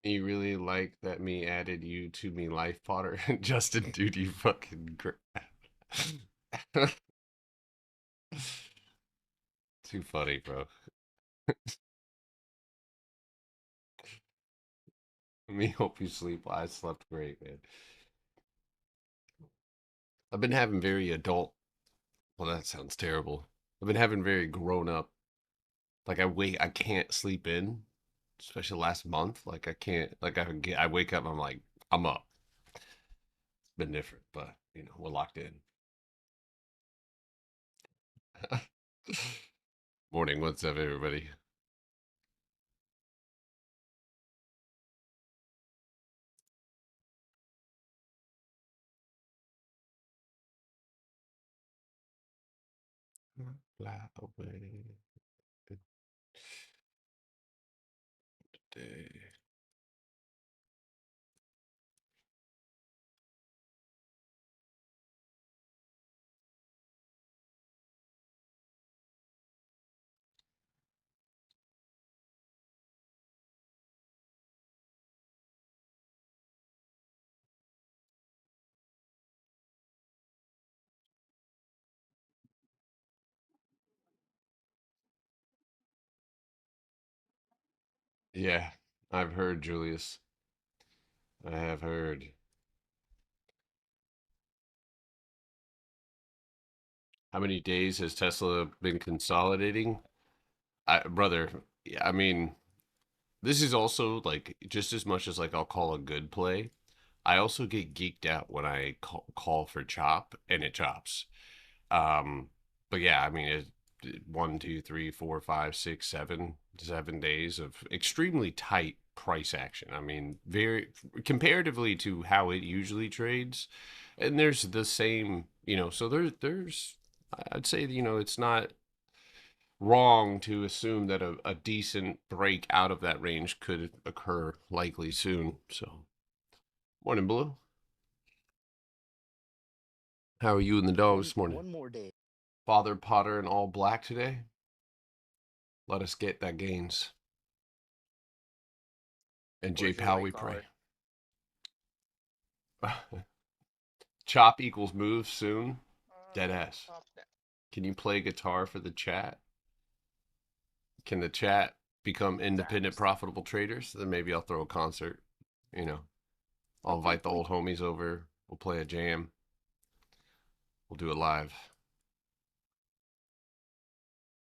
You really like that me added you to me life, Potter? Justin, dude, you fucking too funny, bro. Me hope you sleep. I slept great, man. I've been having very adult. Well, that sounds terrible. I've been having very grown up. Like I can't sleep in, especially last month. Like I can't. I wake up. I'm like, I'm up. It's been different, but we're locked in. Morning. What's up, everybody? Fly away today. Yeah, I've heard, Julius. I have heard. How many days has Tesla been consolidating? Brother, yeah, I mean, this is also like just as much as like I'll call a good play. I also get geeked out when I call for chop and it chops. Um, but yeah, I mean, one, two, three, four, five, six, 7 days of extremely tight price action. I mean, very comparatively to how it usually trades, and there's the same, so there's, I'd say, it's not wrong to assume that a decent break out of that range could occur likely soon. So, morning, Blue. How are you and the dog One this morning? one more day. Father Potter in all black today. Let us get that gains. And J Where's your Pal, white we pray. collar? Chop equals move soon. Dead ass. Stop that. Can you play guitar for the chat? Can the chat become independent, Zaps. profitable traders? Then maybe I'll throw a concert. You know, I'll invite the old homies over. We'll play a jam. We'll do it live.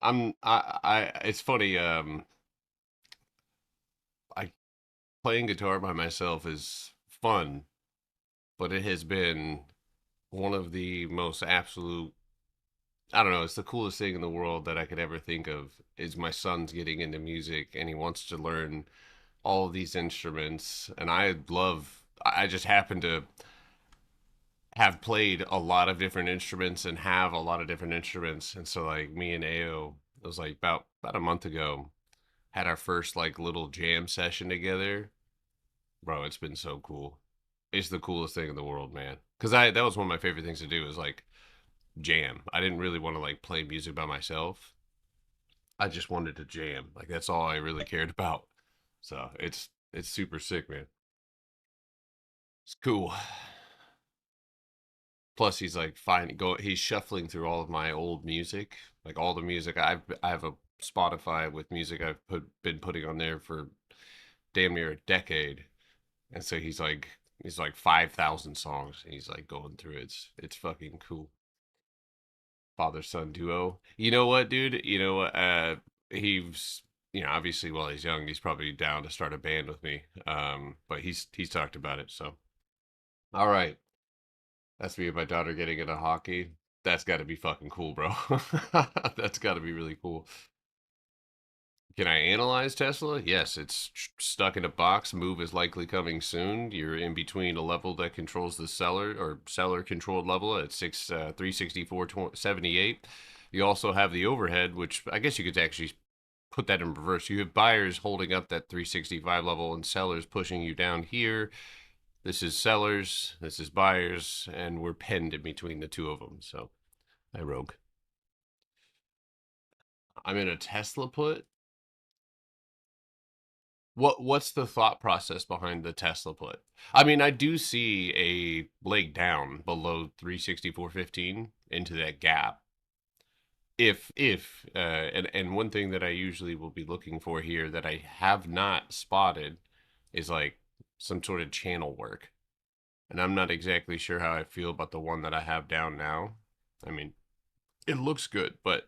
It's funny. I playing guitar by myself is fun, but it has been one of the most absolute, I don't know, it's the coolest thing in the world that I could ever think of is my son's getting into music and he wants to learn all of these instruments. And I just happen to have played a lot of different instruments and have a lot of different instruments. And so, like, me and Ao, it was like about a month ago, had our first like little jam session together. Bro, it's been so cool. It's the coolest thing in the world, man. Cause that was one of my favorite things to do is like jam. I didn't really want to like play music by myself. I just wanted to jam. Like that's all I really cared about. So it's super sick, man. It's cool. Plus, he's like fine. He's shuffling through all of my old music, like all the music I have a Spotify with music been putting on there for damn near a decade, and so he's like 5,000 songs. And he's like going through it. It's fucking cool. Father son duo. You know what, dude? He's obviously while he's young, he's probably down to start a band with me. But he's talked about it. So all right, that's me and my daughter getting into hockey. That's got to be fucking cool, bro. That's got to be really cool. Can I analyze Tesla? Yes, it's stuck in a box. Move is likely coming soon. You're in between a level that controls the seller or seller controlled level at 364.78. You also have the overhead, which I guess you could actually put that in reverse. You have buyers holding up that 365 level and sellers pushing you down here. This is sellers, this is buyers, and we're penned in between the two of them. So I rogue. I'm in a Tesla put. what's the thought process behind the Tesla put? I mean, I do see a leg down below 364.15 into that gap. If and one thing that I usually will be looking for here that I have not spotted is like some sort of channel work. And I'm not exactly sure how I feel about the one that I have down now. I mean, it looks good, but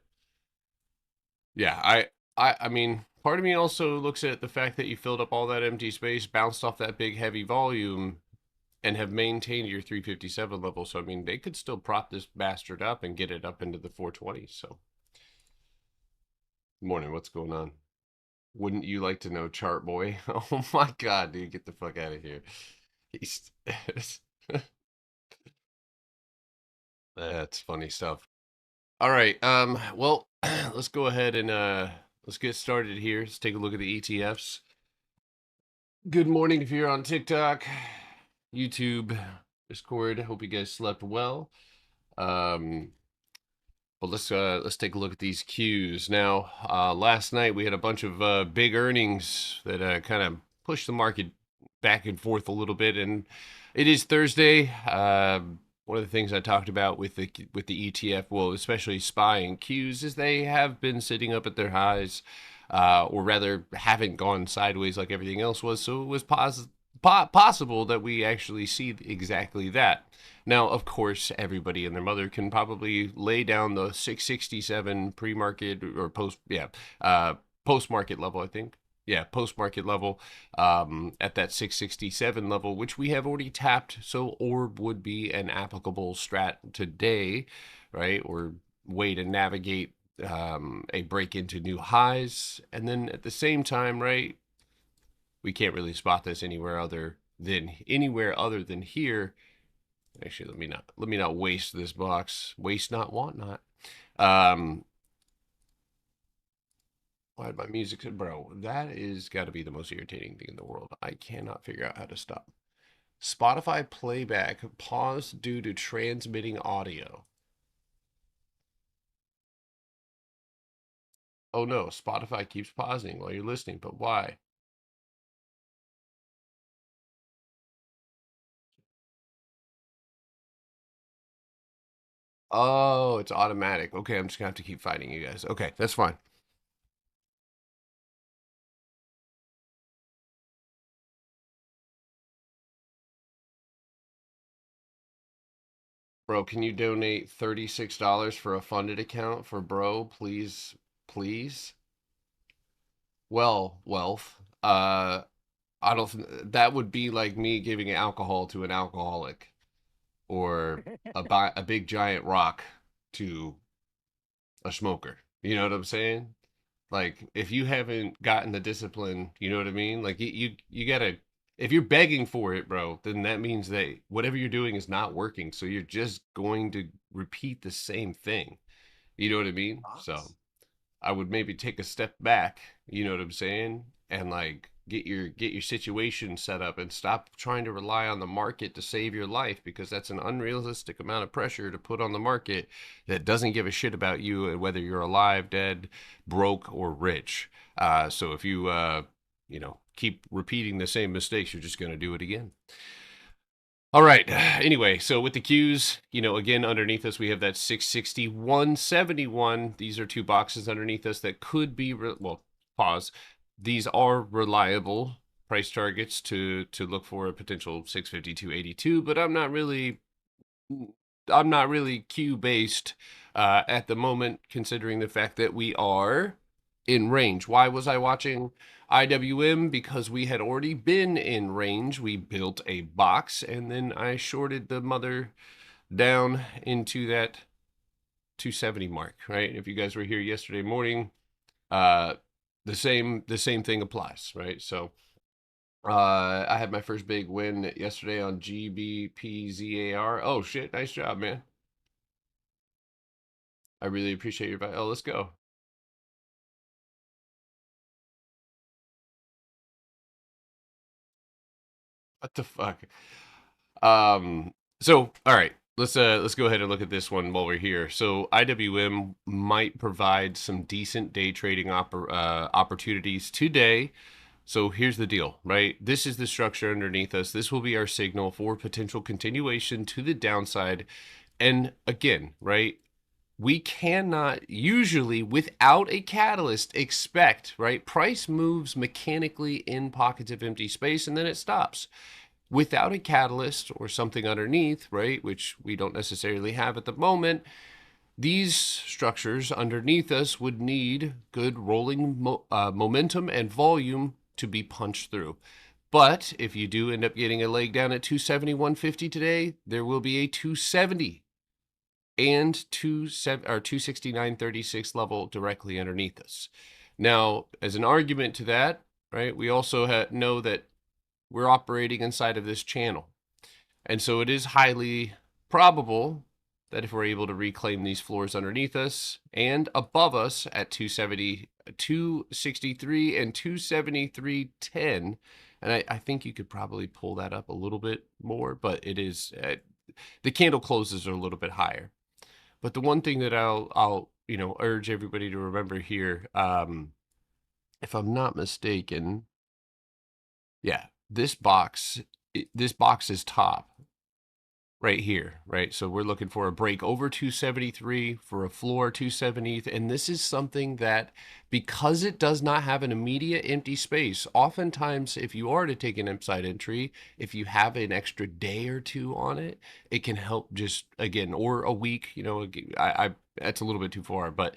yeah, I mean, part of me also looks at the fact that you filled up all that empty space, bounced off that big heavy volume, and have maintained your 357 level. So I mean, they could still prop this bastard up and get it up into the 420s. So, morning, what's going on? Wouldn't you like to know, Chart Boy? Oh my God, dude, get the fuck out of here. He's That's funny stuff. All right, well, let's go ahead and let's get started here. Let's take a look at the ETFs. Good morning if you're on TikTok, YouTube, Discord. Hope you guys slept well. Um, well, let's take a look at these Qs now. Last night we had a bunch of big earnings that kind of pushed the market back and forth a little bit, and it is Thursday. One of the things I talked about with the ETF, well, especially SPY and Qs, is they have been sitting up at their highs, or rather haven't gone sideways like everything else was. So it was possible that we actually see exactly that. Now, of course, everybody and their mother can probably lay down the 667 pre-market or post-market level, I think. Yeah, post-market level at that 667 level, which we have already tapped. So orb would be an applicable strat today, right? Or way to navigate a break into new highs. And then at the same time, right, we can't really spot this anywhere other than here. Actually, let me not waste this box. Waste not, want not. Why did my music, bro? That is got to be the most irritating thing in the world. I cannot figure out how to stop. Spotify playback paused due to transmitting audio. Oh no, Spotify keeps pausing while you're listening, but why? Oh, it's automatic. Okay, I'm just gonna have to keep fighting you guys. Okay, that's fine. Bro, can you donate $36 for a funded account for bro, please? Please? Well, wealth. I don't. That would be like me giving alcohol to an alcoholic, or a big giant rock to a smoker. You know what I'm saying? Like if you haven't gotten the discipline, you know what I mean? Like you gotta. If you're begging for it, bro, then that means that whatever you're doing is not working. So you're just going to repeat the same thing. You know what I mean? So I would maybe take a step back, you know what I'm saying? And like get your situation set up and stop trying to rely on the market to save your life, because that's an unrealistic amount of pressure to put on the market that doesn't give a shit about you and whether you're alive, dead, broke, or rich. So if you you know, keep repeating the same mistakes, you're just going to do it again. All right. Anyway, so with the Qs, you know, again, underneath us, we have that 661.71. These are two boxes underneath us that could be, well, pause. These are reliable price targets to look for a potential 652.82, but I'm not really Q based at the moment, considering the fact that we are in range. Why was I watching IWM? Because we had already been in range. We built a box and then I shorted the mother down into that 270 mark, right? If you guys were here yesterday morning, uh, the same thing applies, right? So I had my first big win yesterday on GBPZAR. Oh shit, nice job, man. I really appreciate your advice. Oh, let's go. What the fuck? So all right, let's go ahead and look at this one while we're here. So IWM might provide some decent day trading opportunities today. So here's the deal, right? This is the structure underneath us. This will be our signal for potential continuation to the downside. And again, right? We cannot usually, without a catalyst, expect, right? Price moves mechanically in pockets of empty space and then it stops. Without a catalyst or something underneath, right, which we don't necessarily have at the moment, these structures underneath us would need good rolling momentum and volume to be punched through. But if you do end up getting a leg down at 271.50 today, there will be a 270 and 269.36 level directly underneath us. Now, as an argument to that, right, we also know that we're operating inside of this channel. And so it is highly probable that if we're able to reclaim these floors underneath us and above us at 270, 263 and 273.10, and I think you could probably pull that up a little bit more, but it is the candle closes are a little bit higher. But the one thing that I'll urge everybody to remember here, if I'm not mistaken, yeah, this box is top right here, right? So we're looking for a break over 273 for a floor 270, and this is something that, because it does not have an immediate empty space, oftentimes if you are to take an upside entry, if you have an extra day or two on it, it can help just, again, or a week, I that's a little bit too far, but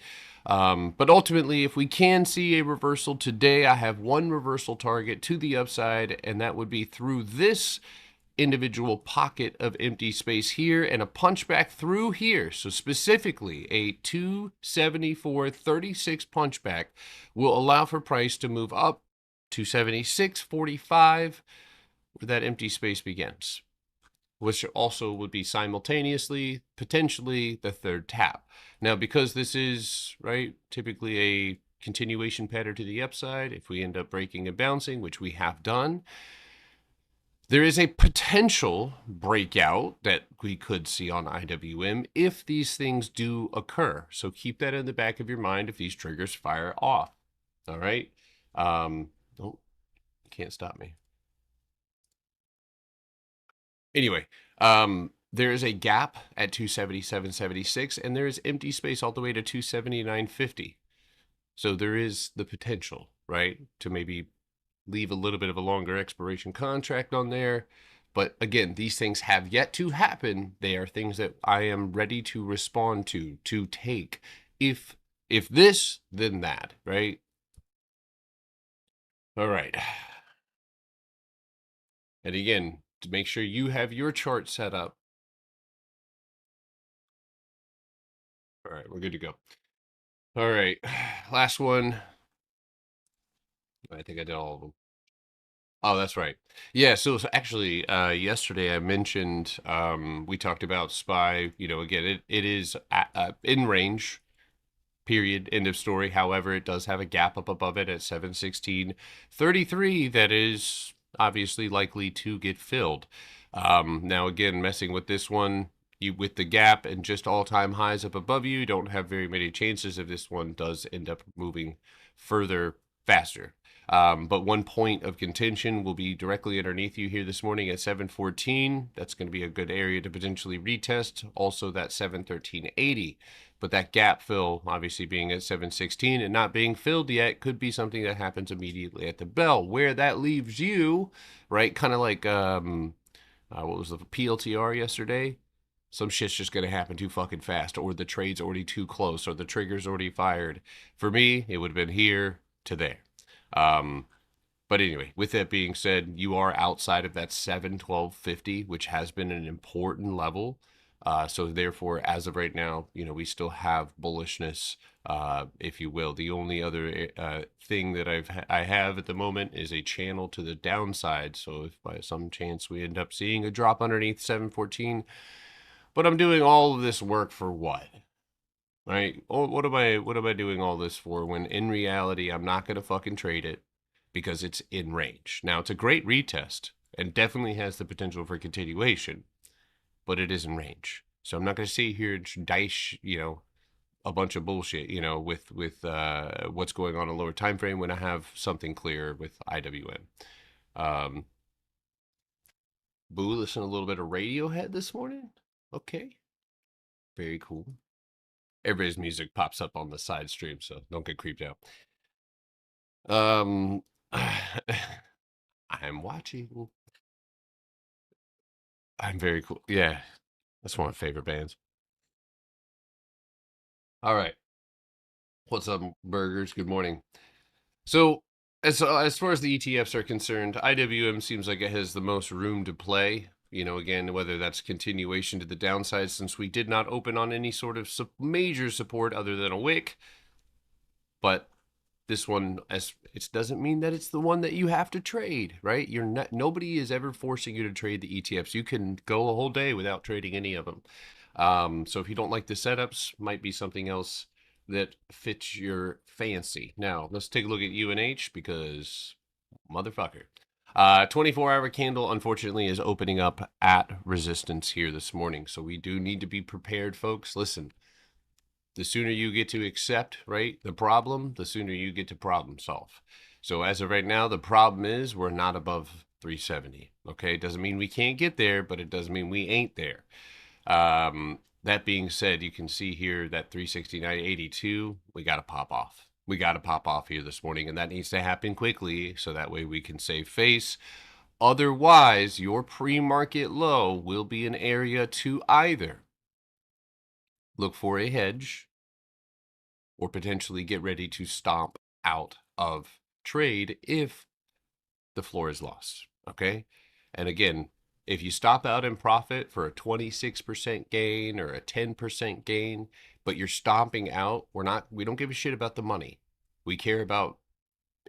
ultimately, if we can see a reversal today, I have one reversal target to the upside, and that would be through this individual pocket of empty space here and a punch back through here. So specifically a 274.36 punch back will allow for price to move up to 76.45 where that empty space begins, which also would be simultaneously potentially the third tap. Now, because this is right typically a continuation pattern to the upside, if we end up breaking and bouncing, which we have done, there is a potential breakout that we could see on IWM if these things do occur. So keep that in the back of your mind if these triggers fire off. All right. Oh, you can't stop me. Anyway, there is a gap at 277.76, and there is empty space all the way to 279.50. So there is the potential, right, to maybe leave a little bit of a longer expiration contract on there. But again, these things have yet to happen. They are things that I am ready to respond to take. If this, then that, right? All right. And again, to make sure you have your chart set up. All right, we're good to go. All right, last one. I think I did all of them. Oh, that's right. Yeah, so actually, yesterday I mentioned we talked about SPY. Again, it is in range. Period. End of story. However, it does have a gap up above it at 716.33 that is obviously likely to get filled. Now, again, messing with this one, with the gap and just all-time highs up above you, don't have very many chances if this one does end up moving further faster. But one point of contention will be directly underneath you here this morning at 714. That's going to be a good area to potentially retest. Also, that 713.80. But that gap fill, obviously being at 716 and not being filled yet, could be something that happens immediately at the bell. Where that leaves you, right? Kind of like what was the PLTR yesterday? Some shit's just going to happen too fucking fast, or the trade's already too close, or the trigger's already fired. For me, it would have been here to there. But anyway, with that being said, you are outside of that 712.50, which has been an important level. So therefore, as of right now, we still have bullishness, if you will. The only other thing that I have at the moment is a channel to the downside. So if by some chance we end up seeing a drop underneath 714, but I'm doing all of this work for what? Right? What am I doing all this for when in reality I'm not going to fucking trade it because it's in range. Now, it's a great retest and definitely has the potential for continuation, but it is in range. So I'm not going to sit here and dice, a bunch of bullshit, with what's going on in a lower time frame when I have something clear with IWM. Um, Boo, listen a little bit of Radiohead this morning. Okay, very cool. Everybody's music pops up on the side stream, so don't get creeped out. Um, I'm watching. I'm very cool. Yeah, that's one of my favorite bands. All right, what's up, burgers? Good morning. So, as far as the ETFs are concerned, IWM seems like it has the most room to play. Again, whether that's continuation to the downside, since we did not open on any sort of major support other than a wick. But this one, as it doesn't mean that it's the one that you have to trade, right? You're not. Nobody is ever forcing you to trade the ETFs. You can go a whole day without trading any of them. So if you don't like the setups, might be something else that fits your fancy. Now let's take a look at UNH because motherfucker. 24-hour candle, unfortunately, is opening up at resistance here this morning. So we do need to be prepared, folks. Listen, the sooner you get to accept, right, the problem, the sooner you get to problem solve. So as of right now, the problem is we're not above 370. Okay, it doesn't mean we can't get there, but it doesn't mean we ain't there. That being said, you can see here that 369.82, we got to pop off. We got to pop off here this morning, and that needs to happen quickly so that way we can save face. Otherwise, your pre-market low will be an area to either look for a hedge or potentially get ready to stomp out of trade if the floor is lost. Okay. And again, if you stop out in profit for a 26% gain or a 10% gain, but you're stomping out, we don't give a shit about the money. We care about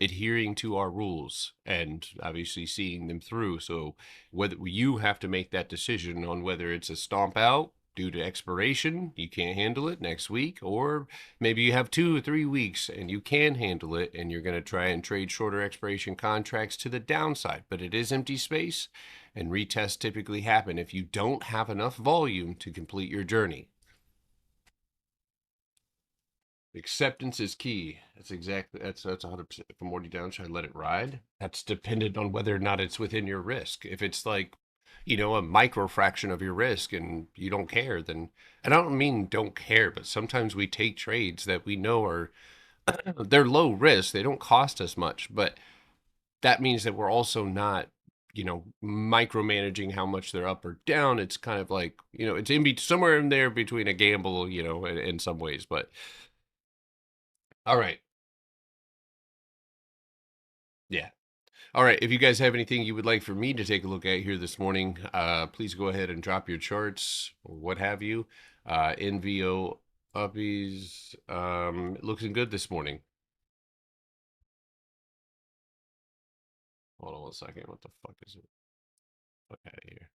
adhering to our rules and obviously seeing them through. So whether you have to make that decision on whether it's a stomp out due to expiration, you can't handle it next week, or maybe you have 2 or 3 weeks and you can handle it and you're going to try and trade shorter expiration contracts to the downside. But it is empty space, and retests typically happen if you don't have enough volume to complete your journey. Acceptance is key. That's 100%. From Morty down, should I let it ride? That's dependent on whether or not it's within your risk. If it's like, a micro fraction of your risk and you don't care, then, and I don't mean don't care, but sometimes we take trades that we know are they're low risk. They don't cost us much, but that means that we're also not, micromanaging how much they're up or down. It's kind of like, it's somewhere in there between a gamble, in some ways, but all right. Yeah. All right. If you guys have anything you would like for me to take a look at here this morning, please go ahead and drop your charts or what have you. NVO uppies looking good this morning. Hold on 1 second. What the fuck is it? Fuck out of here.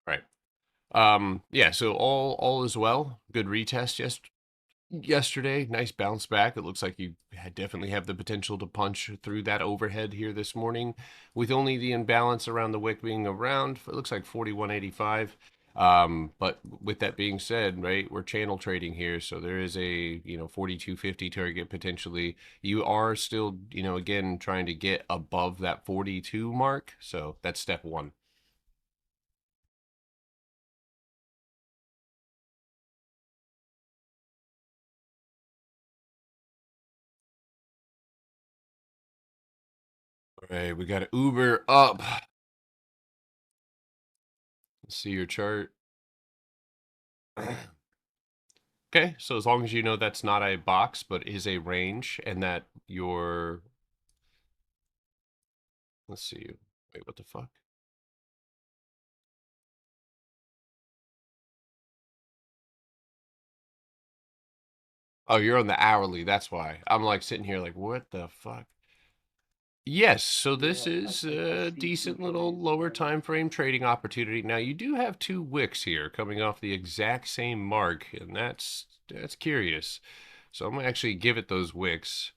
All right. Yeah. So all is well. Good retest yesterday. Nice bounce back. It looks like you definitely have the potential to punch through that overhead here this morning, with only the imbalance around the wick being around, it looks like 41.85. But with that being said, right, we're channel trading here, so there is a 42.50 target potentially. You are still, again, trying to get above that 42 mark, so that's step one. All right, we got an Uber up. Let's see your chart. Okay, so as long as you know that's not a box, but is a range, and that your, let's see, wait, what the fuck? Oh, you're on the hourly, that's why. I'm like sitting here like, what the fuck? Yes, so this is a decent little lower time frame trading opportunity. Now you do have 2 wicks here coming off the exact same mark, and that's curious. So I'm gonna actually give it those wicks,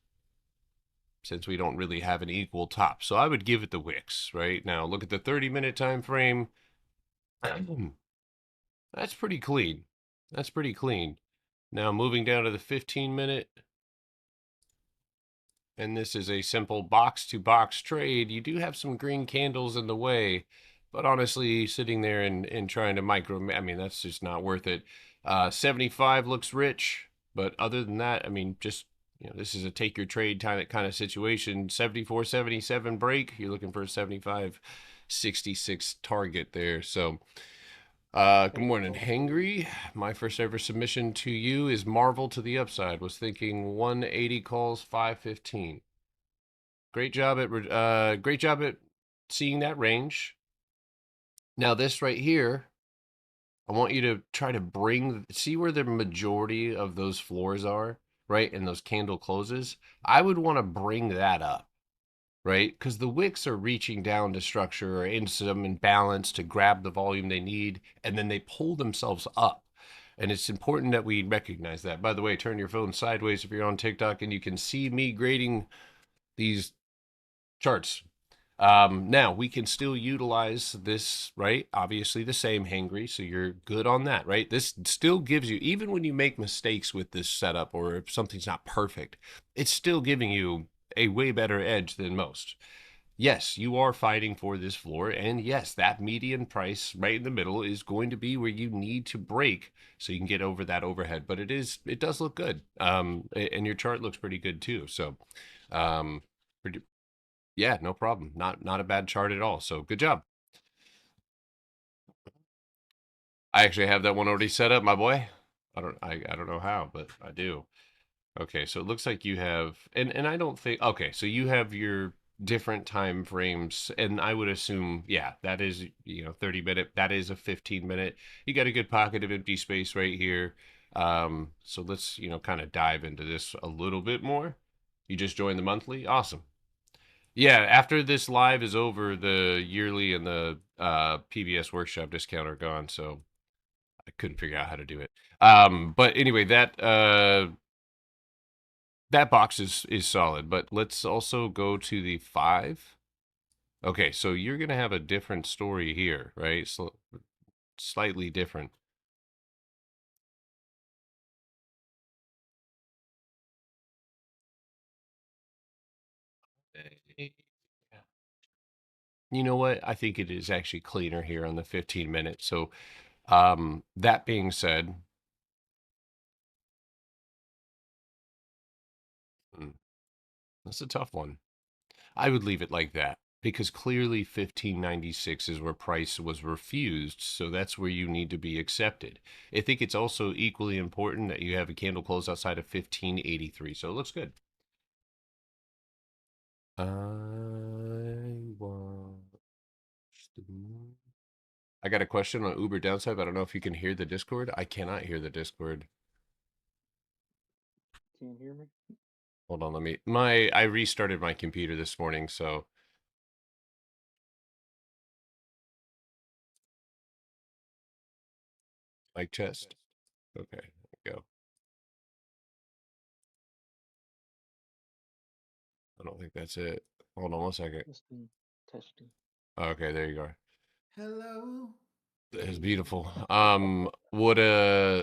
since we don't really have an equal top. So I would give it the wicks. Right now, look at the 30-minute time frame. That's pretty clean. That's pretty clean. Now moving down to the 15-minute, and this is a simple box-to-box trade. You do have some green candles in the way, but honestly, sitting there and trying to I mean, that's just not worth it. 75 looks rich, but other than that, I mean, just, this is a take your trade kind of situation. 74.77 break. You're looking for a 75.66 target there. So, good Hey, morning, Hangry. My first ever submission to you is Marvel to the upside. Was thinking 180 calls, 515. Great job at seeing that range. Now this right here, I want you to try to see where the majority of those floors are, right? And those candle closes. I would want to bring that up, right? Because the wicks are reaching down to structure or into some imbalance to grab the volume they need, and then they pull themselves up. And it's important that we recognize that. By the way, turn your phone sideways if you're on TikTok, and you can see me grading these charts. Now we can still utilize this, right? Obviously the same Hangry, so you're good on that, right? This still gives you, even when you make mistakes with this setup or if something's not perfect, it's still giving you a way better edge than most. Yes, you are fighting for this floor, and yes, that median price right in the middle is going to be where you need to break so you can get over that overhead. But it does look good, and your chart looks pretty good too. So, um, pretty, yeah, no problem. Not a bad chart at all. So good job. I actually have that one already set up, my boy. I don't know how, but I do. Okay, so it looks like you have, and I don't think, okay, so you have your different time frames, and I would assume, yeah, that is, 30-minute, that is a 15-minute. You got a good pocket of empty space right here. So let's, kind of dive into this a little bit more. You just joined the monthly? Awesome. Yeah, after this live is over, the yearly and the PBS workshop discount are gone, so I couldn't figure out how to do it. But anyway, that box is solid, but let's also go to the 5. Okay, so you're gonna have a different story here, right? So slightly different. Eh, You know what? I think it is actually cleaner here on the 15 minutes. So, that being said, hmm, that's a tough one. I would leave it like that because clearly 1596 is where price was refused, so that's where you need to be accepted. I think it's also equally important that you have a candle close outside of 1583, so it looks good. I watched the moon. I got a question on Uber downside. I don't know if you can hear the Discord. I cannot hear the Discord. can't hear me? Hold on, I restarted my computer this morning, so mic test. Okay, there we go. I don't think that's it. Hold on one second. Testing, testing. Okay, there you go. Hello. It's beautiful.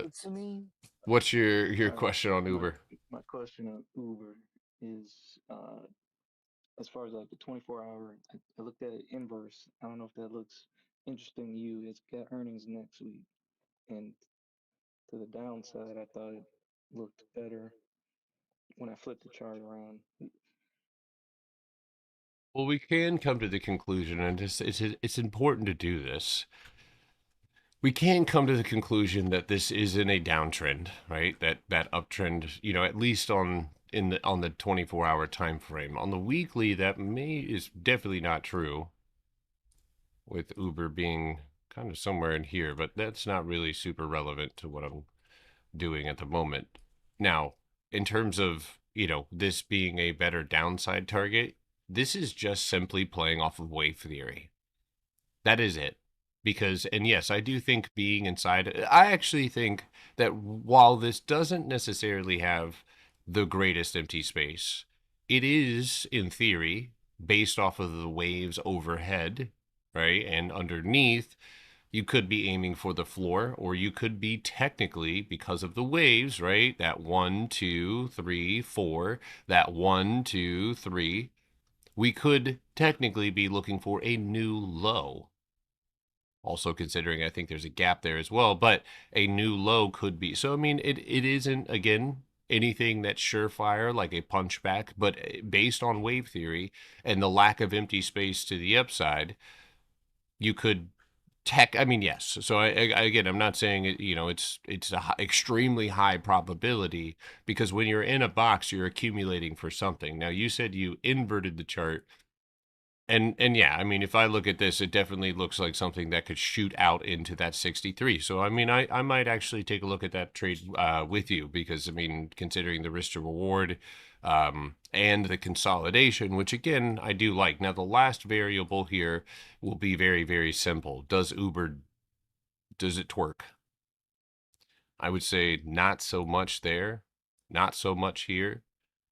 It's me. What's your Uh, question on my Uber? my question on Uber is as far as like the 24-hour. I looked at it inverse. I don't know if that looks interesting to you. It's got earnings next week, and to the downside, I thought it looked better when I flipped the chart around. Well, we can come to the conclusion, and it's important to do this. We can come to the conclusion that this is in a downtrend, right? That uptrend, at least on the 24-hour time frame. On the weekly, that is definitely not true, with Uber being kind of somewhere in here, but that's not really super relevant to what I'm doing at the moment. Now, in terms of, this being a better downside target, this is just simply playing off of wave theory. That is it. Because, and yes, I do think being inside, I actually think that while this doesn't necessarily have the greatest empty space, it is, in theory, based off of the waves overhead, right? And underneath, you could be aiming for the floor, or you could be technically, because of the waves, right? That 1, 2, 3, 4, that 1, 2, 3, we could technically be looking for a new low. Also considering I think there's a gap there as well, but a new low could be. So I mean it isn't again anything that's surefire like a punchback, but based on wave theory and the lack of empty space to the upside, you could I mean, yes. So again, I'm not saying it's a extremely high probability, because when you're in a box, you're accumulating for something. Now, you said you inverted the chart, and yeah, I mean, if I look at this, it definitely looks like something that could shoot out into that 63. So I mean, I might actually take a look at that trade with you, because I mean, considering the risk to reward and the consolidation, which again I do like. Now, the last variable here will be very, very simple. Does it twerk? I would say not so much there, not so much here,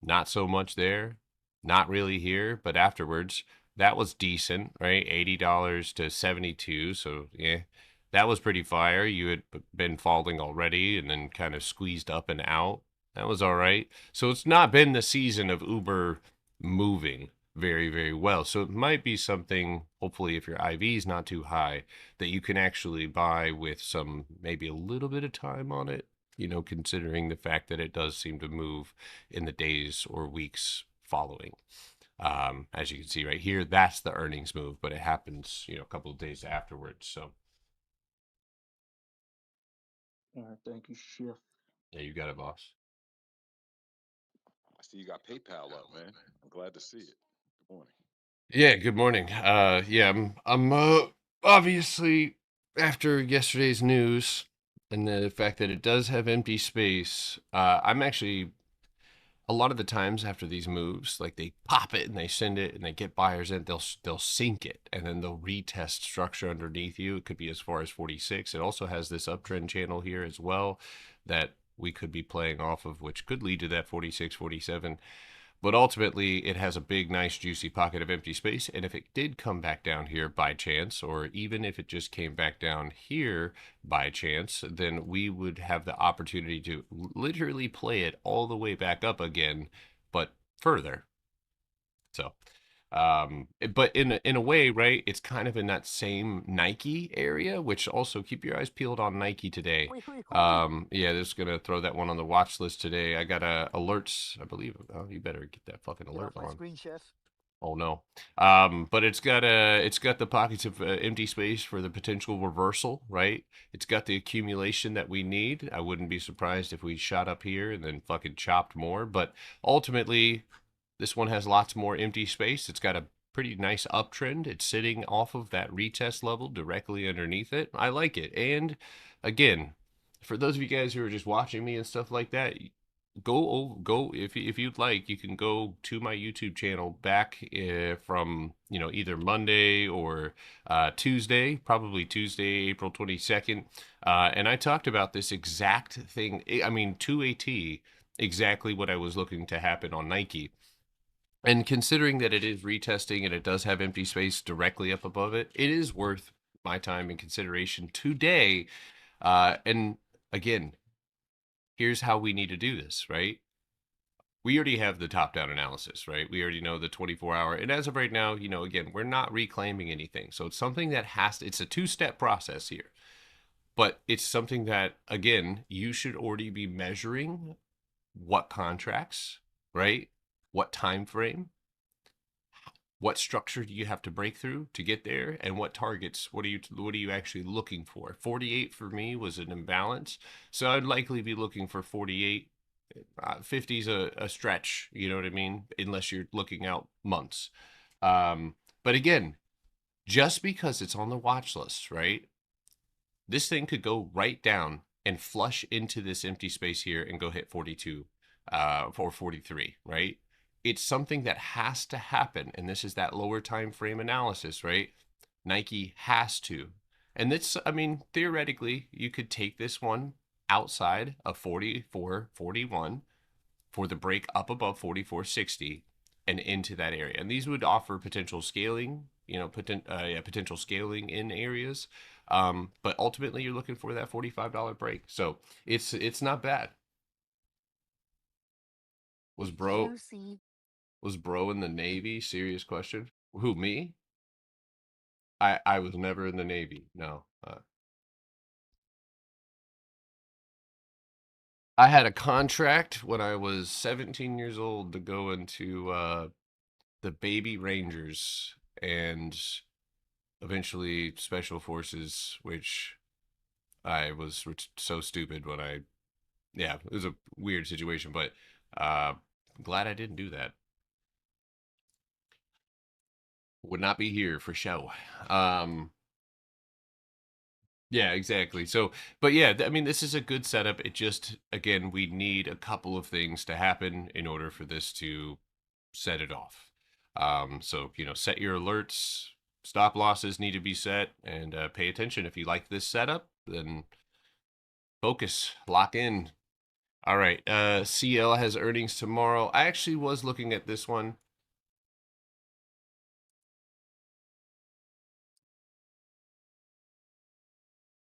not so much there, not really here, but afterwards, that was decent, right? $80 to 72. So, yeah, that was pretty fire. You had been falling already and then kind of squeezed up and out. That was all right. So, it's not been the season of Uber moving very, very well. So, it might be something, hopefully, if your IV is not too high, that you can actually buy with some maybe a little bit of time on it, considering the fact that it does seem to move in the days or weeks following. As you can see right here, that's the earnings move, but it happens, a couple of days afterwards. So, All right, thank you, Chef. yeah, you got it, boss. I see you got PayPal up, man. I'm glad to see it. Good morning. Yeah, good morning. Yeah, I'm obviously, after yesterday's news and the fact that it does have empty space, I'm actually a lot of the times after these moves, like they pop it and they send it and they get buyers in, they'll sink it and then they'll retest structure underneath you. It could be as far as 46. It also has this uptrend channel here as well that we could be playing off of, which could lead to that 46, 47. But ultimately, it has a big, nice, juicy pocket of empty space. And if it did come back down here by chance, or even if it just came back down here by chance, then we would have the opportunity to literally play it all the way back up again, but further. So, but in a way, right? It's kind of in that same Nike area, which also keep your eyes peeled on Nike today. Yeah, just gonna throw that one on the watch list today. I got alerts, I believe. Oh, you better get that fucking Get alert off my on. screen, Chef. Oh no. But it's got the pockets of empty space for the potential reversal, right? It's got the accumulation that we need. I wouldn't be surprised if we shot up here and then fucking chopped more. But ultimately, this one has lots more empty space. It's got a pretty nice uptrend. It's sitting off of that retest level directly underneath it. I like it. And again, for those of you guys who are just watching me and stuff like that, go if you'd like, you can go to my YouTube channel back from either Monday or Tuesday, probably Tuesday, April 22nd, and I talked about this exact thing. I mean, to a T, exactly what I was looking to happen on Nike. And considering that it is retesting and it does have empty space directly up above it, it is worth my time and consideration today. And again, here's how we need to do this, right? We already have the top-down analysis, right? We already know the 24-hour. And as of right now, again, we're not reclaiming anything. So it's something that it's a two-step process here. But it's something that, again, you should already be measuring what contracts, right? What time frame, what structure do you have to break through to get there, and what targets, what are you actually looking for? 48 for me was an imbalance, so I'd likely be looking for 48. 50 is a stretch, you know what I mean, unless you're looking out months. But again, just because it's on the watch list, right, this thing could go right down and flush into this empty space here and go hit 42 or 43, right? It's something that has to happen, and this is that lower time frame analysis, right? Nike has to. And this, I mean, theoretically, you could take this one outside of 44.41 for the break up above 44.60 and into that area. And these would offer potential scaling, potential scaling in areas. But ultimately, you're looking for that $45 break, so it's not bad. Was bro Juicy. was bro in the Navy? Serious question. Who, me? I was never in the Navy. No. I had a contract when I was 17 years old to go into the Baby Rangers and eventually Special Forces, which I was so stupid when yeah, it was a weird situation, but uh, glad I didn't do that. Would not be here for show. Um, yeah, exactly. So, but yeah, I mean, this is a good setup. It just, again, we need a couple of things to happen in order for this to set it off. So, set your alerts, stop losses need to be set, and pay attention. If you like this setup, then focus, lock in. All right. CL has earnings tomorrow. I actually was looking at this one.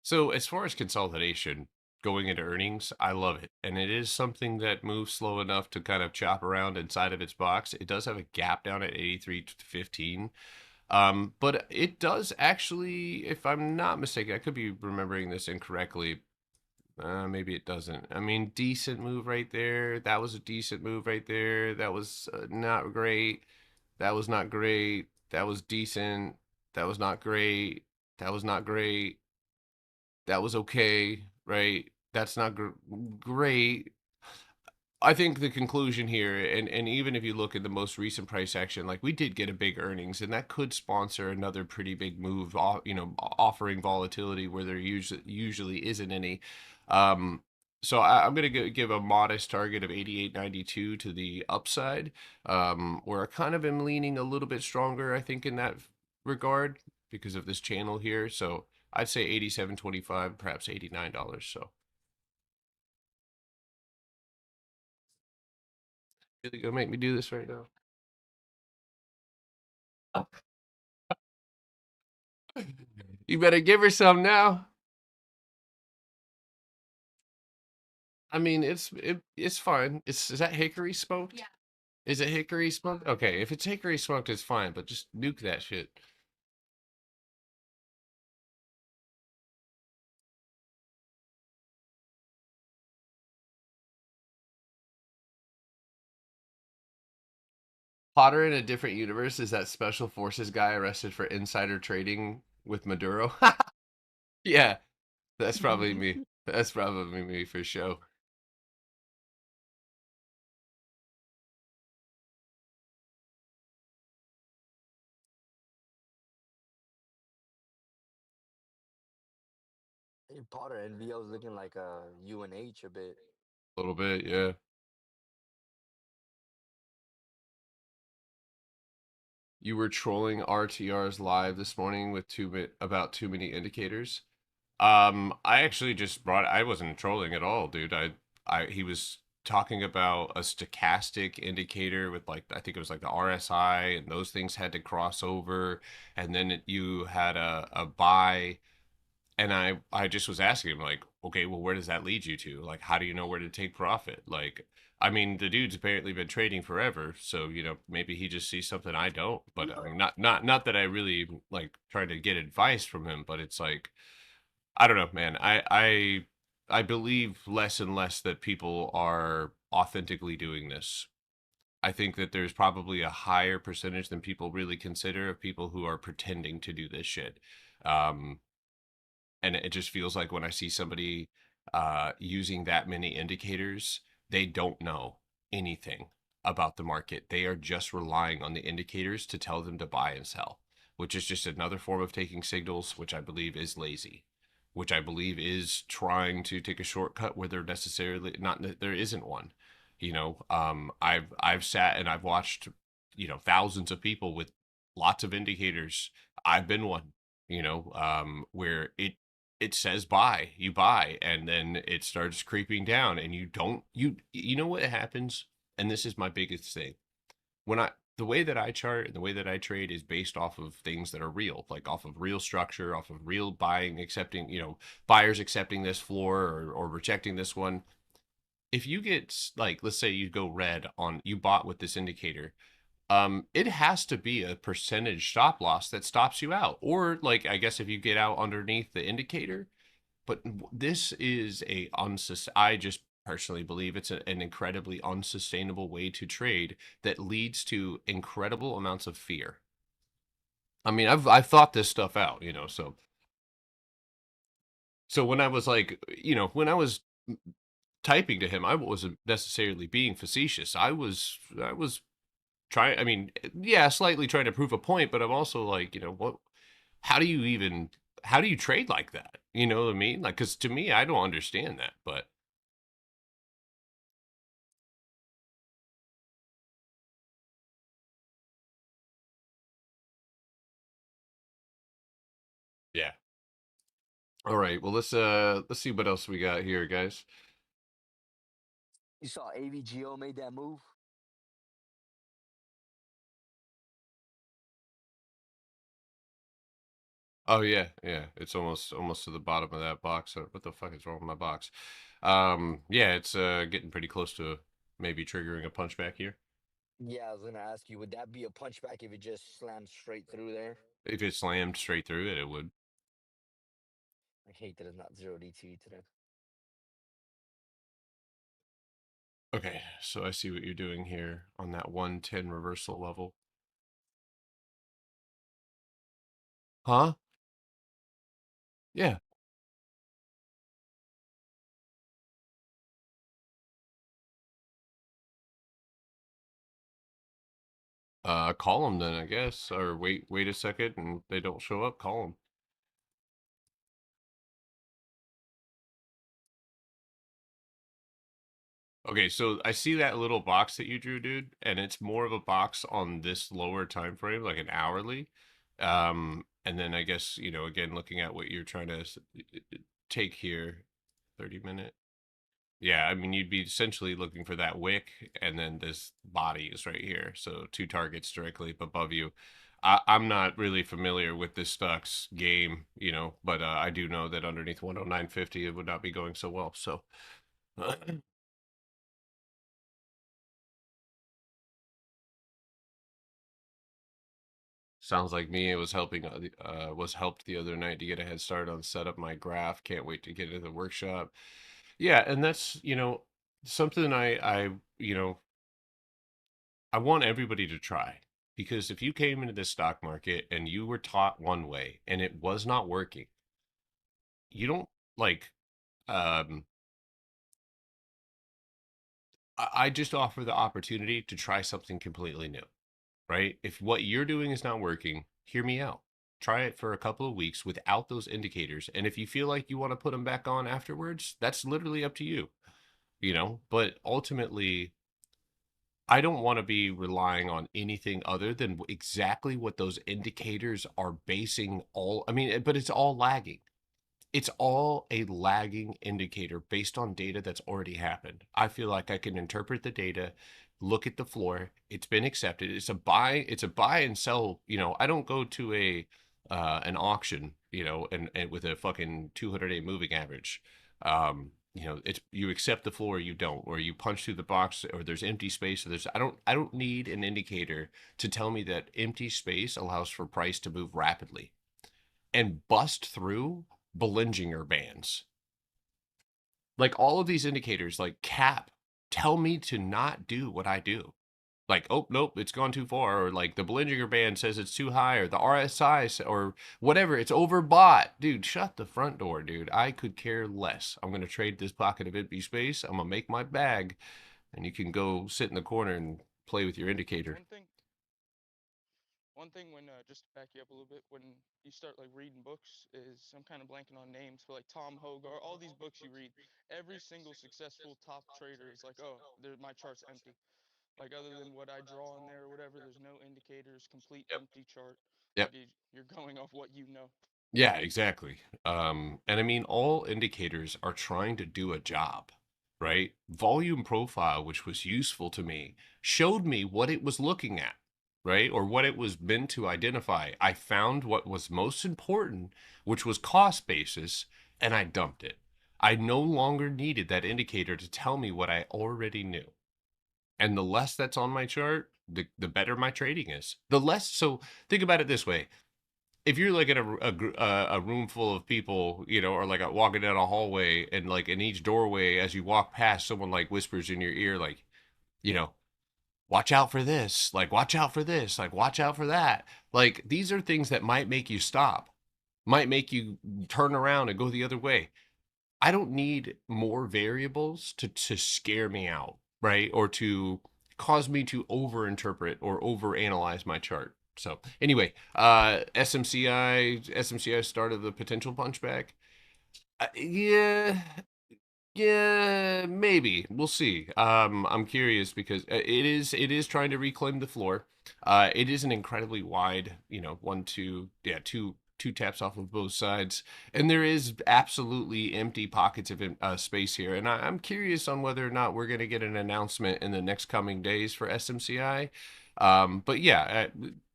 So, as far as consolidation going into earnings, I love it. And it is something that moves slow enough to kind of chop around inside of its box. It does have a gap down at 83.15. But it does actually, if I'm not mistaken, I could be remembering this incorrectly. Maybe it doesn't. I mean, decent move right there. That was a decent move right there. That was not great. That was not great. That was decent. That was not great. That was not great. That was okay, right? That's not great. I think the conclusion here, and even if you look at the most recent price action, like we did get a big earnings, and that could sponsor another pretty big move, offering volatility where there usually isn't any. Um, so I'm going to give a modest target of 88.92 to the upside, where I kind of am leaning a little bit stronger, I think, in that regard because of this channel here. So I'd say 87.25, perhaps $89. So really gonna make me do this right now. You better give her some now. I mean, it's fine. Is that hickory smoked? Yeah. Is it hickory smoked? Okay, if it's hickory smoked, it's fine, but just nuke that shit. Potter in a different universe is that special forces guy arrested for insider trading with Maduro. Yeah, that's probably me. That's probably me for sure. Hey, Potter, NVO's looking like a UNH a bit. A little bit, yeah. You were trolling RTRs live this morning with about too many indicators. I actually just I wasn't trolling at all, dude. He was talking about a stochastic indicator with like I think it was like the RSI and those things had to cross over, and then you had a buy, and I just was asking him like, okay, well, where does that lead you to? Like, how do you know where to take profit? Like, I mean, the dude's apparently been trading forever, so maybe he just sees something I don't. But I mean, not that I really like trying to get advice from him, but it's like I don't know, man. I believe less and less that people are authentically doing this. I think that there's probably a higher percentage than people really consider of people who are pretending to do this shit. Um, and it just feels like when I see somebody using that many indicators, they don't know anything about the market. They are just relying on the indicators to tell them to buy and sell, which is just another form of taking signals, which I believe is lazy, which I believe is trying to take a shortcut where there necessarily not there isn't one. I've sat and I've watched thousands of people with lots of indicators. I've been one, where it says buy, you buy, and then it starts creeping down, and you don't you know what happens, and this is my biggest thing. When the way that I chart and the way that I trade is based off of things that are real, like off of real structure, off of real buying, accepting, buyers accepting this floor or rejecting this one. If you get like, let's say you go red on, you bought with this indicator, it has to be a percentage stop loss that stops you out. Or like, I guess if you get out underneath the indicator, but this is I just personally believe it's an incredibly unsustainable way to trade that leads to incredible amounts of fear. I mean, I've thought this stuff out, so when I was like, when I was typing to him, I wasn't necessarily being facetious. I was trying, I mean, yeah, slightly trying to prove a point, but I'm also like, what how do you trade like that? You know what I mean? Like, because to me, I don't understand that, but yeah. All right. Well, let's see what else we got here, guys. You saw AVGO made that move? Oh yeah, yeah. It's almost to the bottom of that box. What the fuck is wrong with my box? Yeah, it's getting pretty close to maybe triggering a punchback here. Yeah, I was gonna ask you, would that be a punchback if it just slammed straight through there? If it slammed straight through it, it would. I hate that it's not 0DT today. Okay, so I see what you're doing here on that 110 reversal level. Huh? Yeah. Call them then, I guess, or wait a second, and they don't show up. Call them. Okay, so I see that little box that you drew, dude, and it's more of a box on this lower time frame, like an hourly. And then I guess, again, looking at what you're trying to take here, 30-minute. Yeah, I mean, you'd be essentially looking for that wick, and then this body is right here. So two targets directly above you. I'm not really familiar with this stocks game, but I do know that underneath 109.50 it would not be going so well. So sounds like me. It was was helped the other night to get a head start on set up my graph. Can't wait to get into the workshop. Yeah, and that's something I want everybody to try, because if you came into this stock market and you were taught one way and it was not working, you don't like. Um, I just offer the opportunity to try something completely new, right? If what you're doing is not working, hear me out. Try it for a couple of weeks without those indicators. And if you feel like you want to put them back on afterwards, that's literally up to you, But ultimately, I don't want to be relying on anything other than exactly what those indicators are basing I mean, but it's all lagging. It's all a lagging indicator based on data that's already happened. I feel like I can interpret the data, look at the floor. It's been accepted. It's a buy and sell. I don't go to an auction, and with a fucking 200-day moving average. It's you accept the floor or you don't, or you punch through the box, or there's empty space, or I don't need an indicator to tell me that empty space allows for price to move rapidly and bust through Bollinger Bands. Like all of these indicators, like CAP, tell me to not do what I do. Like, oh, nope, it's gone too far. Or like the Bollinger Band says it's too high, or the RSI or whatever, it's overbought. Dude, shut the front door, dude. I could care less. I'm going to trade this pocket of empty space. I'm going to make my bag, and you can go sit in the corner and play with your indicator. One thing when just to back you up a little bit, when you start like reading books, is I'm kind of blanking on names, but like Tom Hogar, all these books you read, every single successful top trader is like, oh, my chart's empty. Like other than what I draw in there or whatever, there's no indicators, complete Yep. empty chart. Yep. Like you're going off what you know. Yeah, exactly. And I mean, all indicators are trying to do a job, right? Volume profile, which was useful to me, showed me what it was looking at. right? Or what it was meant to identify. I found what was most important, which was cost basis, and I dumped it. I no longer needed that indicator to tell me what I already knew. And the less that's on my chart, the better my trading is. The less, so think about it this way. If you're like in a room full of people, you know, or like walking down a hallway, and like in each doorway, as you walk past, someone like whispers in your ear, like, you know, watch out for this, like, watch out for this, like, watch out for that. Like, these are things that might make you stop, might make you turn around and go the other way. I don't need more variables to scare me out, right? Or to cause me to overinterpret or overanalyze my chart. So anyway, SMCI started the potential punchback. Yeah, yeah, maybe we'll see. I'm curious because it is trying to reclaim the floor. It is an incredibly wide, you know, two taps off of both sides, and there is absolutely empty pockets of space here. And I'm curious on whether or not we're going to get an announcement in the next coming days for SMCI. But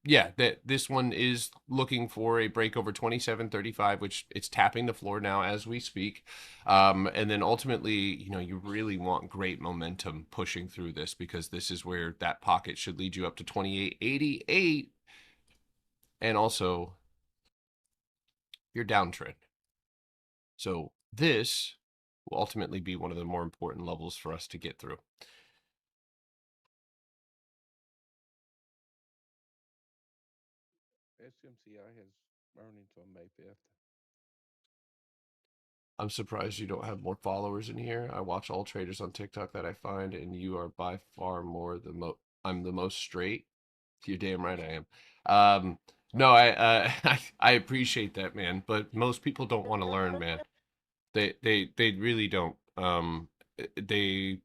yeah, that this one is looking for a break over 27.35, which it's tapping the floor now as we speak. And then ultimately, you know, you really want great momentum pushing through this, because this is where that pocket should lead you up to 28.88, and also your downtrend. So this will ultimately be one of the more important levels for us to get through. SMCI has earnings on May 5th. I'm surprised you don't have more followers in here. I watch all traders on TikTok that I find, and you are by far more I'm the most straight. You're damn right I am. No, I appreciate that, man. But most people don't want to learn, man. They really don't. They,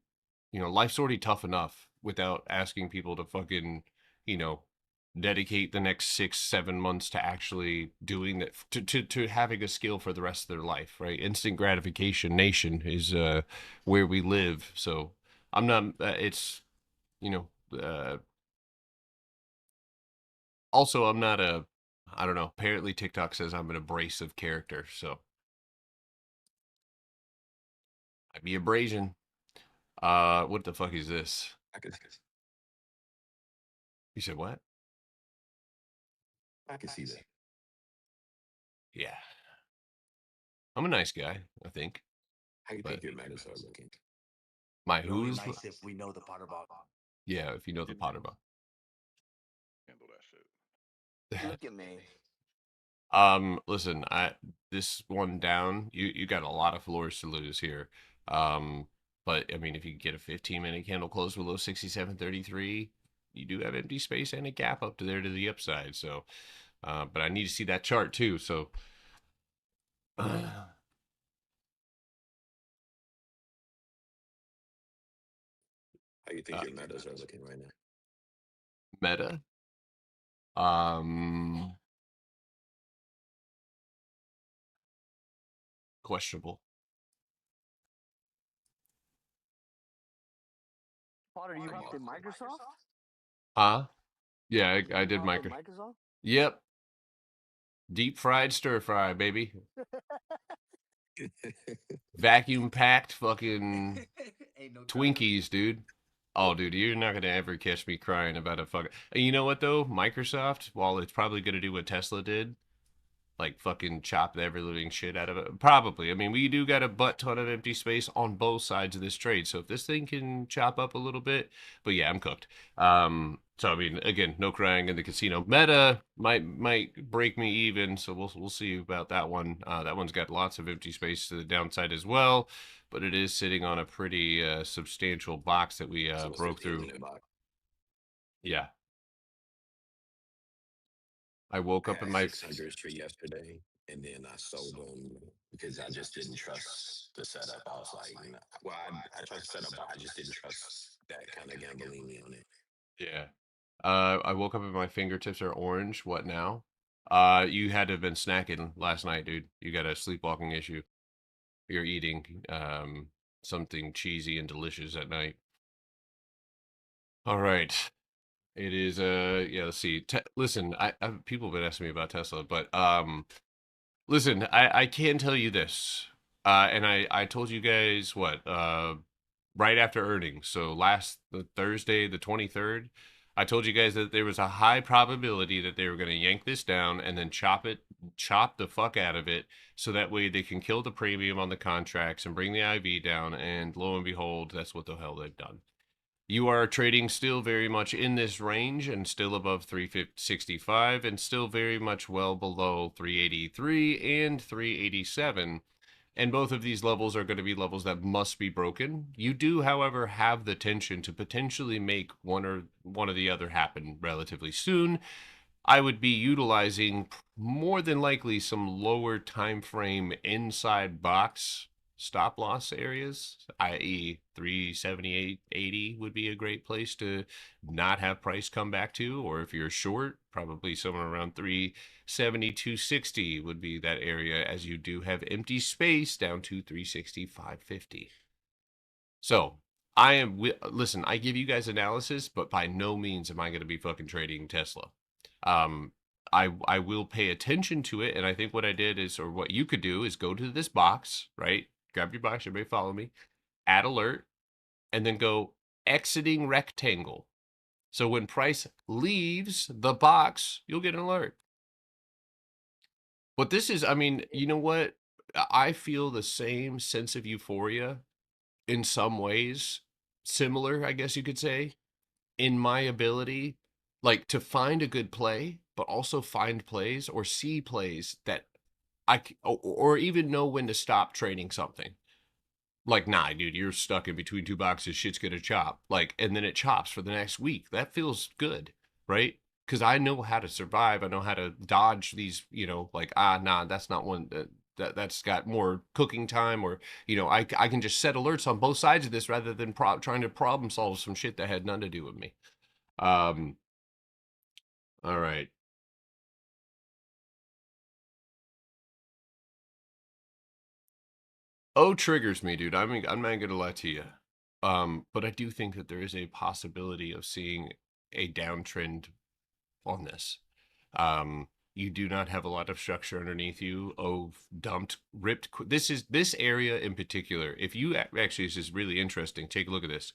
you know, life's already tough enough without asking people to fucking, you know, dedicate the next 6-7 months to actually doing that, to having a skill for the rest of their life, right? Instant gratification nation is where we live. So I'm not, it's, you know, also I'm not I don't know, apparently TikTok says I'm an abrasive character, so I'd be abrasion. What the fuck is this? You said what? I can see that. Yeah. I'm a nice guy, I think. How you But think your manners are looking? my Really who's nice if we know the part about. yeah, if you know the Potterball. Handle that shit. Look at me. Listen, this one down, you got a lot of floors to lose here. But I mean, if you get a 15-minute candle close below 67.33, you do have empty space and a gap up to there to the upside. So, but I need to see that chart too. So, How you think your metas are looking right now? Meta. Questionable. Potter, you hopped in Microsoft? Yeah, I did Hopped in micro. Microsoft? Yep. Deep fried stir fry, baby. Vacuum packed fucking Ain't no Twinkies, dude. Oh, dude, you're not gonna ever catch me crying about a fucking. You know what though? Microsoft, while it's probably gonna do what Tesla did, like fucking chop the ever living shit out of it. Probably. I mean, we do got a butt ton of empty space on both sides of this trade. So if this thing can chop up a little bit, but yeah, I'm cooked. So I mean, again, no crying in the casino. Meta might break me even, so we'll see about that one. That one's got lots of empty space to the downside as well, but it is sitting on a pretty substantial box that we So it's broke 15 through. minute box. Yeah. I woke I up in had my 600s for yesterday, and then I sold them because I just didn't trust the setup. I was like, nah. Well, I trust the setup, but I just didn't trust that kind of gambling on it. Yeah. I woke up and my fingertips are orange. What now? You had to have been snacking last night, dude. You got a sleepwalking issue. You're eating something cheesy and delicious at night. All right. It is yeah, let's see. Listen, people have been asking me about Tesla, but listen, I can tell you this. And I told you guys what right after earnings. So the Thursday, the 23rd, I told you guys that there was a high probability that they were going to yank this down and then chop the fuck out of it, so that way they can kill the premium on the contracts and bring the IV down. And lo and behold, that's what the hell they've done. You are trading still very much in this range and still above 365 and still very much well below 383 and 387. And both of these levels are going to be levels that must be broken. You do, however, have the tension to potentially make one or the other happen relatively soon. I would be utilizing more than likely some lower time frame inside box stop loss areas, i.e. 378.80 would be a great place to not have price come back to, or if you're short, probably somewhere around 372.60 would be that area, as you do have empty space down to 365.50. So listen, I give you guys analysis, but by no means am I going to be fucking trading Tesla. I will pay attention to it, and I think what I did is, or what you could do is go to this box, right? Grab your box, everybody follow me, add alert, and then go exiting rectangle. So when price leaves the box, you'll get an alert. But this is, I mean, you know what? I feel the same sense of euphoria in some ways, similar, I guess you could say, in my ability, like, to find a good play, but also find plays or see plays that or even know when to stop trading something. Like, nah, dude, you're stuck in between two boxes. Shit's gonna chop. Like, and then it chops for the next week. That feels good, right? Because I know how to survive. I know how to dodge these, like, nah, that's not one that's got more cooking time, or, I can just set alerts on both sides of this rather than trying to problem solve some shit that had none to do with me. All right. Oh, triggers me, dude. I'm not gonna lie to you. But I do think that there is a possibility of seeing a downtrend on this. You do not have a lot of structure underneath you of ripped. This area in particular. If you actually, this is really interesting. Take a look at this.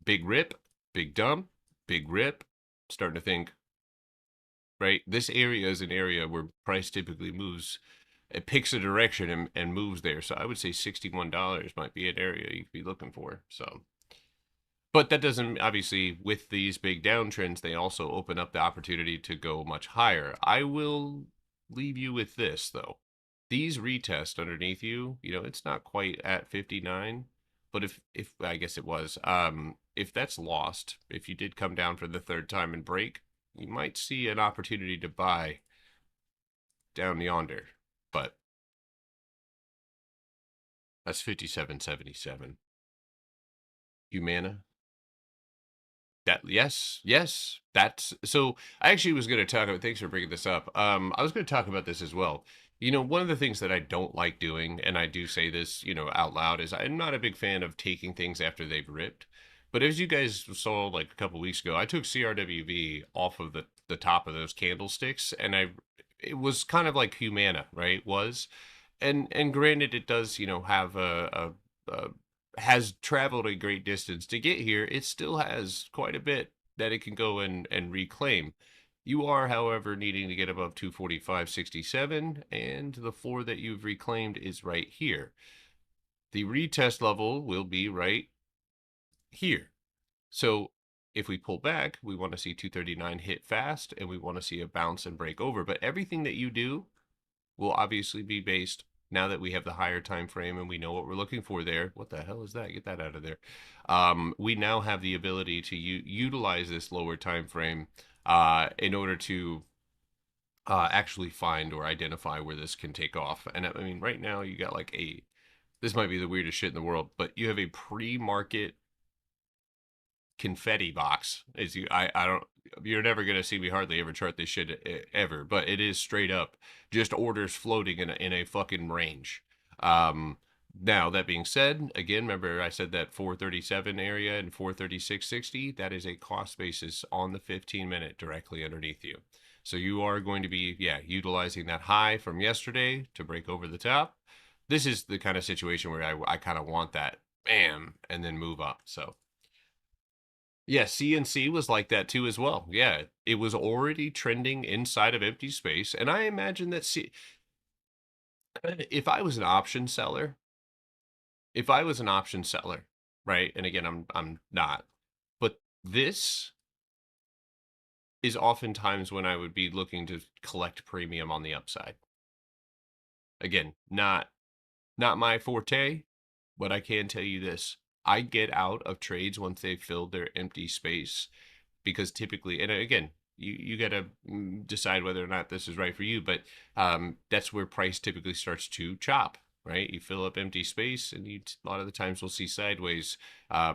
Big rip, big dump, big rip. Starting to think, right? This area is an area where price typically moves. It picks a direction and moves there. So I would say $61 might be an area you could be looking for. So, but that doesn't, obviously, with these big downtrends, they also open up the opportunity to go much higher. I will leave you with this, though. These retests underneath you, it's not quite at 59, but if I guess it was, if that's lost, if you did come down for the third time and break, you might see an opportunity to buy down yonder. But that's 57.77. Humana. Yes. That's so. I actually was going to talk about. Thanks for bringing this up. I was going to talk about this as well. One of the things that I don't like doing, and I do say this, out loud, is I'm not a big fan of taking things after they've ripped. But as you guys saw, like a couple weeks ago, I took CRWV off of the top of those candlesticks, and it was kind of like Humana, right? And granted, it does, have has traveled a great distance to get here. It still has quite a bit that it can go and reclaim. You are, however, needing to get above 245.67, and the floor that you've reclaimed is right here. The retest level will be right here. So if we pull back, we want to see 239 hit fast, and we want to see a bounce and break over. But everything that you do will obviously be based, now that we have the higher time frame and we know what we're looking for there. What the hell is that? Get that out of there. We now have the ability to utilize this lower time frame in order to actually find or identify where this can take off. And I mean, right now you got like this might be the weirdest shit in the world, but you have a pre-market confetti box. You're never going to see me hardly ever chart this shit ever, but it is straight up just orders floating in a fucking range. Now, that being said, again, remember I said that 437 area and 436.60, that is a cost basis on the 15-minute directly underneath you. So you are going to be, utilizing that high from yesterday to break over the top. This is the kind of situation where I kind of want that, bam, and then move up. So, yeah, CNC was like that too as well. Yeah, it was already trending inside of empty space. And I imagine that, if I was an option seller, right? And again, I'm not. But this is oftentimes when I would be looking to collect premium on the upside. Again, not my forte, but I can tell you this. I get out of trades once they've filled their empty space, because typically, and again, you got to decide whether or not this is right for you, but that's where price typically starts to chop, right? You fill up empty space, and a lot of the times we'll see sideways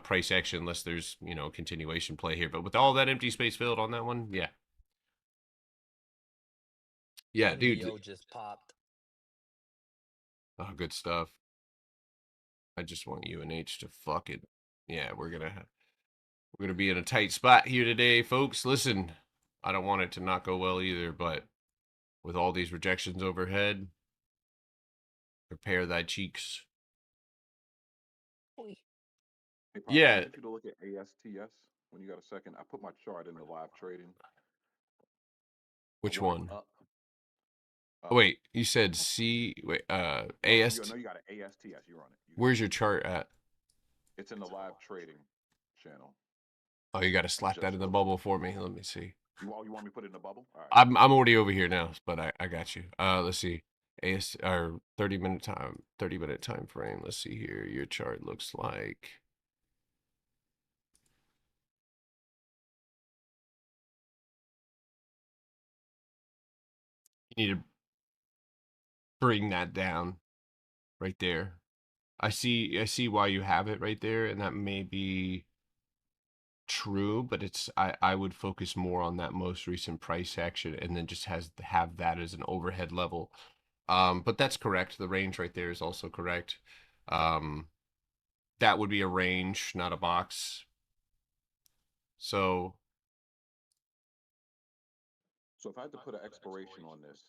price action unless there's, continuation play here. But with all that empty space filled on that one, yeah. Yeah, dude. Neo just popped. Oh, good stuff. I just want UNH to fuck it. Yeah, we're gonna be in a tight spot here today, folks. Listen, I don't want it to not go well either, but with all these rejections overhead, prepare thy cheeks. Hey, Pop, Yeah. I want you to look at ASTS when you got a second. I put my chart in the live trading. Which When it's one? up. Wait, you said I AST. know you got an ASTS. You're on it. Where's your chart at? It's in the live trading channel. Oh, you got to slap that in the bubble for me. Let me see. You want me to put it in the bubble? All right. I'm already over here now, but I got you. Let's see. Or 30-minute time frame. Let's see here. Your chart looks like. You need to bring that down right there. I see why you have it right there, and that may be true, but I would focus more on that most recent price action and then just have that as an overhead level. But that's correct. The range right there is also correct. That would be a range, not a box. So if I had to put an expiration on this,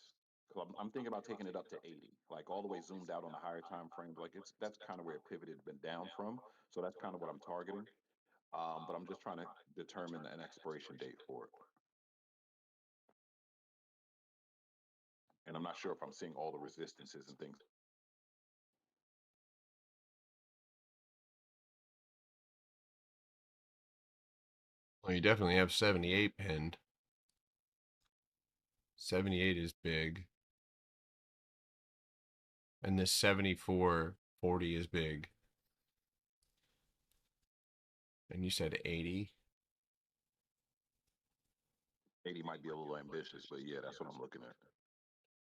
because I'm thinking about taking it up to 80, like all the way zoomed out on the higher time frames. Like that's kind of where it pivoted, been down from. So that's kind of what I'm targeting. But I'm just trying to determine an expiration date for it. And I'm not sure if I'm seeing all the resistances and things. well, you definitely have 78 pinned. 78 is big. And this 74.40 is big. And you said 80. 80 might be a little ambitious, but yeah, that's what I'm looking at.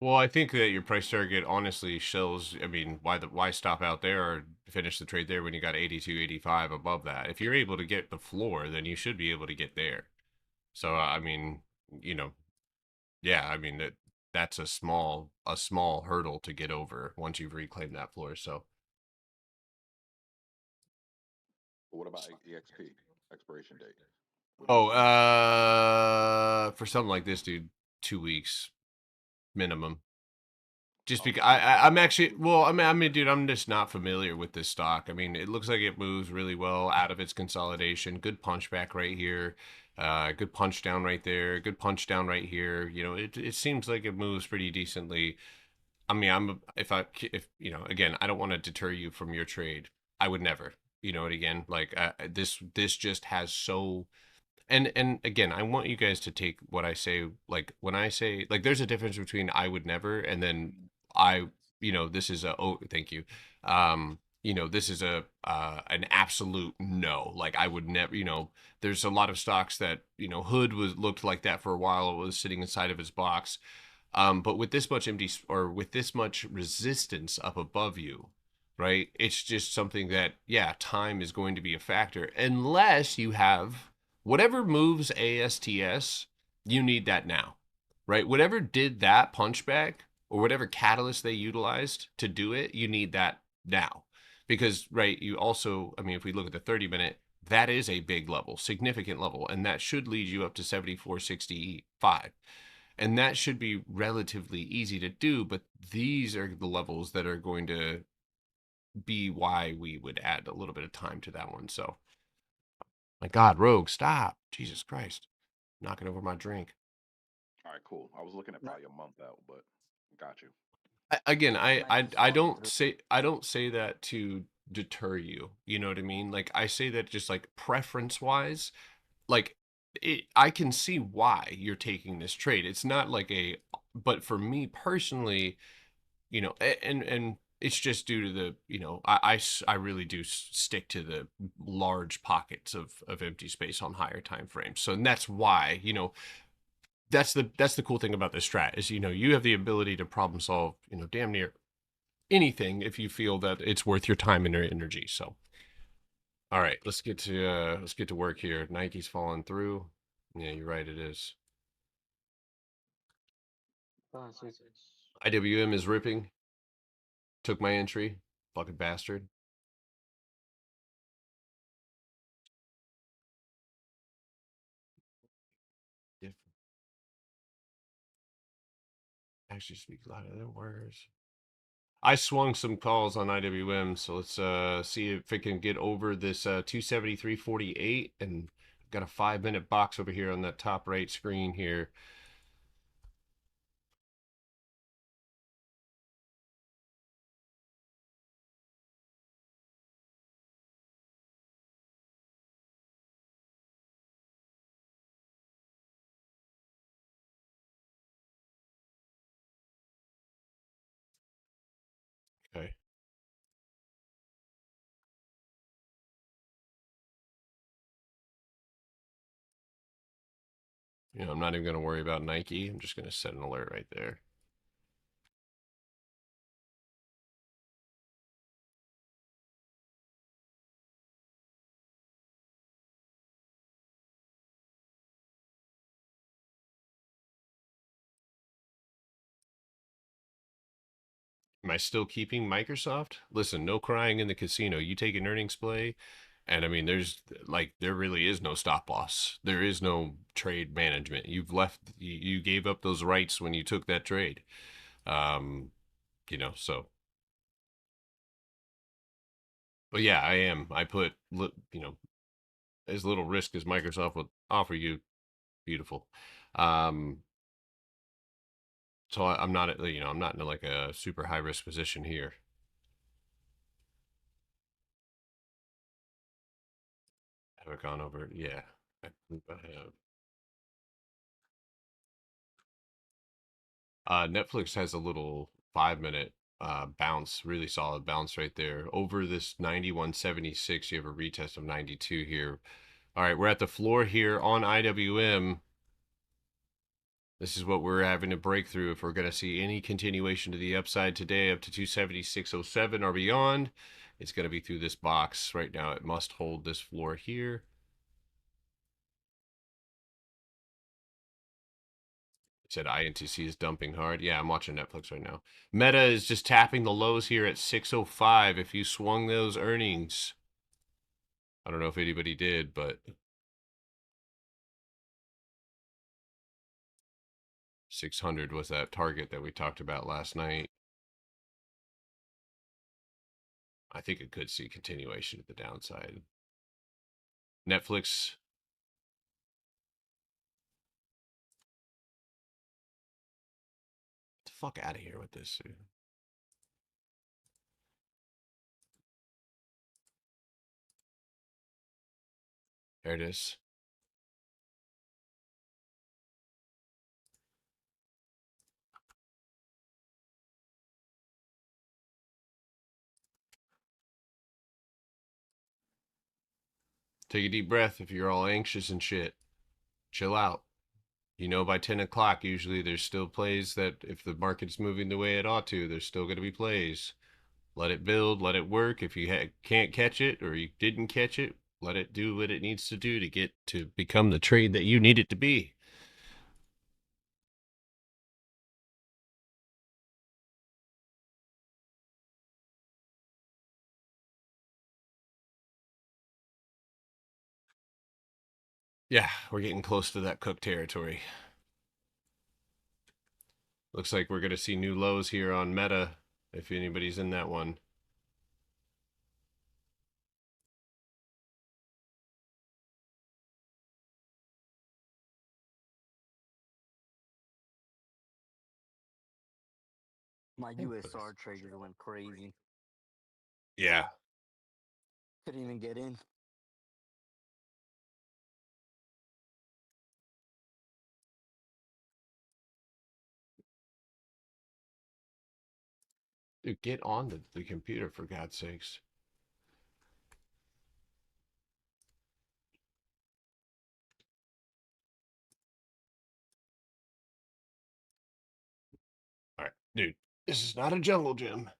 Well, I think that your price target honestly shows, I mean, why stop out there or finish the trade there when you got 82, 85 above that? If you're able to get the floor, then you should be able to get there. So, I mean, yeah, I mean, that's a small hurdle to get over once you've reclaimed that floor. So, But what about EXP expiration date? for something like this, dude, 2 weeks minimum. Just because I'm actually, well, I mean, dude, I'm just not familiar with this stock. I mean, it looks like it moves really well out of its consolidation. Good punch back right here. Good punch down right there. Good punch down right here. It seems like it moves pretty decently. I mean, if again, I don't want to deter you from your trade. I would never, and again, like this just has so. And again, I want you guys to take what I say, like when I say, like, there's a difference between I would never and then this is thank you. This is an absolute no. Like I would never, there's a lot of stocks that, Hood looked like that for a while. It was sitting inside of his box. But with this much with this much resistance up above you, right? It's just something that, yeah, time is going to be a factor unless you have whatever moves ASTS, you need that now, right? Whatever did that punchback or whatever catalyst they utilized to do it, you need that now. because right, you also, I mean, if we look at the 30-minute, that is a big level, significant level, and that should lead you up to 74.65. And that should be relatively easy to do, but these are the levels that are going to be why we would add a little bit of time to that one. So, my God, Rogue, stop. Jesus Christ. Knocking over my drink. All right, cool. I was looking at No. probably a month out, but got you. Again, I don't Microsoft- say that to deter you. You know what I mean? Like I say that just like preference wise, like I can see why you're taking this trade. It's not like but for me personally, you know, and it's just due to the, you know, I really do stick to the large pockets of empty space on higher time frames. So and that's why, you know, that's the cool thing about this strat is, you know, you have the ability to problem solve, you know, damn near anything if you feel that it's worth your time and your energy. So all right, let's get to work here. Nike's falling through. Yeah, you're right, it is. 5 seconds. IWM is ripping. Took my entry. Fucking bastard. If actually speaks louder than words. I swung some calls on IWM, so let's see if it can get over this 273.48, and got a 5-minute box over here on that top right screen here. Okay. You know, I'm not even going to worry about Nike. I'm just going to set an alert right there. Am I still keeping Microsoft? Listen, no crying in the casino. You take an earnings play, and I mean, there really is no stop loss. There is no trade management. You gave up those rights when you took that trade. Um, you know, so, but yeah, I am. I put, you know, as little risk as Microsoft would offer you. Beautiful. Um, so I'm not, you know, I'm not in like a super high risk position here. Have I gone over? Yeah, I believe I have. Netflix has a little 5-minute bounce, really solid bounce right there. Over this 91.76, you have a retest of 92 here. All right, we're at the floor here on IWM. This is what we're having to break through if we're going to see any continuation to the upside today up to 276.07 or beyond. It's going to be through this box. Right now, it must hold this floor here. Said INTC is dumping hard. Yeah, I'm watching Netflix right now. Meta is just tapping the lows here at 605. If you swung those earnings, I don't know if anybody did, but 600 was that target that we talked about last night. I think it could see continuation at the downside. Netflix. Get the fuck out of here with this. There it is. Take a deep breath if you're all anxious and shit. Chill out. You know, by 10 o'clock, usually there's still plays that if the market's moving the way it ought to, there's still going to be plays. Let it build, let it work. If you can't catch it or you didn't catch it, let it do what it needs to do to get to become the trade that you need it to be. Yeah, we're getting close to that cook territory. Looks like we're going to see new lows here on Meta, if anybody's in that one. My USR trader went crazy. Yeah. Couldn't even get in. Dude, get on the computer, for God's sakes. All right, dude, this is not a jungle gym.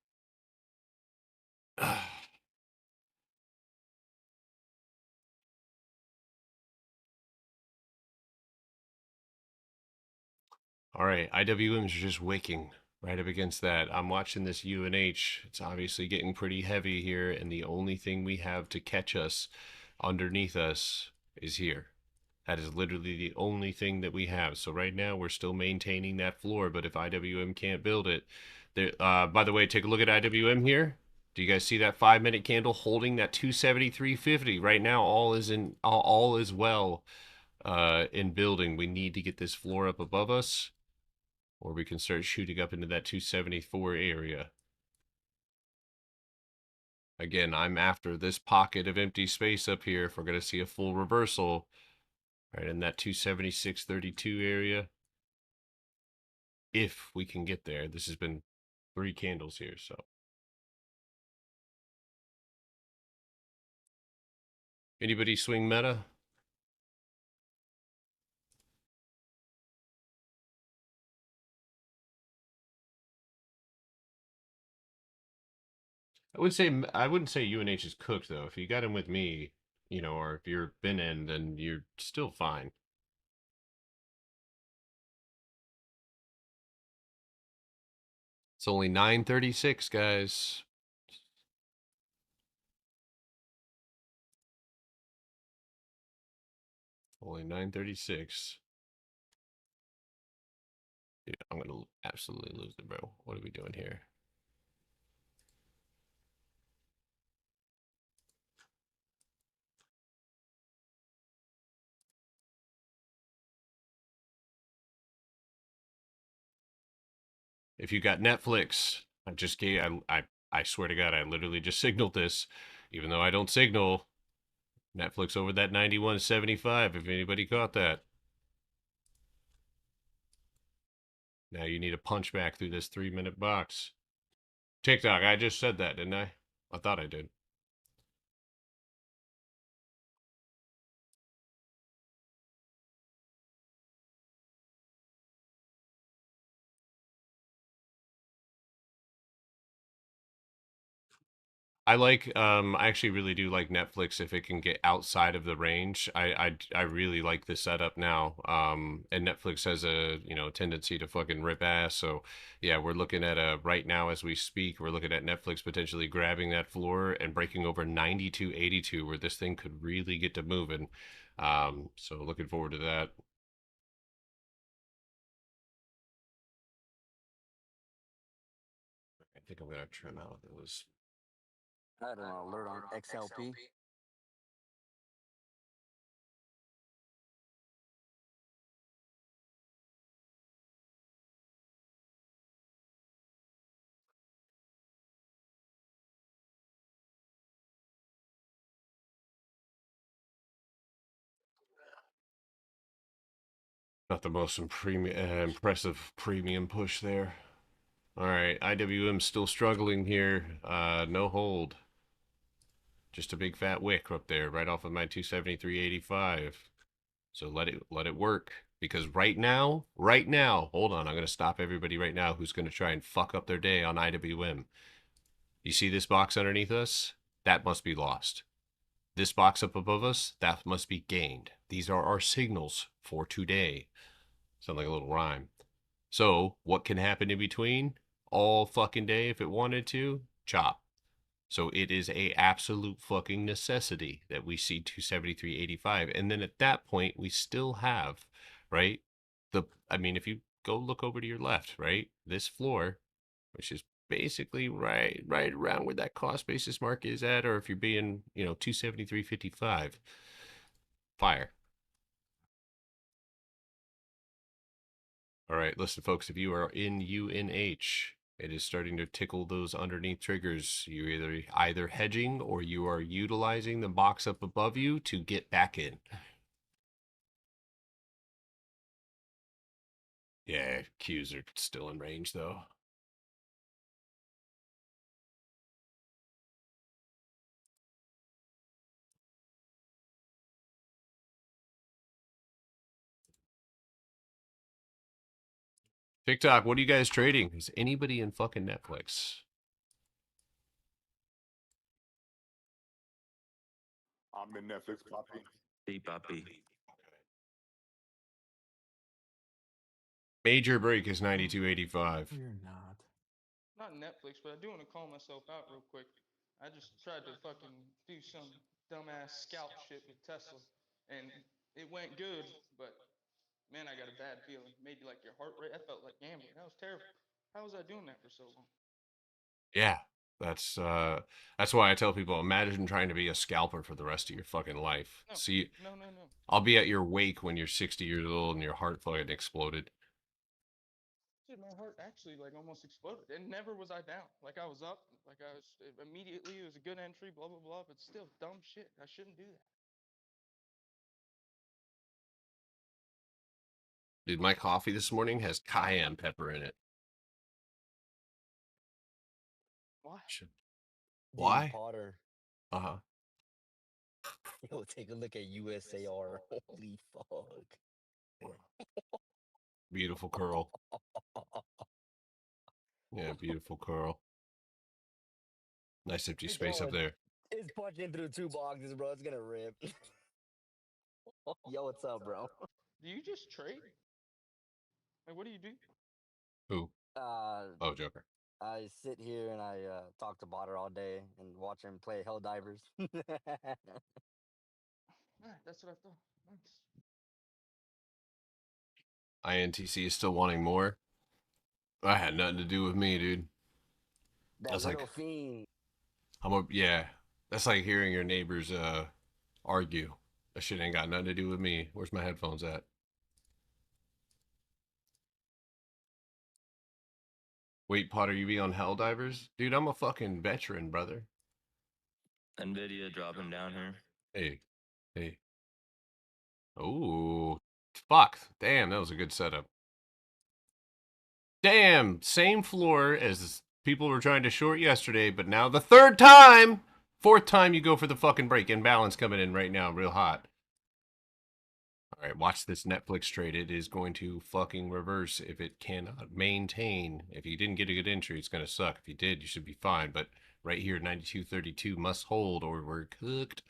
All right, IWM's just waking right up against that. I'm watching this UNH. It's obviously getting pretty heavy here, and the only thing we have to catch us underneath us is here. That is literally the only thing that we have. So right now we're still maintaining that floor, but if IWM can't build it, there. By the way, take a look at IWM here. Do you guys see that 5-minute candle holding that 273.50? Right now, all is well in building. We need to get this floor up above us, or we can start shooting up into that 274 area. Again, I'm after this pocket of empty space up here if we're going to see a full reversal. Right in that 276.32 area. If we can get there. This has been 3 candles here, so. Anybody swing Meta? I wouldn't say UNH is cooked though. If you got in with me, you know, or if you're been in, then you're still fine. It's only 9:36, guys. Only 9:36. Dude, I'm gonna absolutely lose it, bro. What are we doing here? If you got Netflix, I just gave I swear to God, I literally just signaled this, even though I don't signal. Netflix over that 91.75, if anybody caught that. Now you need a punch back through this 3-minute box. TikTok, I just said that, didn't I? I thought I did. I actually really do like Netflix if it can get outside of the range. I really like the setup now. And Netflix has a, you know, tendency to fucking rip ass. So yeah, we're looking at right now as we speak, we're looking at Netflix potentially grabbing that floor and breaking over 92.82 where this thing could really get to moving. So looking forward to that. I think I'm gonna trim out those. I had an alert on XLP. Not the most impressive premium push there. All right, IWM still struggling here. No hold. Just a big fat wick up there, right off of my 273.85. So let it work. Because right now, hold on, I'm gonna stop everybody right now who's gonna try and fuck up their day on IWM. You see this box underneath us? That must be lost. This box up above us, that must be gained. These are our signals for today. Sound like a little rhyme. So what can happen in between? All fucking day if it wanted to? Chop. So it is a absolute fucking necessity that we see 273.85. And then at that point, we still have, right? I mean, if you go look over to your left, right? This floor, which is basically right around where that cost basis mark is at, or if you're being, 273.55, fire. All right, listen, folks, if you are in UNH, it is starting to tickle those underneath triggers. You're either hedging or you are utilizing the box up above you to get back in. Yeah, Qs are still in range, though. TikTok, what are you guys trading? Is anybody in fucking Netflix? I'm in Netflix, Poppy. Hey, Papi. Major break is 92.85. You're not. Not Netflix, but I do want to call myself out real quick. I just tried to fucking do some dumbass scalp shit with Tesla, and it went good, but man, I got a bad feeling. Maybe like your heart rate. I felt like gambling. That was terrible. How was I doing that for so long? Yeah, that's why I tell people, imagine trying to be a scalper for the rest of your fucking life. No, See, no. I'll be at your wake when you're 60 years old and your heart fucking exploded. Dude, my heart actually like almost exploded, and never was I down. Like I was up, like I was immediately. It was a good entry, blah blah blah. But still, dumb shit. I shouldn't do that. Dude, my coffee this morning has cayenne pepper in it. Why? Why? Dude, Potter. Uh-huh. Yo, take a look at USAR. Holy fuck. Beautiful curl. Yeah, beautiful curl. Nice empty It's space up going. there. It's punching through 2 boxes, bro. It's gonna rip. Yo, what's up, bro? Do you just trade? Like, what do you do? Who? Uh, Oh, Joker. I sit here and I talk to Potter all day and watch him play Helldivers. That's what I thought. Nice. INTC is still wanting more. That had nothing to do with me, dude. That That's little like, fiend. yeah. That's like hearing your neighbors argue. That shit ain't got nothing to do with me. Where's my headphones at? Wait, Potter, you be on Helldivers? Dude, I'm a fucking veteran, brother. NVIDIA dropping down here. Hey. Oh, fuck. Damn, that was a good setup. Damn, same floor as people were trying to short yesterday, but now the fourth time you go for the fucking break. Imbalance coming in right now, real hot. All right, watch this Netflix trade. It is going to fucking reverse if it cannot maintain. If you didn't get a good entry, it's going to suck. If you did, you should be fine. But right here, 92.32 must hold or we're cooked.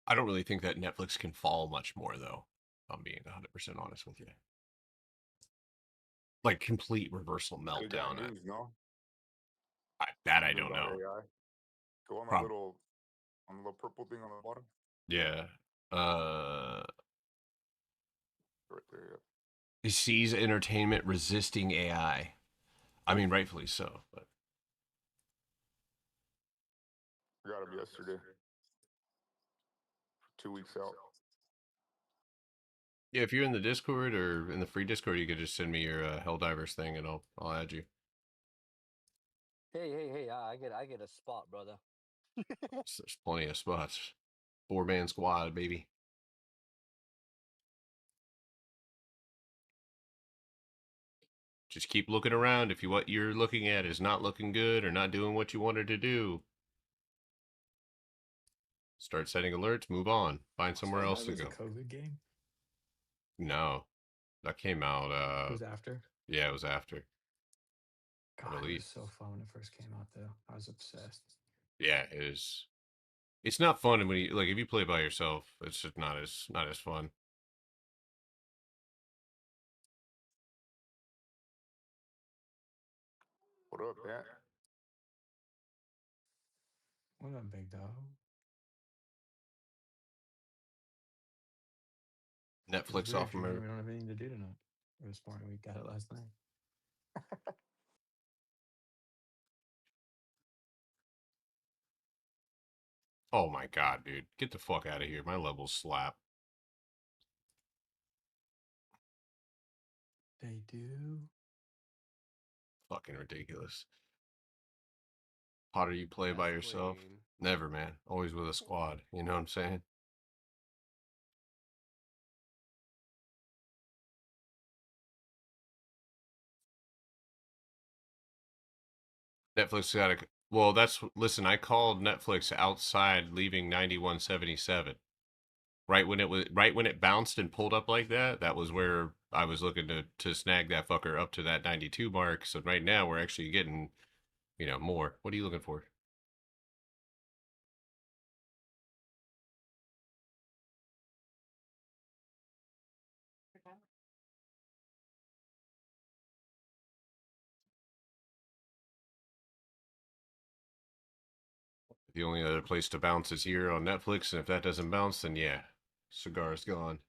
I don't really think that Netflix can fall much more, though. I'm being 100% honest with you. Like complete reversal They got meltdown. news, no? That I News don't about know. AI. Go on the little purple thing on the bottom. Yeah. Right there, yeah. It sees entertainment resisting AI. I mean, rightfully so. But I got him yesterday. 2 weeks out. yeah, if you're in the Discord or in the free Discord, you could just send me your Helldivers thing, and I'll add you. Hey! I get a spot, brother. There's plenty of spots. 4-man squad, baby. Just keep looking around. If what you're looking at is not looking good or not doing what you wanted to do, start setting alerts. Move on. Find somewhere So else that to was go. a COVID game. No, that came out. It was after. Yeah, it was after. God, it Elite. was so fun when it first came out, though. I was obsessed. Yeah, it is. It's not fun when you like if you play by yourself. It's just not as fun. What up, Pat? What up, big dog? It's Netflix weird off because we America. don't have anything to do tonight. It was morning. We got it last night. Oh my god, dude. Get the fuck out of here. My levels slap. They do. Fucking ridiculous. Potter, you play by That's yourself? clean. Never, man. Always with a squad. You know what I'm saying? Netflix got a. Well, that's. Listen, I called Netflix outside leaving 9177. Right when it bounced and pulled up like that, that was where I was looking to snag that fucker up to that 92 mark. So right now we're actually getting, more. What are you looking for? The only other place to bounce is here on Netflix, and if that doesn't bounce, then yeah, cigar's gone.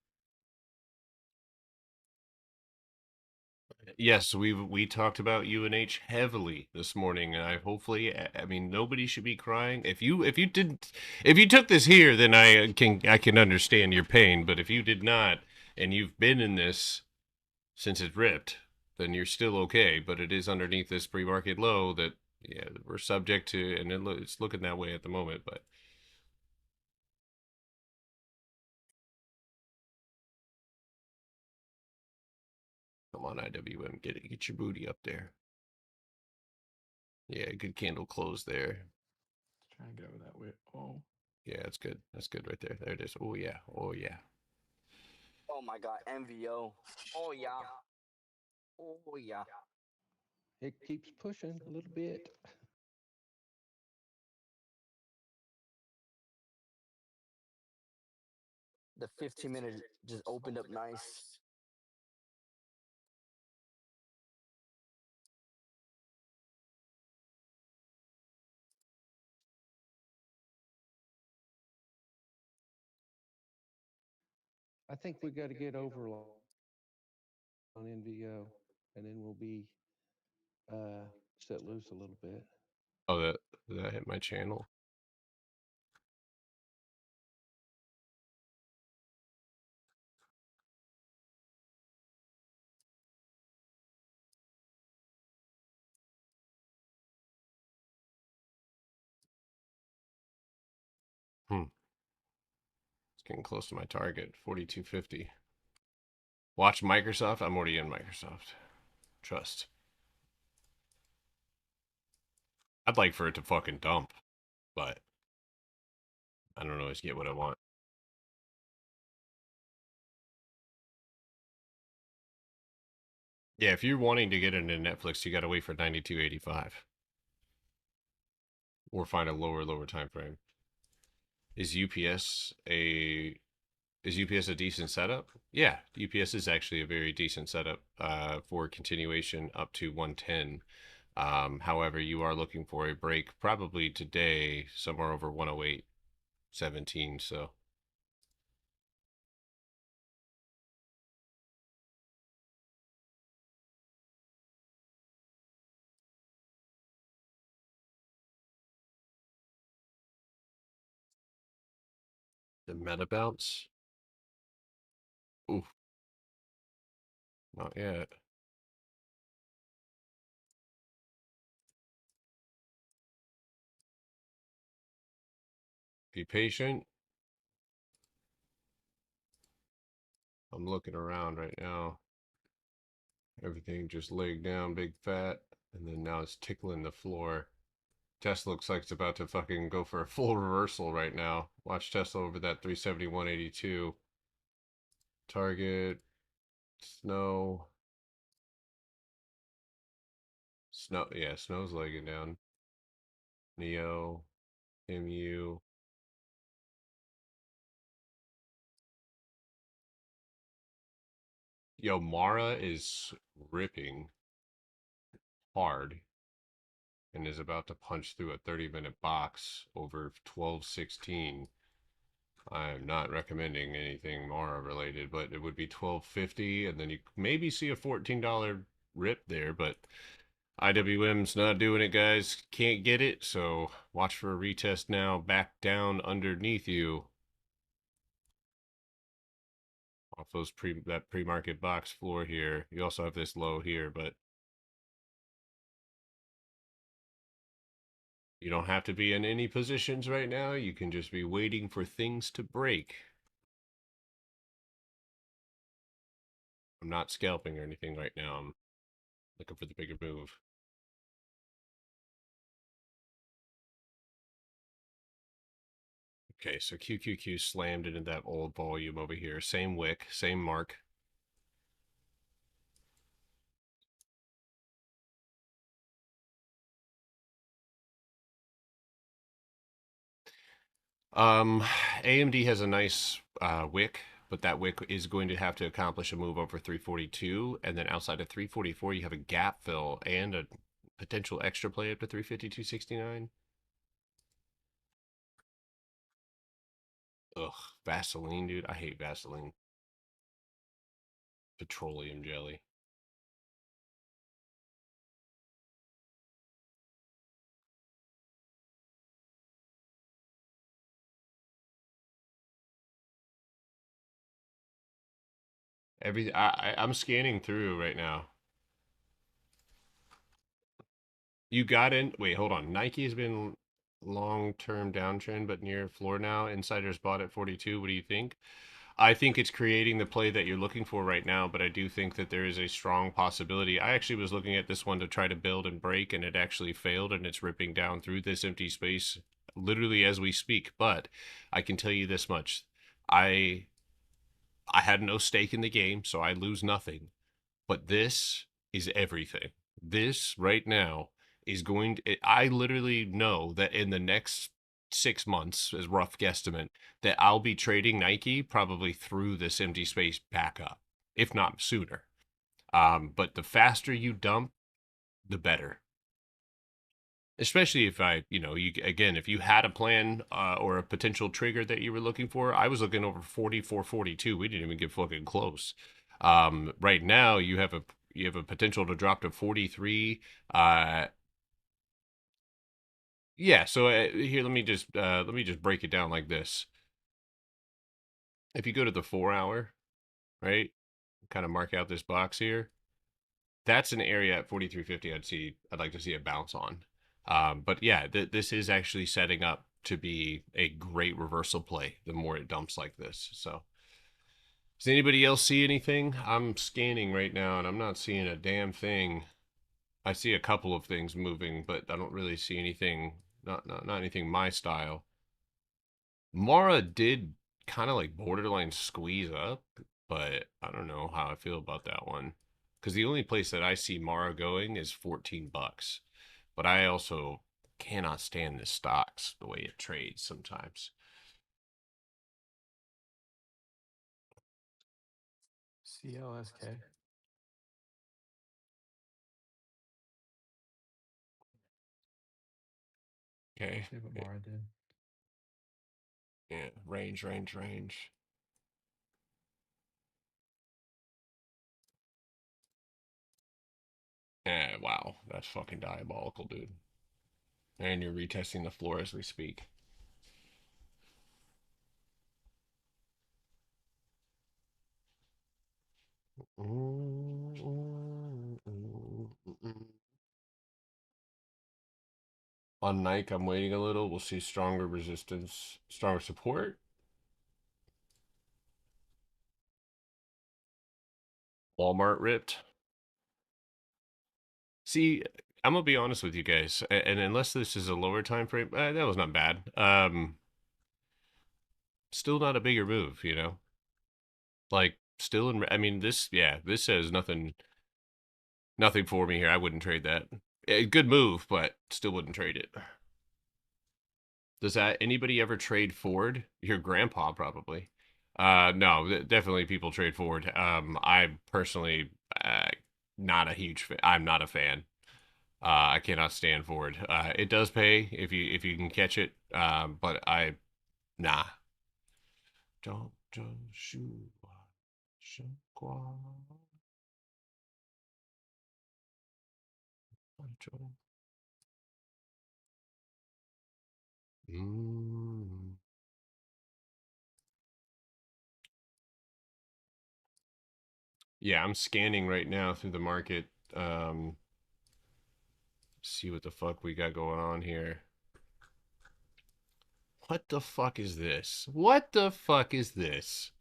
Yes, we talked about UNH heavily this morning, and I mean nobody should be crying. If you took this here, then I can understand your pain. But if you did not, and you've been in this since it ripped, then you're still okay. But it is underneath this pre-market low that yeah we're subject to, and it's looking that way at the moment. But come on, IWM, get your booty up there. Yeah, good candle close there. Trying to get over that way. Oh. Yeah, that's good. That's good right there. There it is. Oh yeah. Oh yeah. Oh my god, MVO. Oh yeah. Oh yeah. It keeps pushing a little bit. The 15-minute just opened up nice. I think we got to get over on NVO, and then we'll be set loose a little bit. Oh, that hit my channel. It's getting close to my target, 4250. Watch Microsoft. I'm already in Microsoft. Trust. I'd like for it to fucking dump, but I don't always get what I want. Yeah, if you're wanting to get into Netflix, you gotta wait for 92.85. Or find a lower time frame. Is UPS a decent setup? Yeah, UPS is actually a very decent setup for continuation up to 110. However, you are looking for a break probably today somewhere over 108.17. So the meta bounce. Oof. Not yet. Be patient. I'm looking around right now. Everything just laid down big fat, and then now it's tickling the floor. Tesla looks like it's about to fucking go for a full reversal right now. Watch Tesla over that 371.82. Target. Snow. Yeah, Snow's legging down. Neo. MU. Yo, Mara is ripping hard. and is about to punch through a 30-minute box over 12.16. I'm not recommending anything Mara related, but it would be 12.50, and then you maybe see a $14 rip there, but IWM's not doing it, guys. Can't get it, so watch for a retest now. Back down underneath you. Off those that pre-market box floor here. You also have this low here, but you don't have to be in any positions right now. You can just be waiting for things to break. I'm not scalping or anything right now. I'm looking for the bigger move. Okay, so QQQ slammed into that old volume over here. Same wick, same mark. AMD has a nice wick, but that wick is going to have to accomplish a move over 342, and then outside of 344, you have a gap fill and a potential extra play up to 352.69. Ugh, Vaseline, dude. I hate Vaseline. Petroleum jelly. I'm scanning through right now. You got in. Wait, hold on. Nike has been long-term downtrend, but near floor now. Insiders bought at 42. What do you think? I think it's creating the play that you're looking for right now, but I do think that there is a strong possibility. I actually was looking at this one to try to build and break, and it actually failed, and it's ripping down through this empty space literally as we speak. But I can tell you this much. I had no stake in the game, so I lose nothing. But this is everything. This right now is going to, I literally know that in the next 6 months, as rough guesstimate, that I'll be trading Nike probably through this empty space back up, if not sooner. But the faster you dump, the better. Especially if if you had a plan or a potential trigger that you were looking for. I was looking over 44.42. We didn't even get fucking close. Right now you have a potential to drop to 43. Yeah, so here let me just break it down like this. If you go to the 4 hour, right? Kind of mark out this box here. That's an area at 43.50 I'd like to see a bounce on. But yeah, this is actually setting up to be a great reversal play the more it dumps like this. So does anybody else see anything? I'm scanning right now and I'm not seeing a damn thing. I see a couple of things moving, but I don't really see anything, not anything my style. Mara did kind of like borderline squeeze up, but I don't know how I feel about that one. Because the only place that I see Mara going is $14. But I also cannot stand the stocks, the way it trades sometimes. CLSK. Okay. See what Mara did. Yeah, range. Yeah, wow, that's fucking diabolical, dude. And you're retesting the floor as we speak. On Nike, I'm waiting a little. We'll see stronger resistance, stronger support. Walmart ripped. See, I'm gonna be honest with you guys, and unless this is a lower time frame, that was not bad. Still not a bigger move, you know. Like still in. I mean, this says nothing for me here. I wouldn't trade that. Good move, but still wouldn't trade it. Does that anybody ever trade Ford? Your grandpa probably. No, definitely people trade Ford. I personally not a huge fan. I'm not a fan. I cannot stand Ford. It does pay if you can catch it, but nah. Don't shoot. Mm. Yeah, I'm scanning right now through the market. See what the fuck we got going on here. What the fuck is this? What the fuck is this?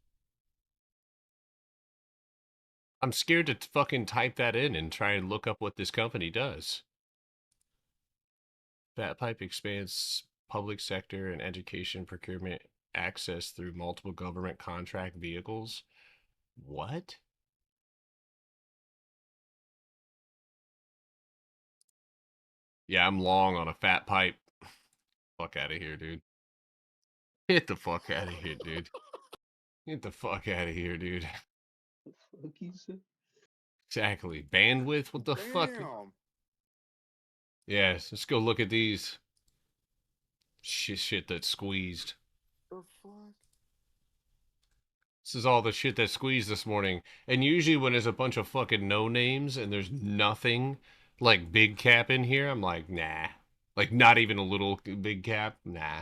I'm scared to fucking type that in and try and look up what this company does. Fat Pipe expands public sector and education procurement access through multiple government contract vehicles. What? Yeah, I'm long on a fat pipe. Fuck out of here, dude. Get the fuck out of here, dude. Get the fuck out of here, dude. The fuck you said? Exactly. Bandwidth? What the fuck? Damn. Yes, let's go look at these. Shit that's squeezed. The fuck? This is all the shit that squeezed this morning. And usually when there's a bunch of fucking no names and there's nothing like big cap in here, I'm like, nah. Like not even a little big cap, nah.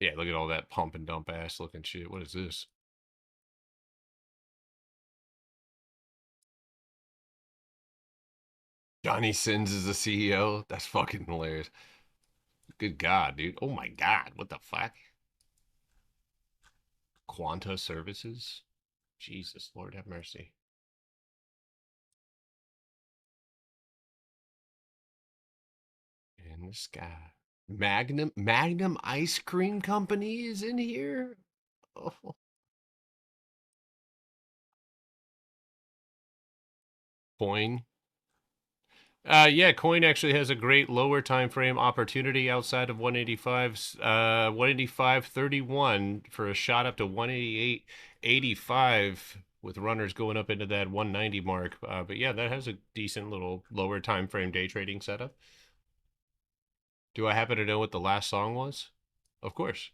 Yeah, look at all that pump and dump ass looking shit. What is this? Johnny Sins is the CEO? That's fucking hilarious. Good God, dude. Oh my God, what the fuck? Quanta Services? Jesus, Lord have mercy. In the sky. Magnum Ice Cream Company is in here? Oh. Coin. Yeah, Coin actually has a great lower time frame opportunity outside of 185's 185.31 for a shot up to 188.85 with runners going up into that 190 mark. But yeah, that has a decent little lower time frame day trading setup. Do I happen to know what the last song was? Of course.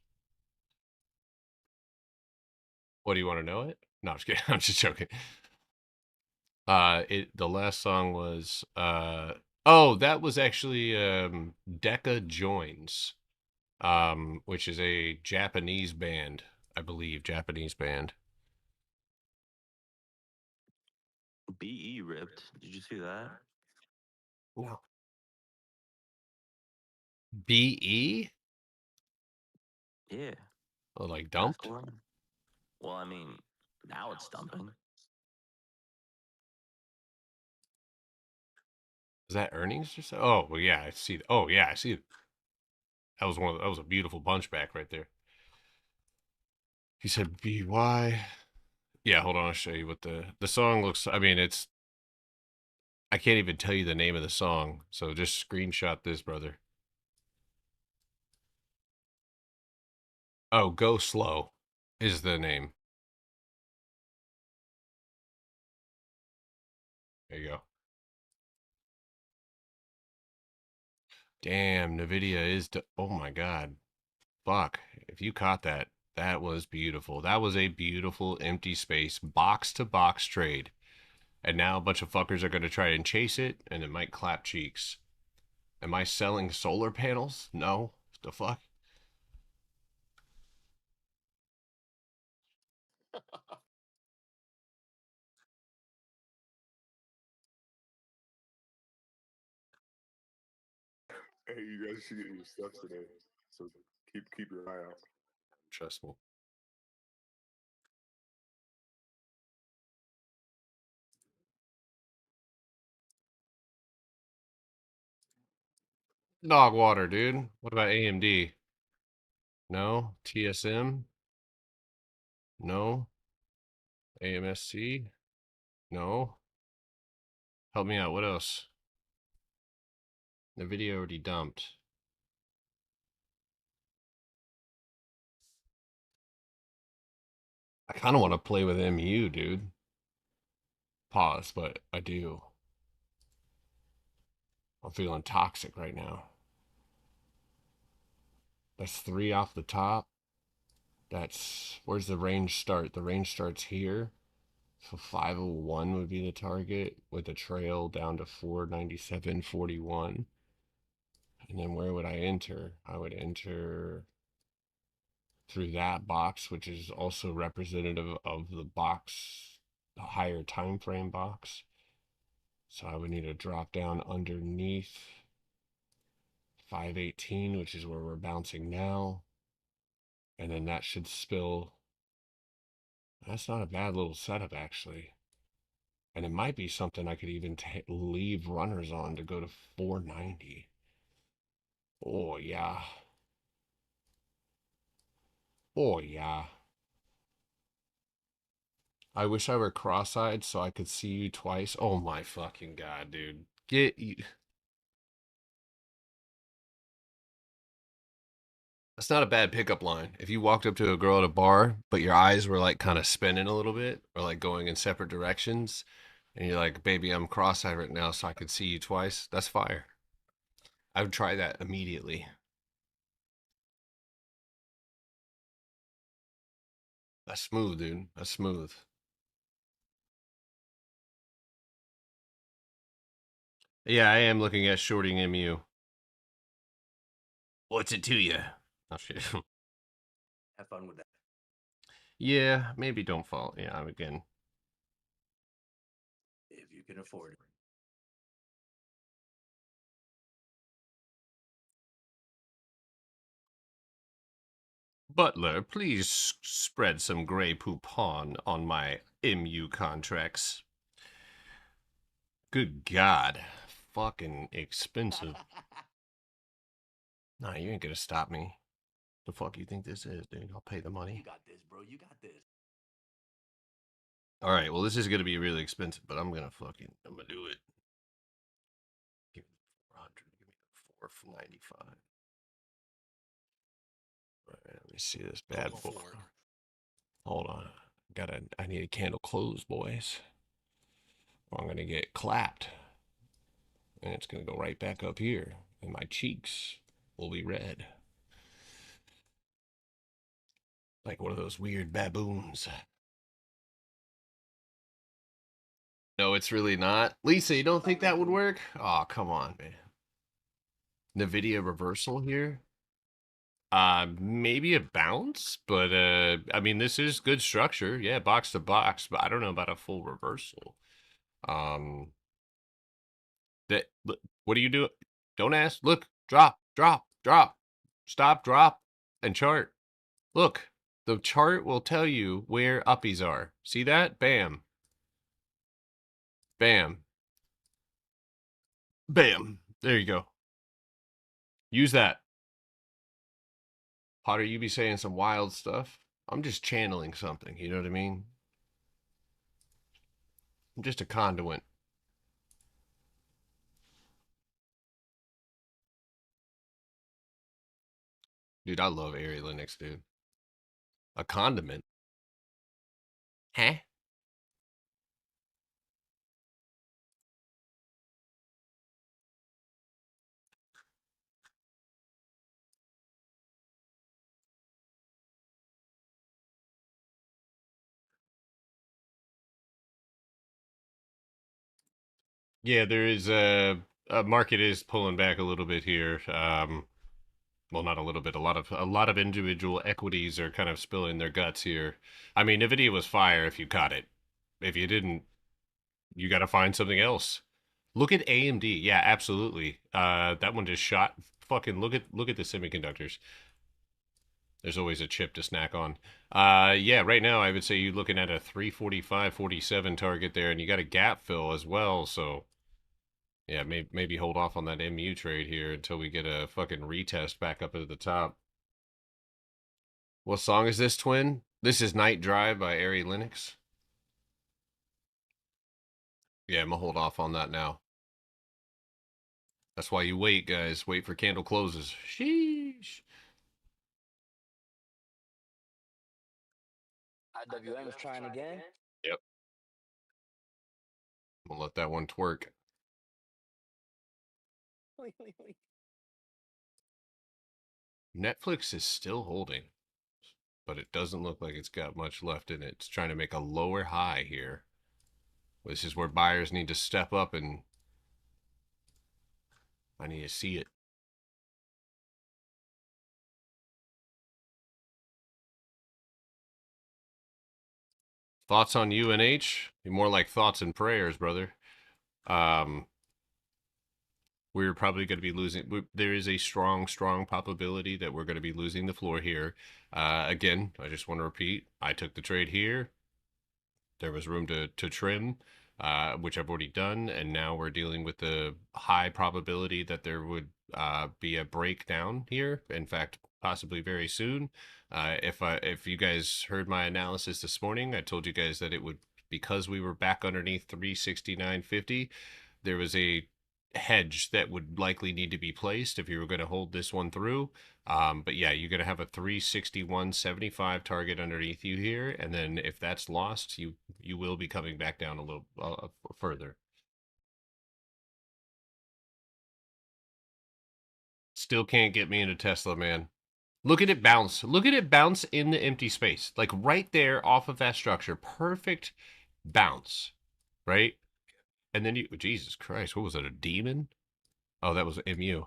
What, do you want to know it? No, I'm just kidding. I'm just joking. The last song was oh, that was actually Decca Joins, which is a Japanese band, I believe, Japanese band. BE ripped. Did you see that? No. BE? Yeah. Oh, like Last dumped? quarter. Well, I mean, now it's dumping. Is that earnings or so? Oh, well, yeah, I see. Oh, yeah, I see. That was that was a beautiful bunch back right there. He said BY. Yeah, hold on, I'll show you what the song looks. I mean, I can't even tell you the name of the song, so just screenshot this, brother. Oh, Go Slow is the name. There you go. Damn, NVIDIA is... oh my God. Fuck. If you caught that, that was beautiful. That was a beautiful empty space, box-to-box trade. And now a bunch of fuckers are going to try and chase it, and it might clap cheeks. Am I selling solar panels? No. What the fuck? Hey, you guys should get your stuff today. So keep your eye out. Trust me. Dog water, dude. What about AMD? No. TSM? No. AMSC? No. Help me out. What else? The video already dumped. I kind of want to play with MU, dude. Pause, but I do. I'm feeling toxic right now. That's 3 off the top. That's, where's the range start? The range starts here. So 501 would be the target with the trail down to 497.41. And then where would I enter? I would enter through that box, which is also representative of the box, the higher time frame box. So I would need to drop down underneath 518, which is where we're bouncing now. And then that should spill. That's not a bad little setup, actually. And it might be something I could even leave runners on to go to 490. Oh, yeah. Oh, yeah. I wish I were cross-eyed so I could see you twice. Oh, my fucking God, dude. Get you. That's not a bad pickup line. If you walked up to a girl at a bar, but your eyes were like kind of spinning a little bit or like going in separate directions, and you're like, baby, I'm cross-eyed right now so I could see you twice, that's fire. I would try that immediately. That's smooth, dude. That's smooth. Yeah, I am looking at shorting MU. What's it to you? Oh, shit. Have fun with that. Yeah, maybe don't fall. Yeah, again. If you can afford it. Butler, please spread some Grey Poupon on my MU contracts. Good God. Fucking expensive. Nah, you ain't gonna stop me. The fuck you think this is, dude? I'll pay the money. You got this, bro. You got this. All right, well, this is gonna be really expensive, but I'm gonna do it. Give me 400. Give me the 495. All right, let me see this bad boy. Hold on. I need a candle closed, boys. Or I'm gonna get clapped. And it's gonna go right back up here. And my cheeks will be red. Like one of those weird baboons. No, it's really not. Lisa, you don't think that would work? Oh, come on, man. NVIDIA reversal here? Maybe a bounce, but I mean, this is good structure. Yeah, box to box, but I don't know about a full reversal. What do you do? Don't ask. Look, drop, drop, drop. Stop, drop, and chart. Look, the chart will tell you where uppies are. See that? Bam. Bam. Bam. There you go. Use that. Potter, you be saying some wild stuff. I'm just channeling something. You know what I mean? I'm just a conduit. Dude, I love Ari Linux, dude. A condiment. Huh? Yeah, there is a market is pulling back a little bit here. Well, not a little bit. A lot of individual equities are kind of spilling their guts here. I mean, Nvidia was fire if you caught it. If you didn't, you got to find something else. Look at AMD. Yeah, absolutely. That one just shot. Fucking look at the semiconductors. There's always a chip to snack on. Yeah, right now I would say you're looking at a 345.47 target there, and you got a gap fill as well. So yeah, maybe hold off on that MU trade here until we get a fucking retest back up at the top. What song is this, Twin? This is Night Drive by Ari Linux. Yeah, I'm gonna hold off on that now. That's why you wait, guys. Wait for candle closes. Sheesh. IWM's trying again. Yep. I'm gonna let that one twerk. Netflix is still holding, but it doesn't look like it's got much left in it. It's trying to make a lower high here. This is where buyers need to step up, and I need to see it. Thoughts on UNH? More like thoughts and prayers, brother. We're probably going to be losing. There is a strong probability that we're going to be losing the floor here. Again, I just want to repeat, I took the trade here. There was room to trim, which I've already done, and now we're dealing with the high probability that there would be a breakdown here. In fact, possibly very soon. If you guys heard my analysis this morning, I told you guys that it would, because we were back underneath 369.50, there was a hedge that would likely need to be placed if you were going to hold this one through. But yeah, you're going to have a 361.75 target underneath you here, and then if that's lost, you will be coming back down a little further. Still can't get me into Tesla, man. Look at it bounce. Look at it bounce in the empty space. Like right there off of that structure. Perfect bounce. Right? And then you, Jesus Christ, what was it, a demon? Oh, that was MU.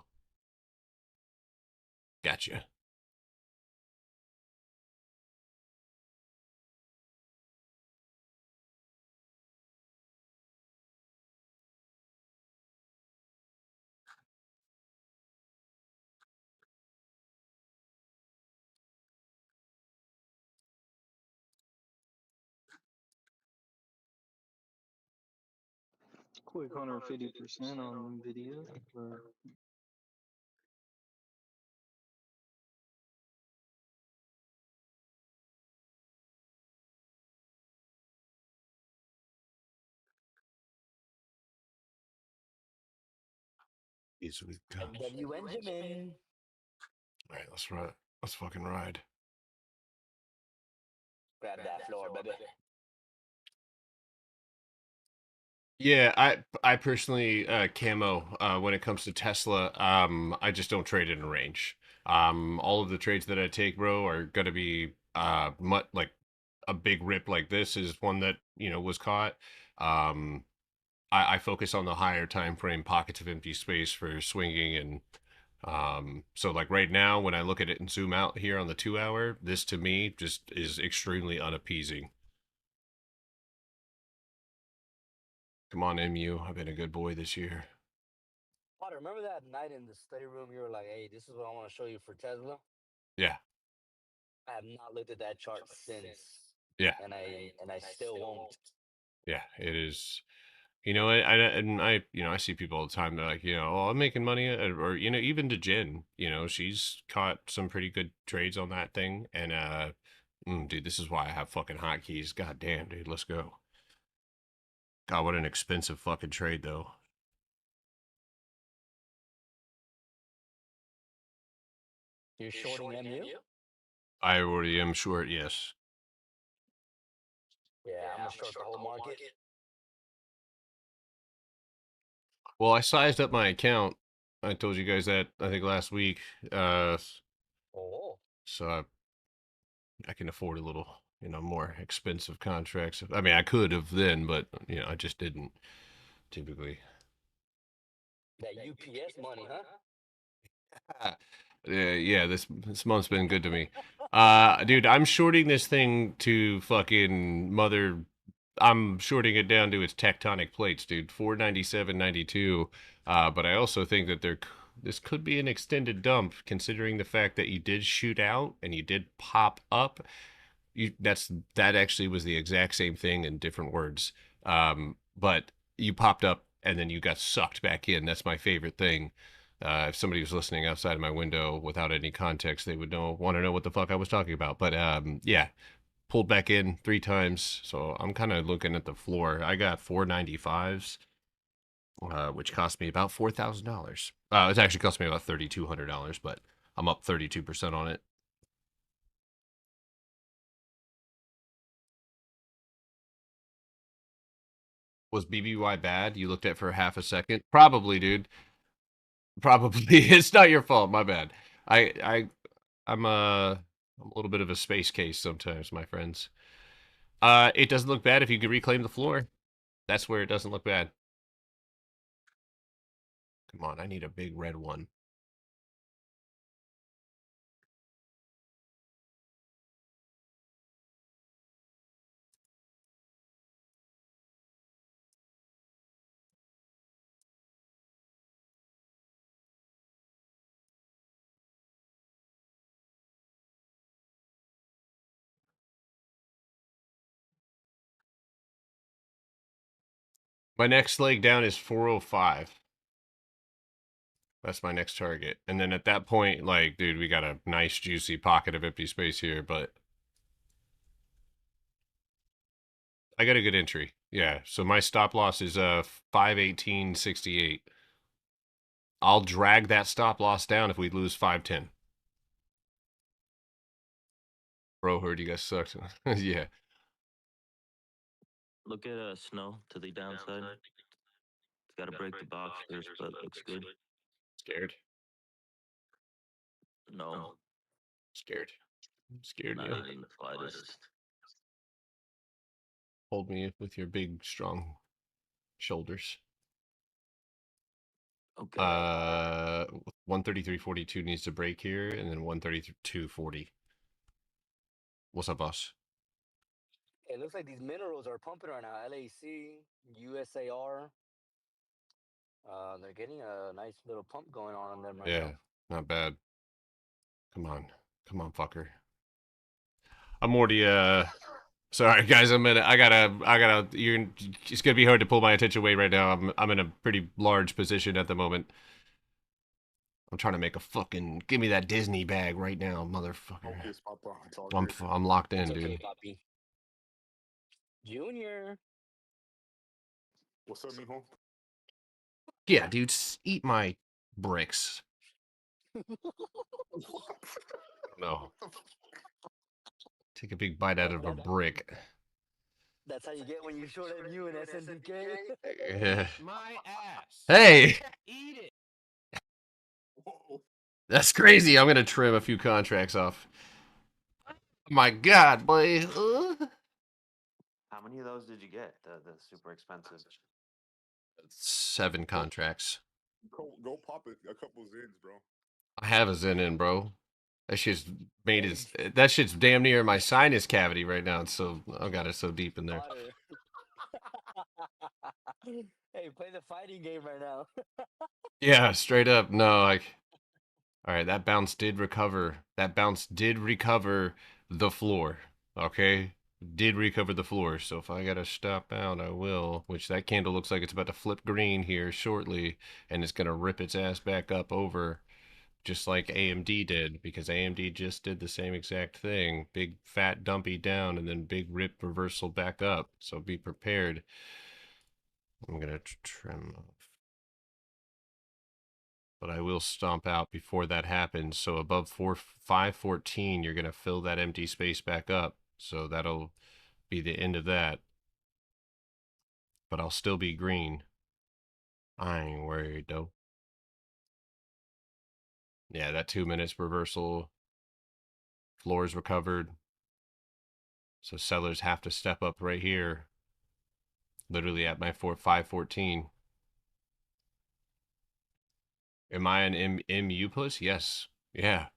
Gotcha. Quick 150% on Nvidia. Easily comes. W. Benjamin. All right, let's ride. Let's fucking ride. Grab that floor, baby. Yeah, I personally camo when it comes to Tesla. I just don't trade in a range. All of the trades that I take, bro, are gonna be like a big rip like this is one that was caught. I focus on the higher time frame pockets of empty space for swinging, and so like right now when I look at it and zoom out here on the 2 hour, this to me just is extremely unappeasing. Come on, MU. I've been a good boy this year. Potter, remember that night in the study room you were like, hey, this is what I want to show you for Tesla? Yeah. I have not looked at that chart since. Yeah. And I still won't. Yeah, it is. I see people all the time. They're like, oh, I'm making money, or even to Jen, she's caught some pretty good trades on that thing, and dude, this is why I have fucking hotkeys. God damn, dude, let's go. God, what an expensive fucking trade, though. You're shorting MU? I already am short, yes. Yeah, I'm gonna short the whole market. Well, I sized up my account. I told you guys that, I think, last week. So I can afford a little, more expensive contracts. I mean, I could have then, but, I just didn't typically. That UPS money, huh? Yeah, this month's been good to me. Dude, I'm shorting this thing to fucking I'm shorting it down to its tectonic plates, dude. 497.92. But I also think that this could be an extended dump, considering the fact that you did shoot out and you did pop up. That actually was the exact same thing in different words. But you popped up and then you got sucked back in. That's my favorite thing. If somebody was listening outside of my window without any context, they would want to know what the fuck I was talking about. But yeah, pulled back in 3 times. So I'm kind of looking at the floor. I got 495s, which cost me about $4,000. It's actually cost me about $3,200, but I'm up 32% on it. Was BBY bad? You looked at for half a second? Probably, dude. Probably. It's not your fault. My bad. I'm a little bit of a space case sometimes, my friends. It doesn't look bad if you can reclaim the floor. That's where it doesn't look bad. Come on, I need a big red one. My next leg down is 405. That's my next target. And then at that point, like, dude, we got a nice juicy pocket of empty space here, but I got a good entry. Yeah. So my stop loss is 518.68. I'll drag that stop loss down if we lose 510. Bro, heard you guys sucked. Yeah. Look at Snow to the downside. It's got to break the box first, but looks good. Scared. No, Scared. Scared not you. even the slightest. Hold me with your big, strong shoulders. Okay. 133.42 needs to break here, and then 132.40. What's up, boss? It looks like these minerals are pumping right now. LAC, USAR. They're getting a nice little pump going on them right Yeah, now. not bad. Come on, fucker. I'm already sorry guys, I gotta it's gonna be hard to pull my attention away right now. I'm in a pretty large position at the moment. I'm trying to make a fucking give me that Disney bag right now, motherfucker. Focus, Papa. It's all good. I'm locked in, It's okay, dude. Poppy. Junior. What's up, mijo? Yeah, dude, eat my bricks. No. Take a big bite out of a brick. That's how you get when you short MU and SNDK. Yeah. My ass. Hey, Eat it. Whoa. that's crazy. I'm gonna trim a few contracts off. My God, boy. How many of those did you get? The super expensive. 7 contracts. Go pop it. A couple zins, bro. I have a Zen in, bro. That shit's made his. That shit's damn near my sinus cavity right now. It's so I got it so deep in there. Water. Hey, play the fighting game right now. Yeah, straight up. No, like. All right, that bounce did recover. That bounce did recover the floor. Okay, did recover the floor. So if I gotta stop out, I will. Which that candle looks like it's about to flip green here shortly, and it's gonna rip its ass back up over. Just like AMD did, because AMD just did the same exact thing. Big fat dumpy down and then big rip reversal back up. So be prepared. I'm going to trim off. But I will stomp out before that happens. So above 514, you're going to fill that empty space back up. So that'll be the end of that. But I'll still be green. I ain't worried though. Yeah, that 2 minutes reversal. Floor's recovered. So sellers have to step up right here. Literally at my 514. Am I an MU puss? Yes. Yeah.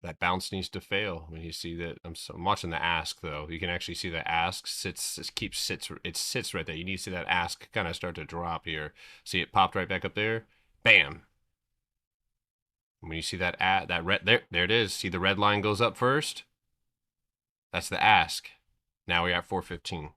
That bounce needs to fail. When you see that, I'm watching the ask though. You can actually see the ask sits right there. You need to see that ask kind of start to drop here. See it popped right back up there. Bam. When you see that red there it is. See the red line goes up first. That's the ask. Now we're at 415.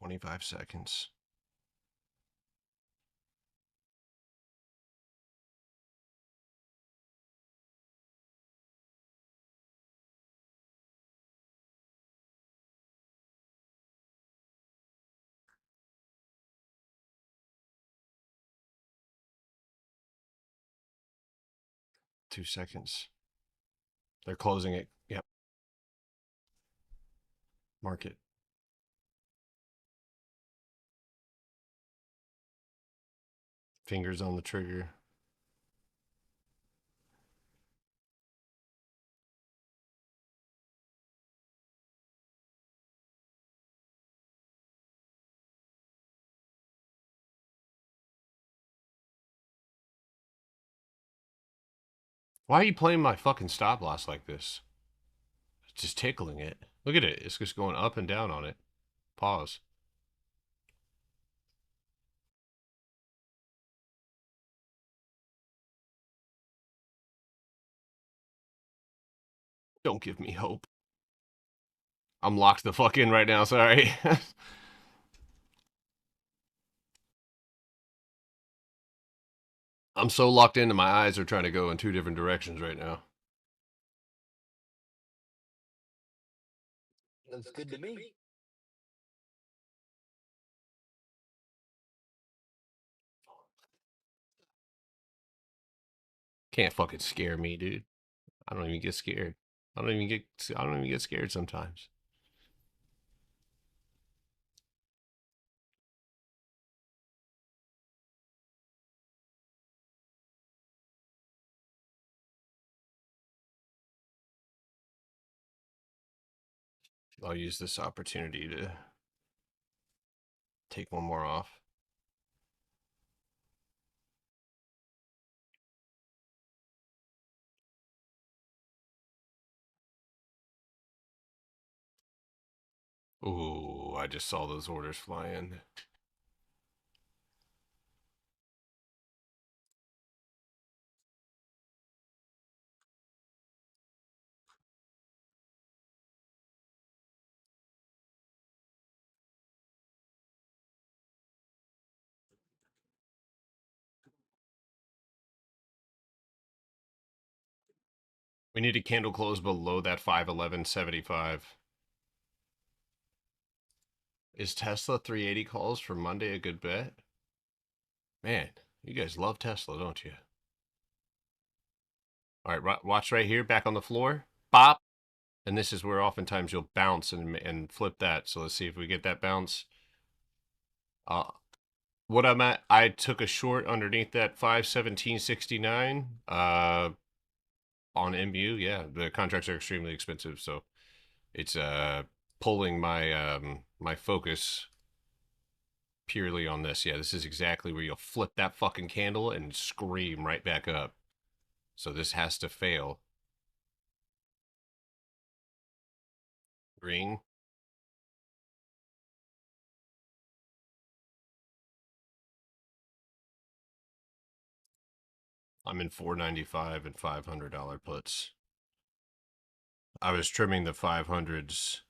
$25 seconds. 2 seconds. They're closing it. Yep. Mark it. Fingers on the trigger. Why are you playing my fucking stop loss like this? It's just tickling it. Look at it. It's just going up and down on it. Pause. Don't give me hope. I'm locked the fuck in right now, sorry. I'm so locked into my eyes are trying to go in 2 different directions right now. Looks good to me. Can't fucking scare me, dude. I don't even get scared. I don't even get scared sometimes. I'll use this opportunity to take one more off. Ooh, I just saw those orders fly in. We need a candle close below that 511.75. Is Tesla 380 calls for Monday a good bet? Man, you guys love Tesla, don't you? All right, watch right here, back on the floor. Bop. And this is where oftentimes you'll bounce and flip that. So let's see if we get that bounce. What I'm at, I took a short underneath that 517.69 on MU. Yeah, the contracts are extremely expensive, so it's pulling my my focus purely on this. Yeah, this is exactly where you'll flip that fucking candle and scream right back up. So this has to fail. Green. I'm in 495 and $500 puts. I was trimming the 500s,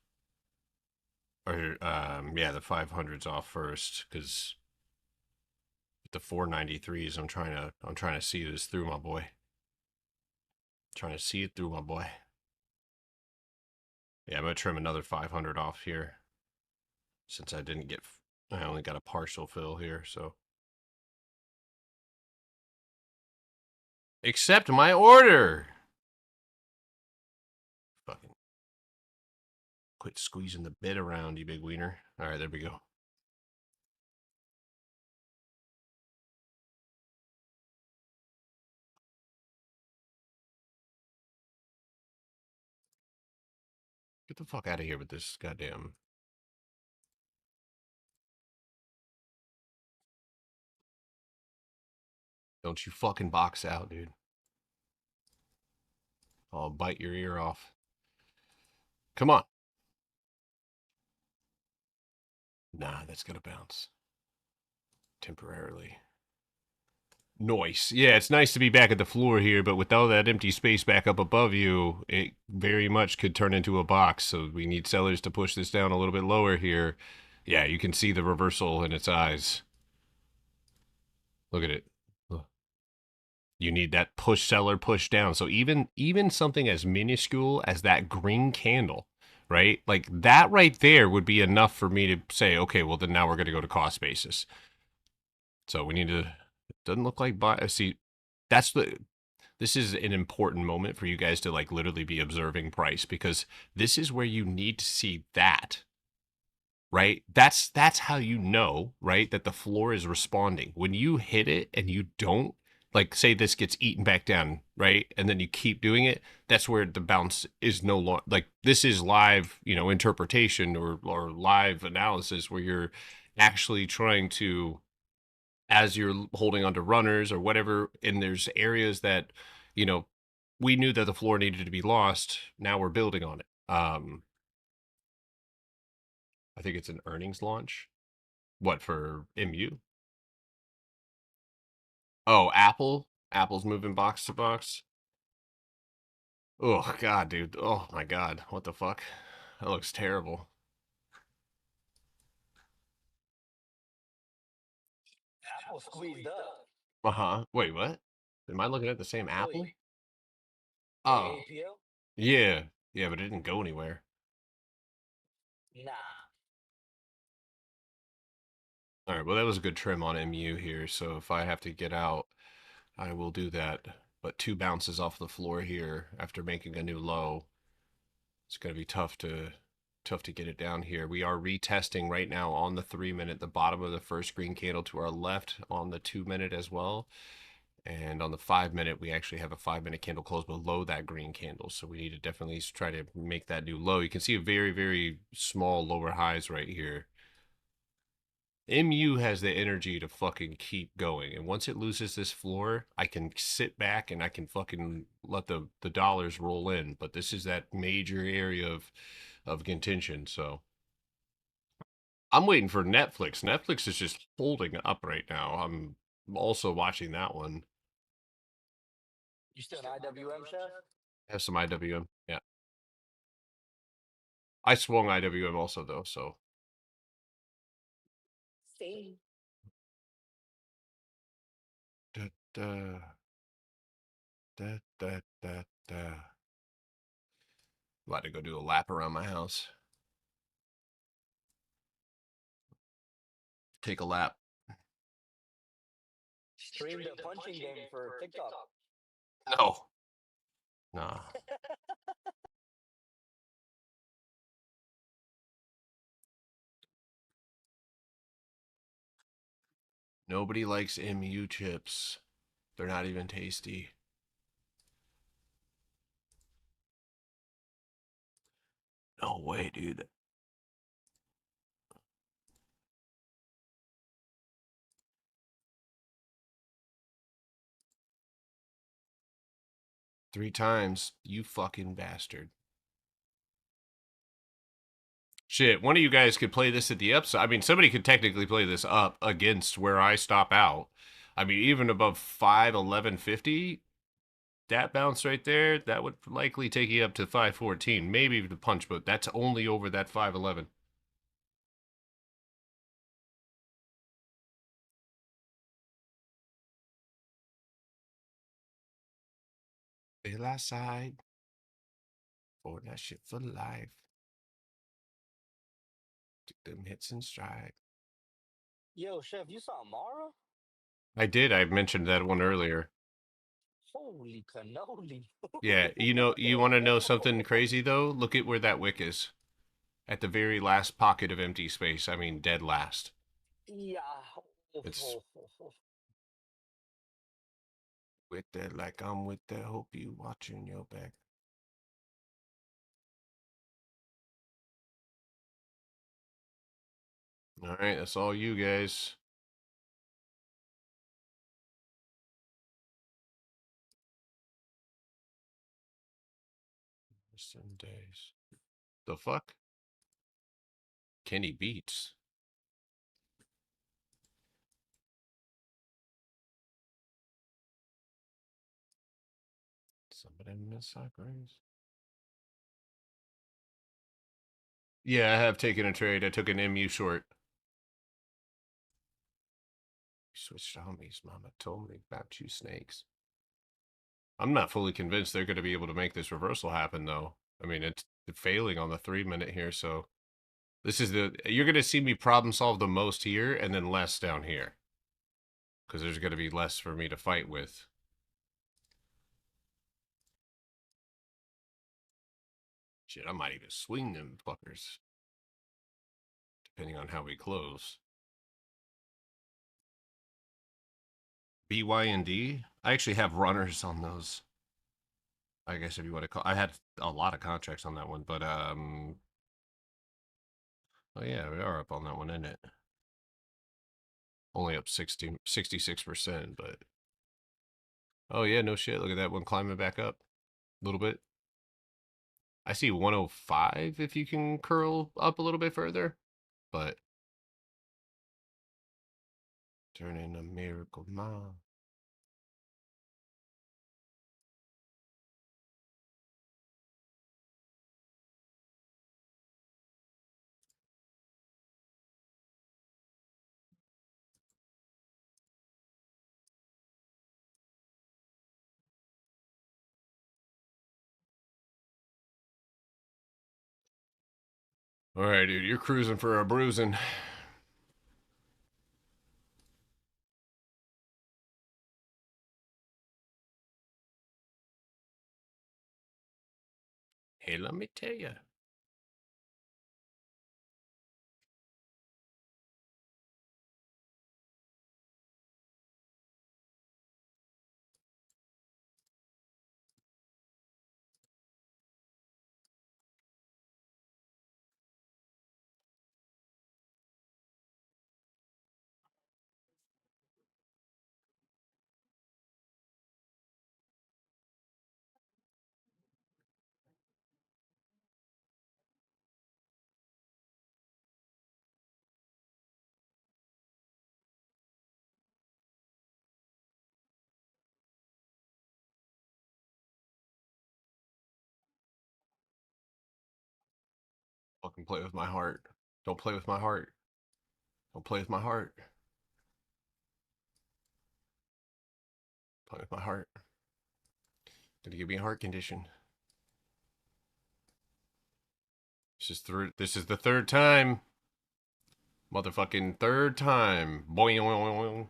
or yeah, the 500s off first because the 493s, I'm trying to see this through, my boy. Trying to see it through, my boy. Yeah, I'm gonna trim another 500 off here since I only got a partial fill here, so. Accept my order. Fucking quit squeezing the bit around, you big wiener. All right, there we go. Get the fuck out of here with this goddamn. Don't you fucking box out, dude. I'll bite your ear off. Come on. Nah, that's gonna bounce. Temporarily. Noise. Yeah, it's nice to be back at the floor here, but with all that empty space back up above you, it very much could turn into a box. So we need sellers to push this down a little bit lower here. Yeah, you can see the reversal in its eyes. Look at it. You need that push seller, push down. So even something as minuscule as that green candle, right? Like that right there would be enough for me to say, okay, well then now we're going to go to cost basis. So we need to. It doesn't look like buy. See, that's the this is an important moment for you guys to like literally be observing price, because this is where you need to see that, right? That's how you know, right, that the floor is responding. When you hit it and you don't, like say this gets eaten back down, right, and then you keep doing it, that's where the bounce is no longer, like this is live, you know, interpretation or live analysis where you're actually trying to, as you're holding onto runners or whatever, and there's areas that, you know, we knew that the floor needed to be lost. Now we're building on it. I think it's an earnings launch. What, for MU? Oh, Apple. Apple's moving box to box. Oh God, dude. Oh my God. What the fuck? That looks terrible. Apple squeezed up. Uh-huh. Wait, what? Am I looking at the same Apple? Really? Oh, AAPL? yeah. Yeah, but it didn't go anywhere. Nah. All right, well, that was a good trim on MU here. So if I have to get out, I will do that. But 2 bounces off the floor here after making a new low. It's going to be tough to get it down here. We are retesting right now on the 3-minute, the bottom of the first green candle to our left, on the 2-minute as well. And on the 5-minute, we actually have a 5-minute candle close below that green candle. So we need to definitely try to make that new low. You can see a very, very small lower highs right here. MU has the energy to fucking keep going. And once it loses this floor, I can sit back and I can fucking let the dollars roll in. But this is that major area of contention. So I'm waiting for Netflix. Netflix is just holding up right now. I'm also watching that one. You still an IWM, Chef? I have some IWM. Yeah. I swung IWM also though, so. See. Da, da, da, da, da, da. About to go do a lap around my house. Take a lap. Stream the punching game for TikTok. No. Nah. Nobody likes MU chips. They're not even tasty. No way, dude. Three times, you fucking bastard. Shit, one of you guys could play this at the upside. I mean, somebody could technically play this up against where I stop out. I mean, even above 511.50, that bounce right there, that would likely take you up to 514, maybe the punch, but that's only over that 511. Feel outside for that shit for life. Took them hits in stride. Yo, Chef, you saw Mara? I did. I mentioned that one earlier. Holy cannoli. Yeah, you want to know something crazy though? Look at where that wick is. At the very last pocket of empty space. I mean, dead last. Yeah. It's with that, like I'm with that. Hope you watching your back. All right, that's all you guys. Some days. The fuck? Kenny Beats. Somebody miss Grace. Yeah, I have taken a trade. I took an MU short. Switched homies. Mama told me about you snakes. I'm not fully convinced they're going to be able to make this reversal happen, though. I mean, it's failing on the 3-minute here, so this is you're going to see me problem solve the most here and then less down here, because there's going to be less for me to fight with. Shit, I might even swing them fuckers. Depending on how we close. BYND? I actually have runners on those. I guess if you want to call, I had a lot of contracts on that one, but oh yeah, we are up on that one, isn't it? Only up 66%, but oh yeah, no shit. Look at that one climbing back up a little bit. I see 105 if you can curl up a little bit further, but turning a miracle mile. All right, dude, you're cruising for a bruising. Hey, let me tell you. Fucking play with my heart. Don't play with my heart. Don't play with my heart. Play with my heart. Gonna give me a heart condition. This is the third time. Motherfucking third time. Boing.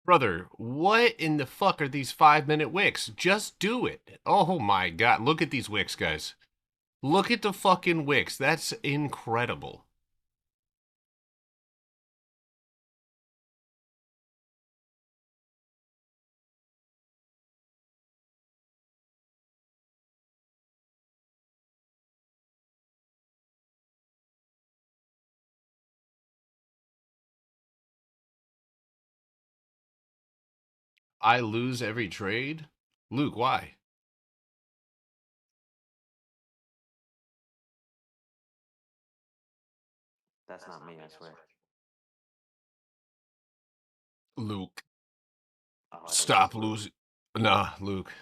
Brother, what in the fuck are these 5-minute wicks? Just do it. Oh my god. Look at these wicks, guys. Look at the fucking wicks. That's incredible. I lose every trade? Luke, why? That's not me, I swear. Luke, Oh, I thought stop you were- losing. Nah, Luke.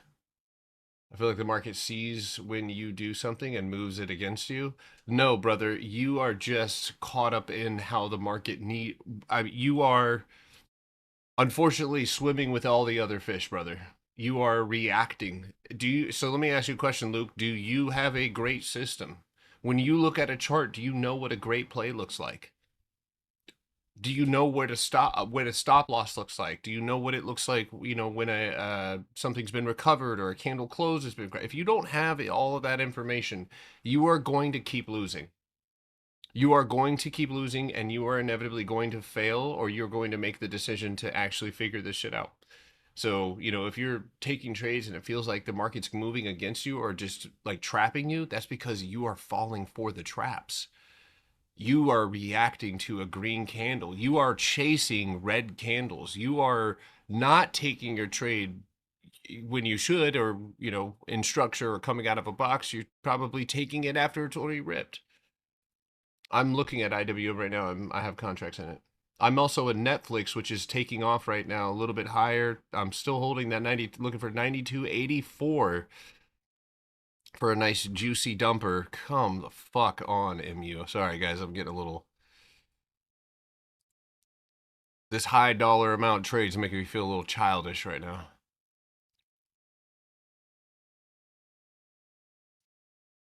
I feel like the market sees when you do something and moves it against you. No, brother, you are just caught up in how the market you are unfortunately swimming with all the other fish, brother. You are reacting. So let me ask you a question, Luke. Do you have a great system? When you look at a chart, do you know what a great play looks like? Do you know where to stop, what a stop loss looks like? Do you know what it looks like, when something's been recovered or a candle close has been? If you don't have all of that information, you are going to keep losing. You are going to keep losing, and you are inevitably going to fail, or you're going to make the decision to actually figure this shit out. So, if you're taking trades and it feels like the market's moving against you or just like trapping you, that's because you are falling for the traps. You are reacting to a green candle. You are chasing red candles. You are not taking your trade when you should, or, you know, in structure or coming out of a box. You're probably taking it after it's already ripped. I'm looking at IWM right now. I have contracts in it. I'm also in Netflix, which is taking off right now a little bit higher. I'm still holding that 90, looking for 92.84 for a nice juicy dumper. Come the fuck on, MU. Sorry, guys, I'm getting a little... This high dollar amount trades making me feel a little childish right now.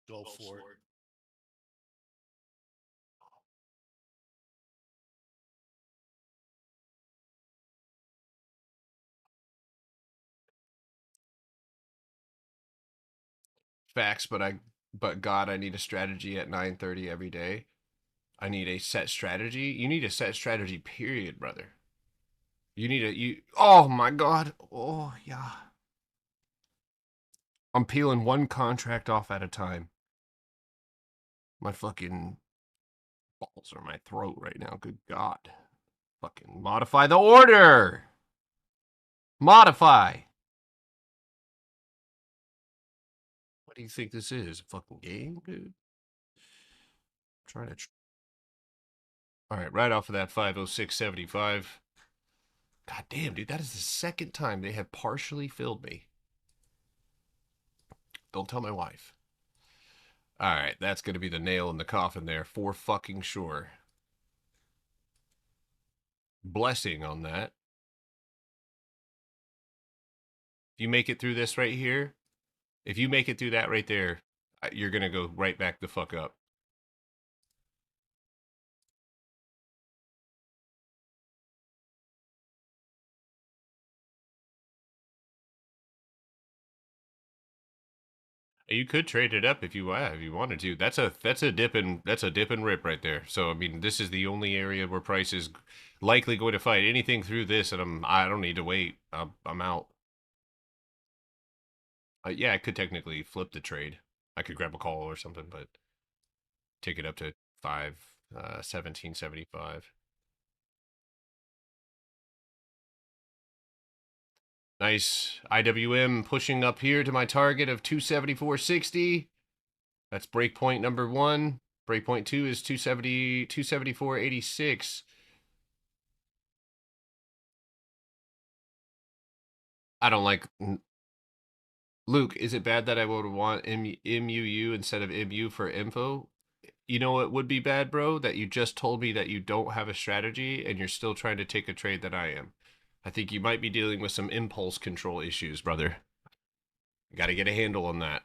Go for it. Facts, but God, I need a strategy at 9:30 every day. I need a set strategy. You need a set strategy, period, brother. You need a oh my God. Oh yeah. I'm peeling one contract off at a time. My fucking balls are in my throat right now. Good God. Fucking modify the order. Modify. What do you think this is? A fucking game, dude? I'm trying to... All right, right off of that 506.75. God damn, dude, that is the second time they have partially filled me. Don't tell my wife. All right, that's going to be the nail in the coffin there, for fucking sure. Blessing on that. If you make it through this right here, if you make it through that right there, you're going to go right back the fuck up. You could trade it up if you wanted to. That's a dip and rip right there. So I mean, this is the only area where price is likely going to fight. Anything through this, and I don't need to wait. I'm out. Yeah, I could technically flip the trade. I could grab a call or something, but take it up to 17.75. Nice IWM pushing up here to my target of 274.60. That's breakpoint number 1. Breakpoint 2 is 274.86. I don't like... Luke, is it bad that I would want MUU instead of MU for info? You know what would be bad, bro? That you just told me that you don't have a strategy and you're still trying to take a trade that I am. I think you might be dealing with some impulse control issues, brother. You got to get a handle on that.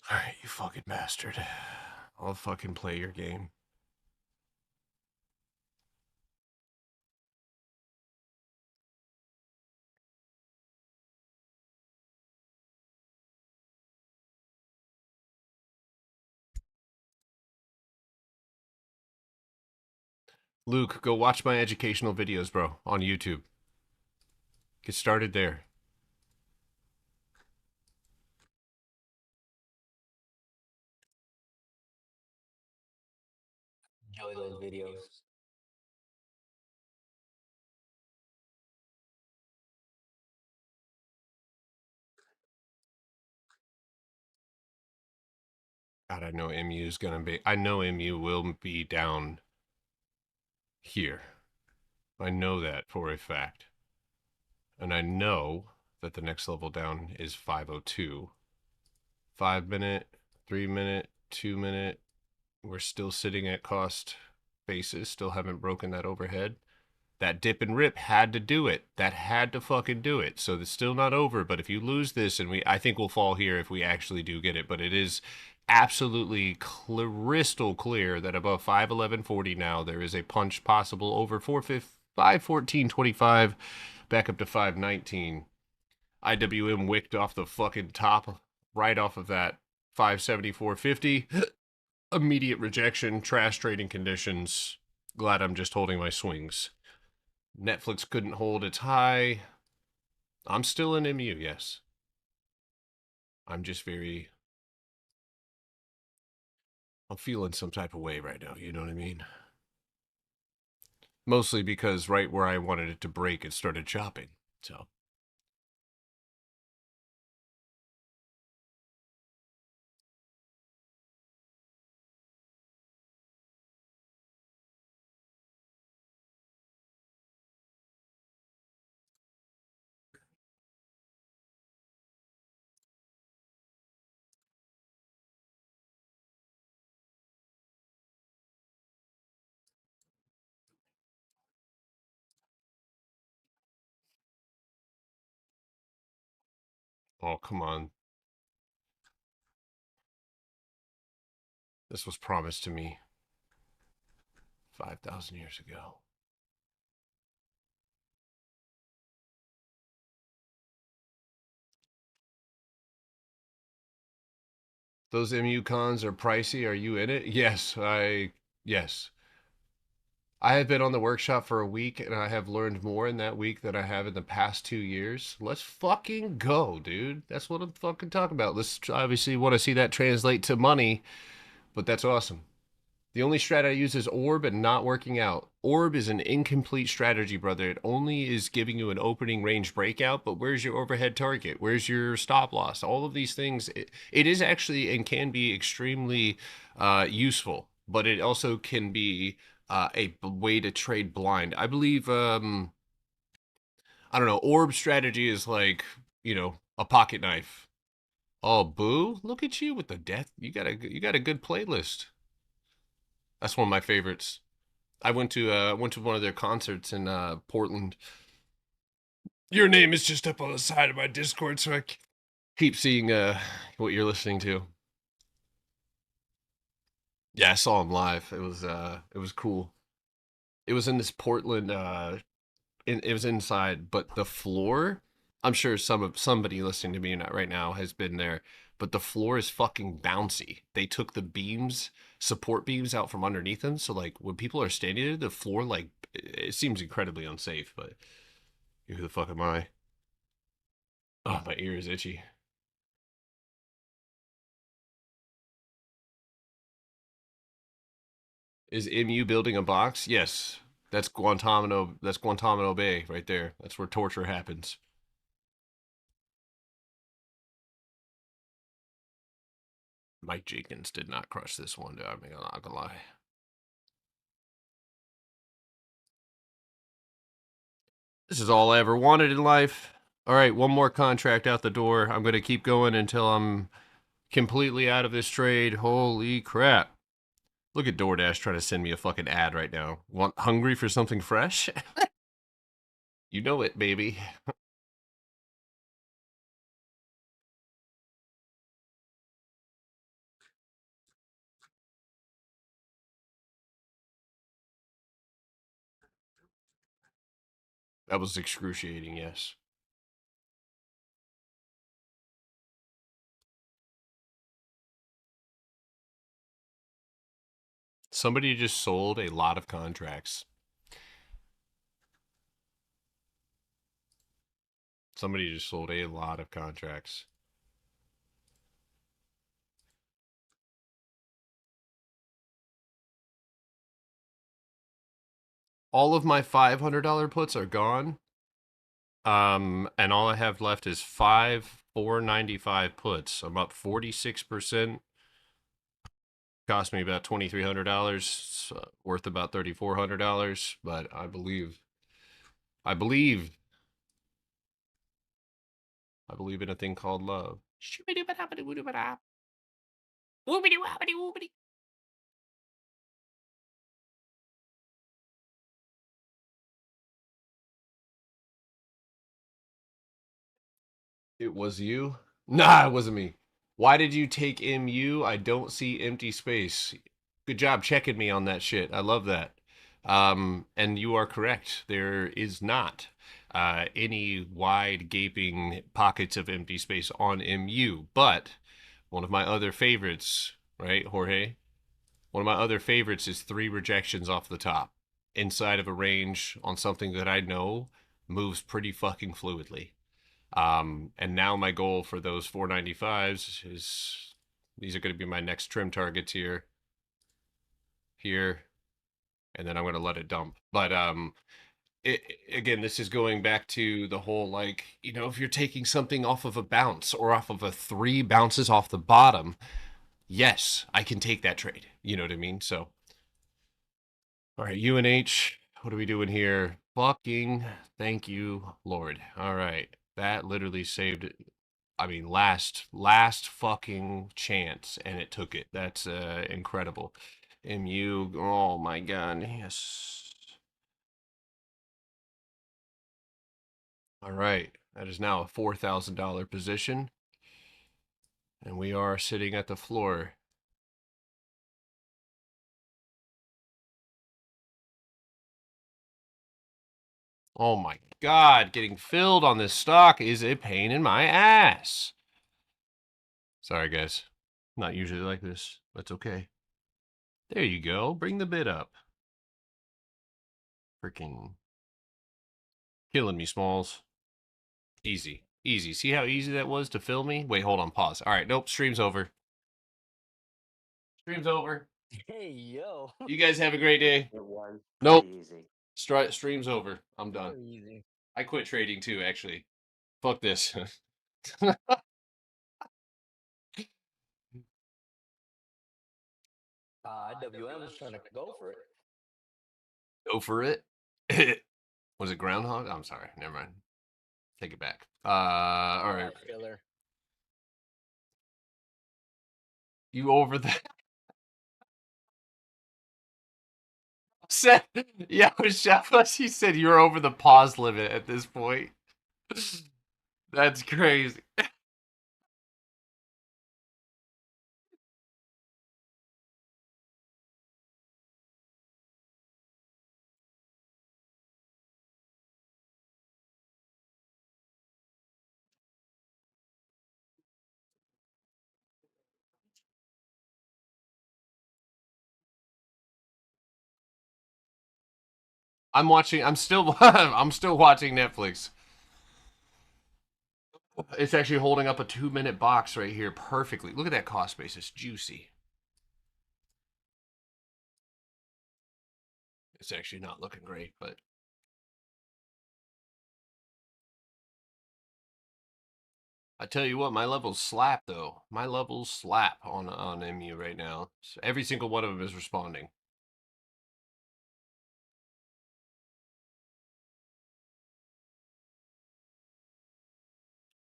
All right, you fucking bastard. I'll fucking play your game. Luke, go watch my educational videos, bro, on YouTube. Get started there. Enjoy those videos. God, I know MU is gonna be... I know MU will be down here. I know that for a fact. And I know that the next level down is 502. 5 minute, 3 minute, 2 minute. We're still sitting at cost basis. Still haven't broken that overhead. That dip and rip had to do it. That had to fucking do it. So it's still not over. But if you lose this, and I think we'll fall here if we actually do get it. But it is absolutely crystal clear that above 511.40 now, there is a punch possible over 450. 514.25, back up to 519. IWM wicked off the fucking top, right off of that 574.50. Immediate rejection, trash trading conditions. Glad I'm just holding my swings. Netflix couldn't hold its high. I'm still in MU, yes. I'm just very... I'm feeling some type of way right now, you know what I mean? Mostly because right where I wanted it to break, it started chopping, so... Oh, come on. This was promised to me 5,000 years ago. Those MU cons are pricey. Are you in it? Yes, yes. I have been on the workshop for a week, and I have learned more in that week than I have in the past 2 years. Let's fucking go, dude. That's what I'm fucking talking about. Let's obviously want to see that translate to money, but that's awesome. The only strat I use is Orb and not working out. Orb is an incomplete strategy, brother. It only is giving you an opening range breakout, but where's your overhead target? Where's your stop loss? All of these things, it is actually and can be extremely useful, but it also can be a way to trade blind. I believe, I don't know, Orb strategy is like, you know, a pocket knife. Oh, boo! Look at you with the death. You got a good playlist. That's one of my favorites. I went to one of their concerts in Portland. Your name is just up on the side of my Discord, so I keep seeing what you're listening to. Yeah, I saw him live. It was cool. It was in this Portland. It was inside, but the floor. I'm sure somebody listening to me right now has been there, but the floor is fucking bouncy. They took the beams, support beams, out from underneath them, so like when people are standing there, the floor, like, it seems incredibly unsafe. But who the fuck am I? Oh, my ear is itchy. Is MU building a box? Yes. That's Guantanamo. That's Guantanamo Bay right there. That's where torture happens. Mike Jenkins did not crush this one, dude. I'm not gonna lie. This is all I ever wanted in life. All right, one more contract out the door. I'm gonna keep going until I'm completely out of this trade. Holy crap. Look at DoorDash trying to send me a fucking ad right now. Hungry for something fresh? You know it, baby. That was excruciating, yes. Somebody just sold a lot of contracts. Somebody just sold a lot of contracts. All of my $500 puts are gone. And all I have left is 495 puts. I'm up 46%. Cost me about $2,300. Worth about $3,400. But I believe in a thing called love. It was you? Nah, it wasn't me. Why did you take MU? I don't see empty space. Good job checking me on that shit. I love that. And you are correct. There is not any wide gaping pockets of empty space on MU. But one of my other favorites, right, Jorge? One of my other favorites is 3 rejections off the top inside of a range on something that I know moves pretty fucking fluidly. And now my goal for those 495s is these are going to be my next trim targets here, and then I'm going to let it dump. But again, this is going back to the whole, like, if you're taking something off of a bounce or off of a 3 bounces off the bottom, yes, I can take that trade. You know what I mean? So, all right, UNH, what are we doing here? Fucking thank you, Lord. All right, that literally saved. I mean, last fucking chance, and it took it. That's incredible. MU, oh my god, yes. All right, that is now a $4,000 position, and we are sitting at the floor. Oh my god, getting filled on this stock is a pain in my ass. Sorry, guys. Not usually like this. That's okay. There you go. Bring the bid up. Freaking killing me, Smalls. Easy. Easy. See how easy that was to fill me? Wait, hold on. Pause. All right. Nope. Stream's over. Stream's over. Hey, yo. You guys have a great day. It was Nope. easy. Stream's over. I'm done. Very easy. I quit trading too, actually. Fuck this. IWM was trying to go for it. Go for it. Was it Groundhog? I'm sorry. Never mind. Take it back. All right. Filler. You over the said, yeah, she said you're over the pause limit at this point. That's crazy. I'm still I'm still watching Netflix. It's actually holding up a 2-minute box right here perfectly. Look at that cost basis. Juicy. It's actually not looking great, but I tell you what, my levels slap though. My levels slap on MU right now. So every single one of them is responding.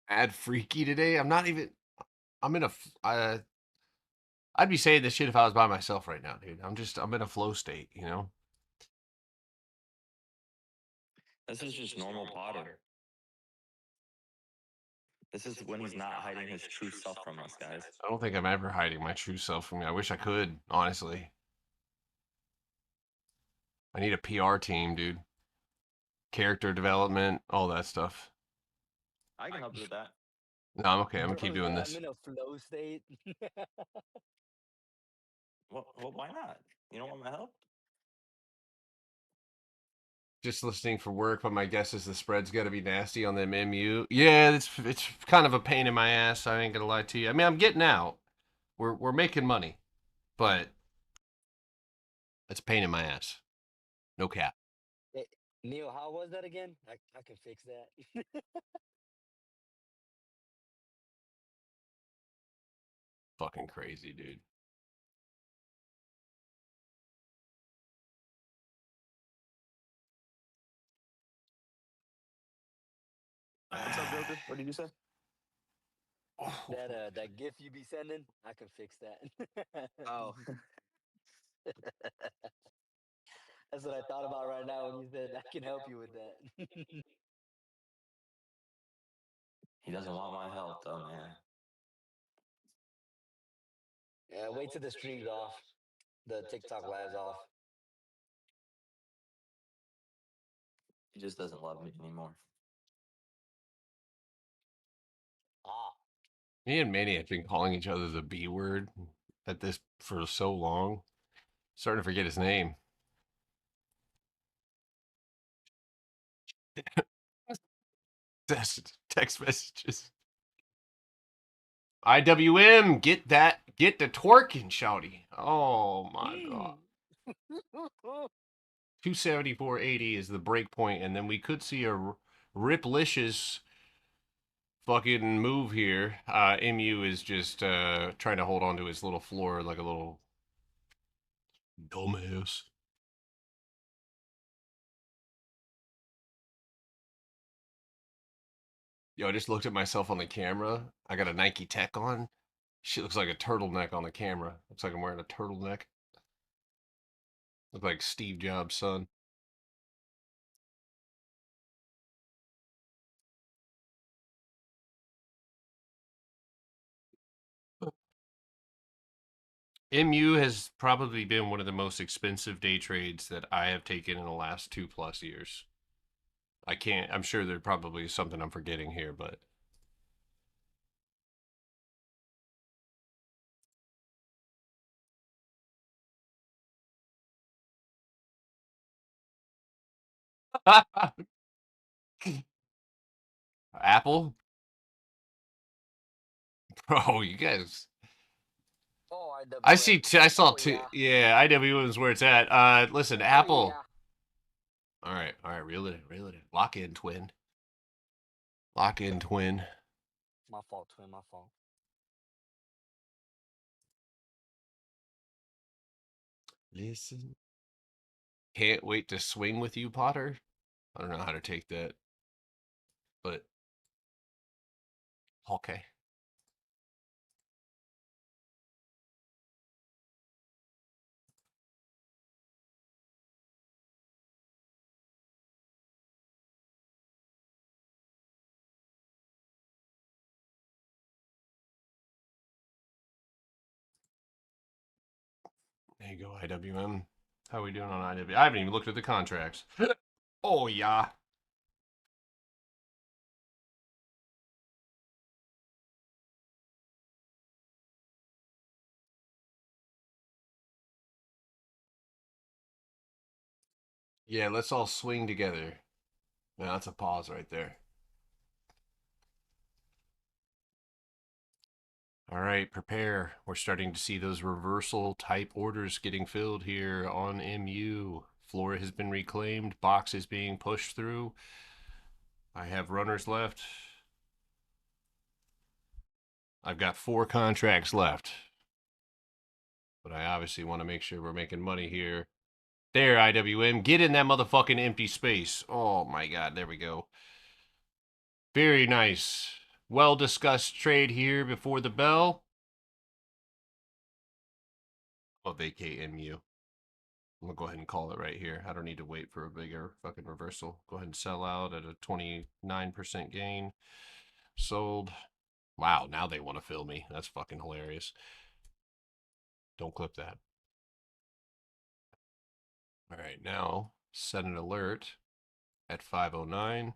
Ad freaky today. I'm not even. I'm in a. I'd be saying this shit if I was by myself right now, dude. I'm in a flow state, you know? This is just normal Potter. This is when he's not hiding his true self from us, guys. I don't think I'm ever hiding my true self from you. I wish I could, honestly. I need a PR team, dude. Character development, all that stuff. I can help you with that. No, I'm okay. I'm gonna keep doing I'm this. in a flow state. Well, why not? You don't want my help? Just listening for work, but my guess is the spread's got to be nasty on them MU. Yeah, it's kind of a pain in my ass. I ain't gonna lie to you. I mean, I'm getting out. We're making money, but it's a pain in my ass. No cap. Hey, Neil, how was that again? I can fix that. Fucking crazy, dude. What's up, Joker? What did you say? That GIF you be sending, I can fix that. Oh. That's what I thought about right now when you said I can help you with that. He doesn't want my help, though, man. Yeah, wait till the stream's off. The TikTok live's off. just doesn't love me anymore. Ah, Me and Manny have been calling each other the B word at this for so long. Starting to forget his name. Text messages. IWM, get the twerking, shouty. Oh my god. 274.80 is the break point, and then we could see a Riplicious fucking move here. MU is just trying to hold on to his little floor like a little dumbass. Yo, I just looked at myself on the camera. I got a Nike Tech on. Shit looks like a turtleneck on the camera. Looks like I'm wearing a turtleneck. Look like Steve Jobs' son. MU has probably been one of the most expensive day trades that I have taken in the last 2+ years. I'm sure there's probably something I'm forgetting here, but Apple? Bro, you guys. oh, IWM. I saw Oh, two. yeah. Yeah, IWM is where it's at. Listen, Oh, Apple. yeah. All right, reel it in. Lock in, twin. Lock in, twin. My fault, twin. My fault. Listen. Can't wait to swing with you, Potter. I don't know how to take that, but okay. There you go, IWM. How are we doing on IWM? I haven't even looked at the contracts. Oh, yeah. Yeah, let's all swing together. Now that's a pause right there. All right, prepare. We're starting to see those reversal type orders getting filled here on MU. Floor has been reclaimed. Box is being pushed through. I have runners left. I've got 4 contracts left. But I obviously want to make sure we're making money here. There, IWM. Get in that motherfucking empty space. Oh, my God. There we go. Very nice. Well-discussed trade here before the bell. I'll vacate MU. I'm going to go ahead and call it right here. I don't need to wait for a bigger fucking reversal. Go ahead and sell out at a 29% gain. Sold. Wow, now they want to fill me. That's fucking hilarious. Don't clip that. All right, now set an alert at 5:09.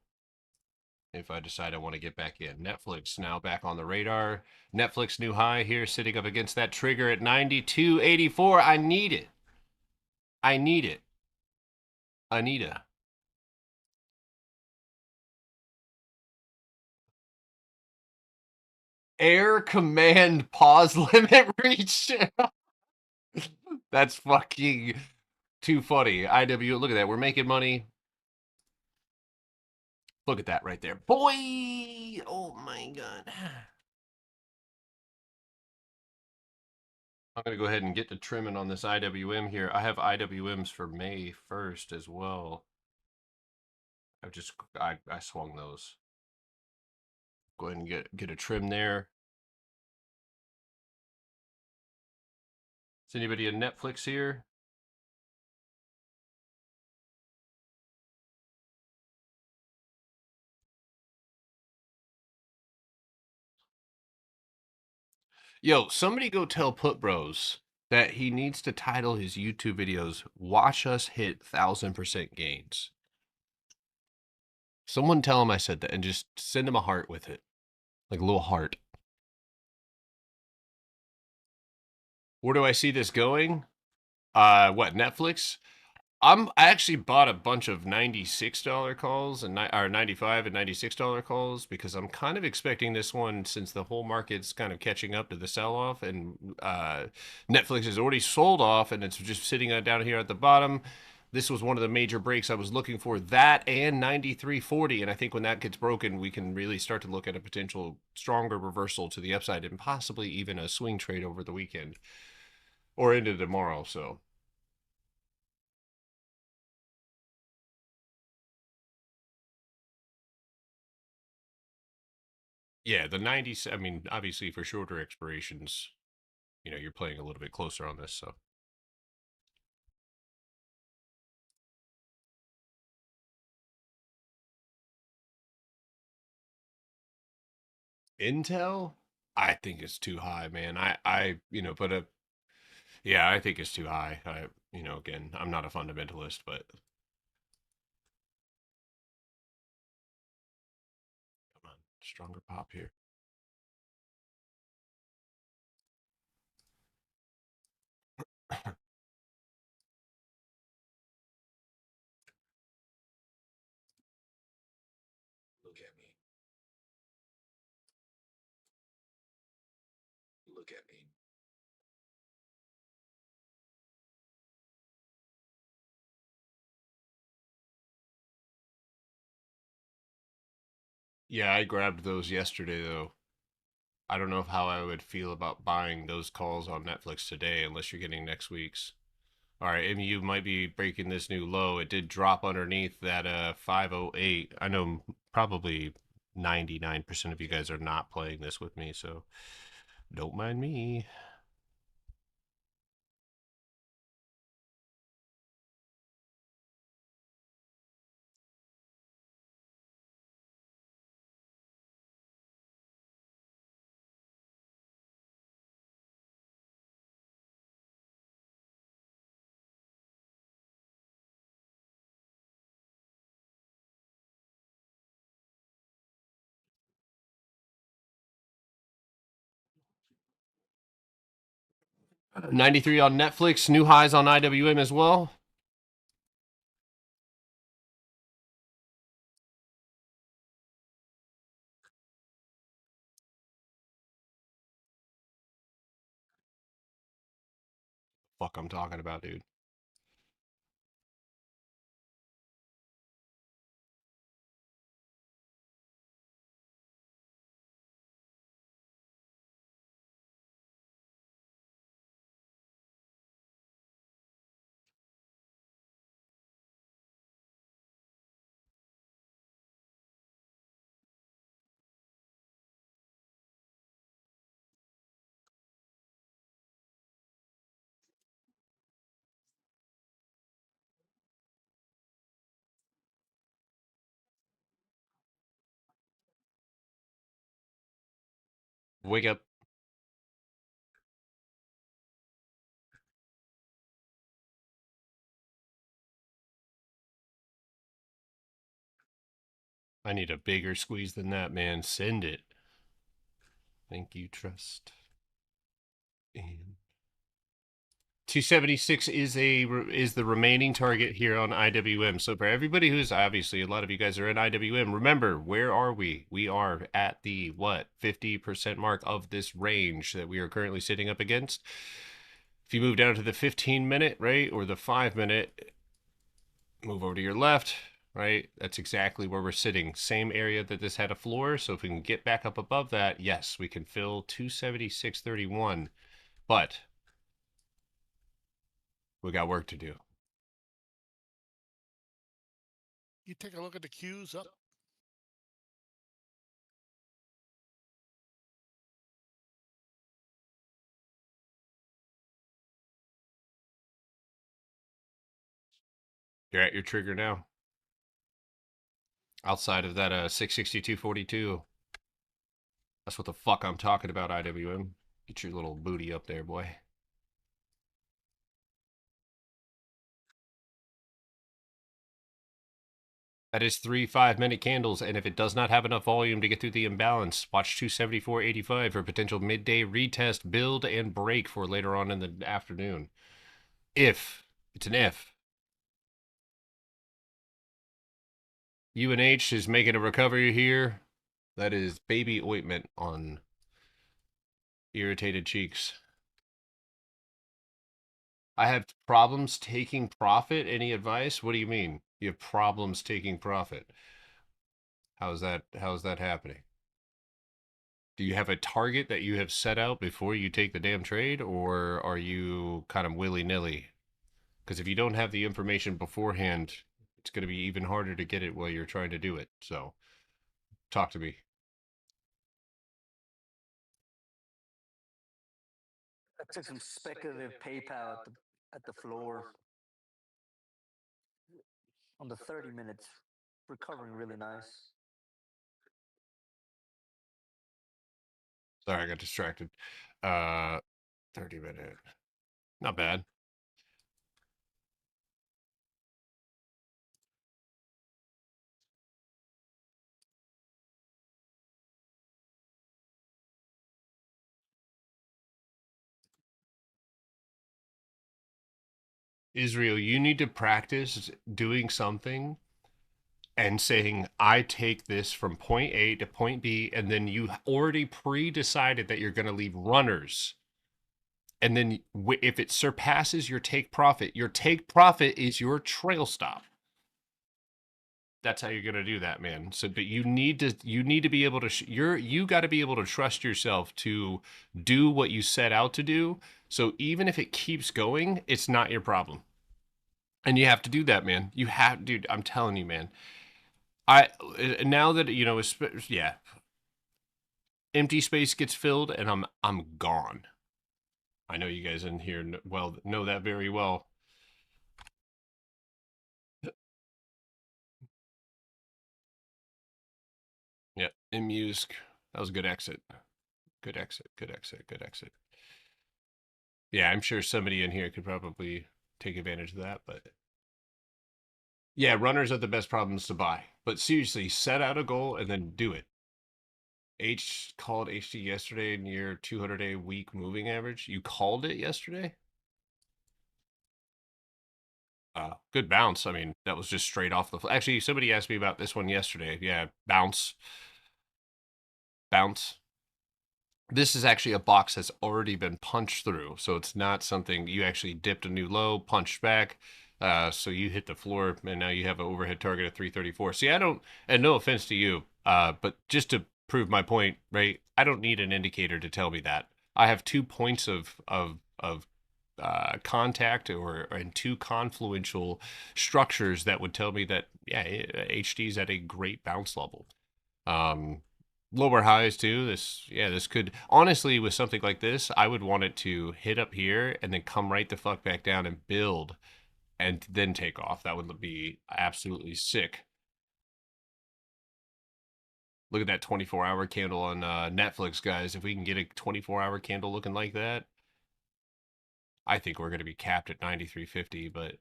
If I decide I want to get back in. Netflix now back on the radar. Netflix new high here, sitting up against that trigger at 92.84. I need it. I need it. Anita. Air command pause limit reach. That's fucking too funny. IW, look at that. We're making money. Look at that right there. Boy! Oh my god. I'm going to go ahead and get to trimming on this IWM here. I have IWMs for May 1st as well. I swung those. Go ahead and get a trim there. Is anybody in Netflix here? Yo, somebody go tell Put Bros that he needs to title his YouTube videos, "Watch Us Hit 1000% Gains." Someone tell him I said that and just send him a heart with it. Like a little heart. Where do I see this going? What, Netflix? I actually bought a bunch of $96 calls and or 95 and $96 calls because I'm kind of expecting this one, since the whole market's kind of catching up to the sell-off, and Netflix has already sold off and it's just sitting down here at the bottom. This was one of the major breaks I was looking for, that and 93.40, and I think when that gets broken, we can really start to look at a potential stronger reversal to the upside and possibly even a swing trade over the weekend or into tomorrow. So yeah, the 90s, I mean, obviously for shorter expirations, you know, you're playing a little bit closer on this, so. Intel? I think it's too high, man. You know, yeah, I think it's too high. You know, again, I'm not a fundamentalist, but come on, stronger pop here. Look at me. Look at me. Yeah, I grabbed those yesterday, though. I don't know how I would feel about buying those calls on Netflix today unless you're getting next week's. All right, MU might be breaking this new low. It did drop underneath that 508. I know probably 99% of you guys are not playing this with me, so don't mind me. $93 on Netflix, new highs on IWM as well. Fuck, I'm talking about, dude. Wake up. I need a bigger squeeze than that, man. Send it. Thank you, trust. And 276 is the remaining target here on IWM. So for everybody who's, obviously a lot of you guys are in IWM, remember, where are we? We are at the 50% mark of this range that we are currently sitting up against. If you move down to the 15-minute, right, or the 5-minute, move over to your left, right? That's exactly where we're sitting. Same area that this had a floor. So if we can get back up above that, yes, we can fill 276.31. But we got work to do. You take a look at the cues up. You're at your trigger now. Outside of that 662.42. That's what the fuck I'm talking about, IWM. Get your little booty up there, boy. That is 3 5-minute candles, and if it does not have enough volume to get through the imbalance, watch 274.85 for potential midday retest, build, and break for later on in the afternoon. If. It's an if. UNH is making a recovery here. That is baby ointment on irritated cheeks. I have problems taking profit. Any advice? What do you mean? You have problems taking profit? How's that happening? Do you have a target that you have set out before you take the damn trade, or are you kind of willy-nilly? Because if you don't have the information beforehand, it's going to be even harder to get it while you're trying to do it. So, talk to me. I took some speculative PayPal at the floor on the 30 minutes, recovering really nice. Sorry, I got distracted. 30-minute. Not bad. Israel, you need to practice doing something and saying, I take this from point A to point B, and then you already pre-decided that you're going to leave runners. And then if it surpasses your take profit is your trail stop. That's how you're going to do that, man. So, but you need to be able to, you got to be able to trust yourself to do what you set out to do. So even if it keeps going, it's not your problem. And you have to do that, man. You have, dude, I'm telling you, man. Now that, you know, yeah, empty space gets filled and I'm gone. I know you guys in here know that very well. Yeah, Imusk. That was a good exit. Good exit. Good exit. Good exit. Yeah, I'm sure somebody in here could probably take advantage of that, but yeah, runners are the best problems to buy. But seriously, set out a goal and then do it. H called HD yesterday near 200-day week moving average. You called it yesterday? Good bounce. I mean, that was just straight off the... Actually, somebody asked me about this one yesterday. Yeah, bounce. Bounce. This is actually a box that's already been punched through, so it's not something you actually dipped a new low, punched back, so you hit the floor, and now you have an overhead target of 334. See, I don't, and no offense to you, but just to prove my point, right? I don't need an indicator to tell me that. I have 2 points of contact and 2 confluential structures that would tell me that, yeah, HD is at a great bounce level. Lower highs too. This could, honestly, with something like this, I would want it to hit up here and then come right the fuck back down and build and then take off. That would be absolutely sick. Look at that 24-hour candle on Netflix, guys. If we can get a 24-hour candle looking like that, I think we're going to be capped at 93.50, but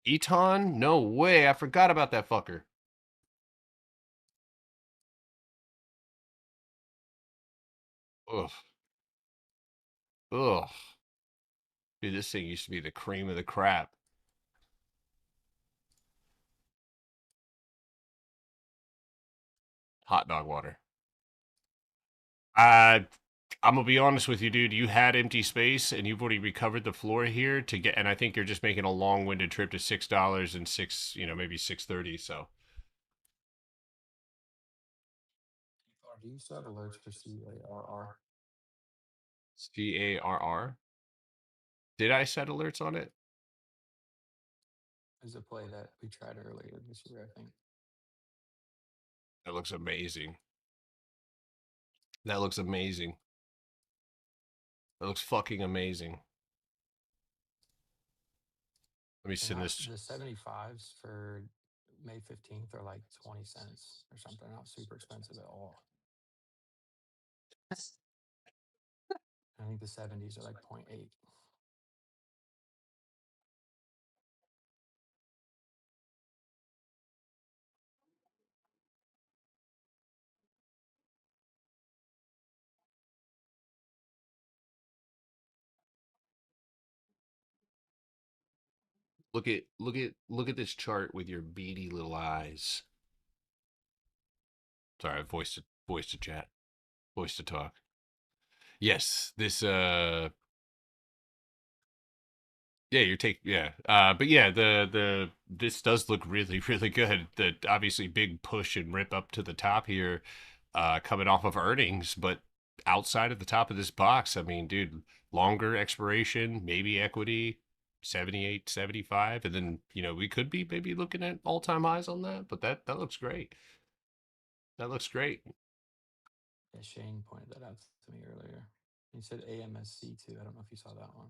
Eton? No way. I forgot about that fucker. Ugh. Ugh. Dude, this thing used to be the cream of the crap. Hot dog water. I'm gonna be honest with you, dude. You had empty space, and you've already recovered the floor here to get. And I think you're just making a long-winded trip to $6 and maybe 630. So. Do you set alerts for CARR? CARR. Did I set alerts on it? Is a play that we tried earlier this year, I think. That looks amazing. That looks amazing. That looks fucking amazing. Let me send this. The 75s for May 15th are like 20 cents or something. Not super expensive at all. I think the 70s are like 0.8. Look at this chart with your beady little eyes. Sorry, voice to chat, voice to talk. Yes, this yeah, but yeah, the this does look really really good. The obviously big push and rip up to the top here, coming off of earnings, but outside of the top of this box, I mean, dude, longer expiration, maybe equity, 78, 75, and then we could be maybe looking at all-time highs on that, but that looks great. That looks great. Yeah, Shane pointed that out to me earlier. He said AMSC too. I don't know if you saw that one.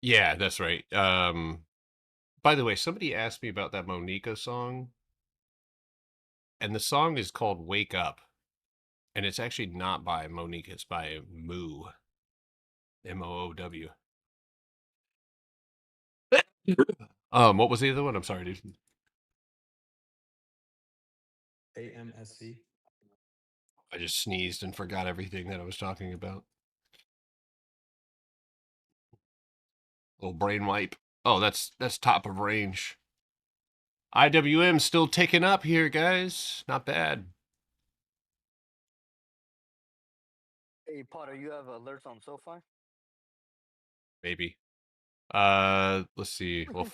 Yeah, that's right. By the way, somebody asked me about that Monica song, and the song is called Wake Up, and it's actually not by Monica, it's by Moo. MOOW. What was the other one? I'm sorry, dude. AMSC. I just sneezed and forgot everything that I was talking about. Little brain wipe. Oh, that's top of range. IWM still ticking up here, guys. Not bad. Hey Potter, you have alerts on SoFi? Maybe. Let's see. Well,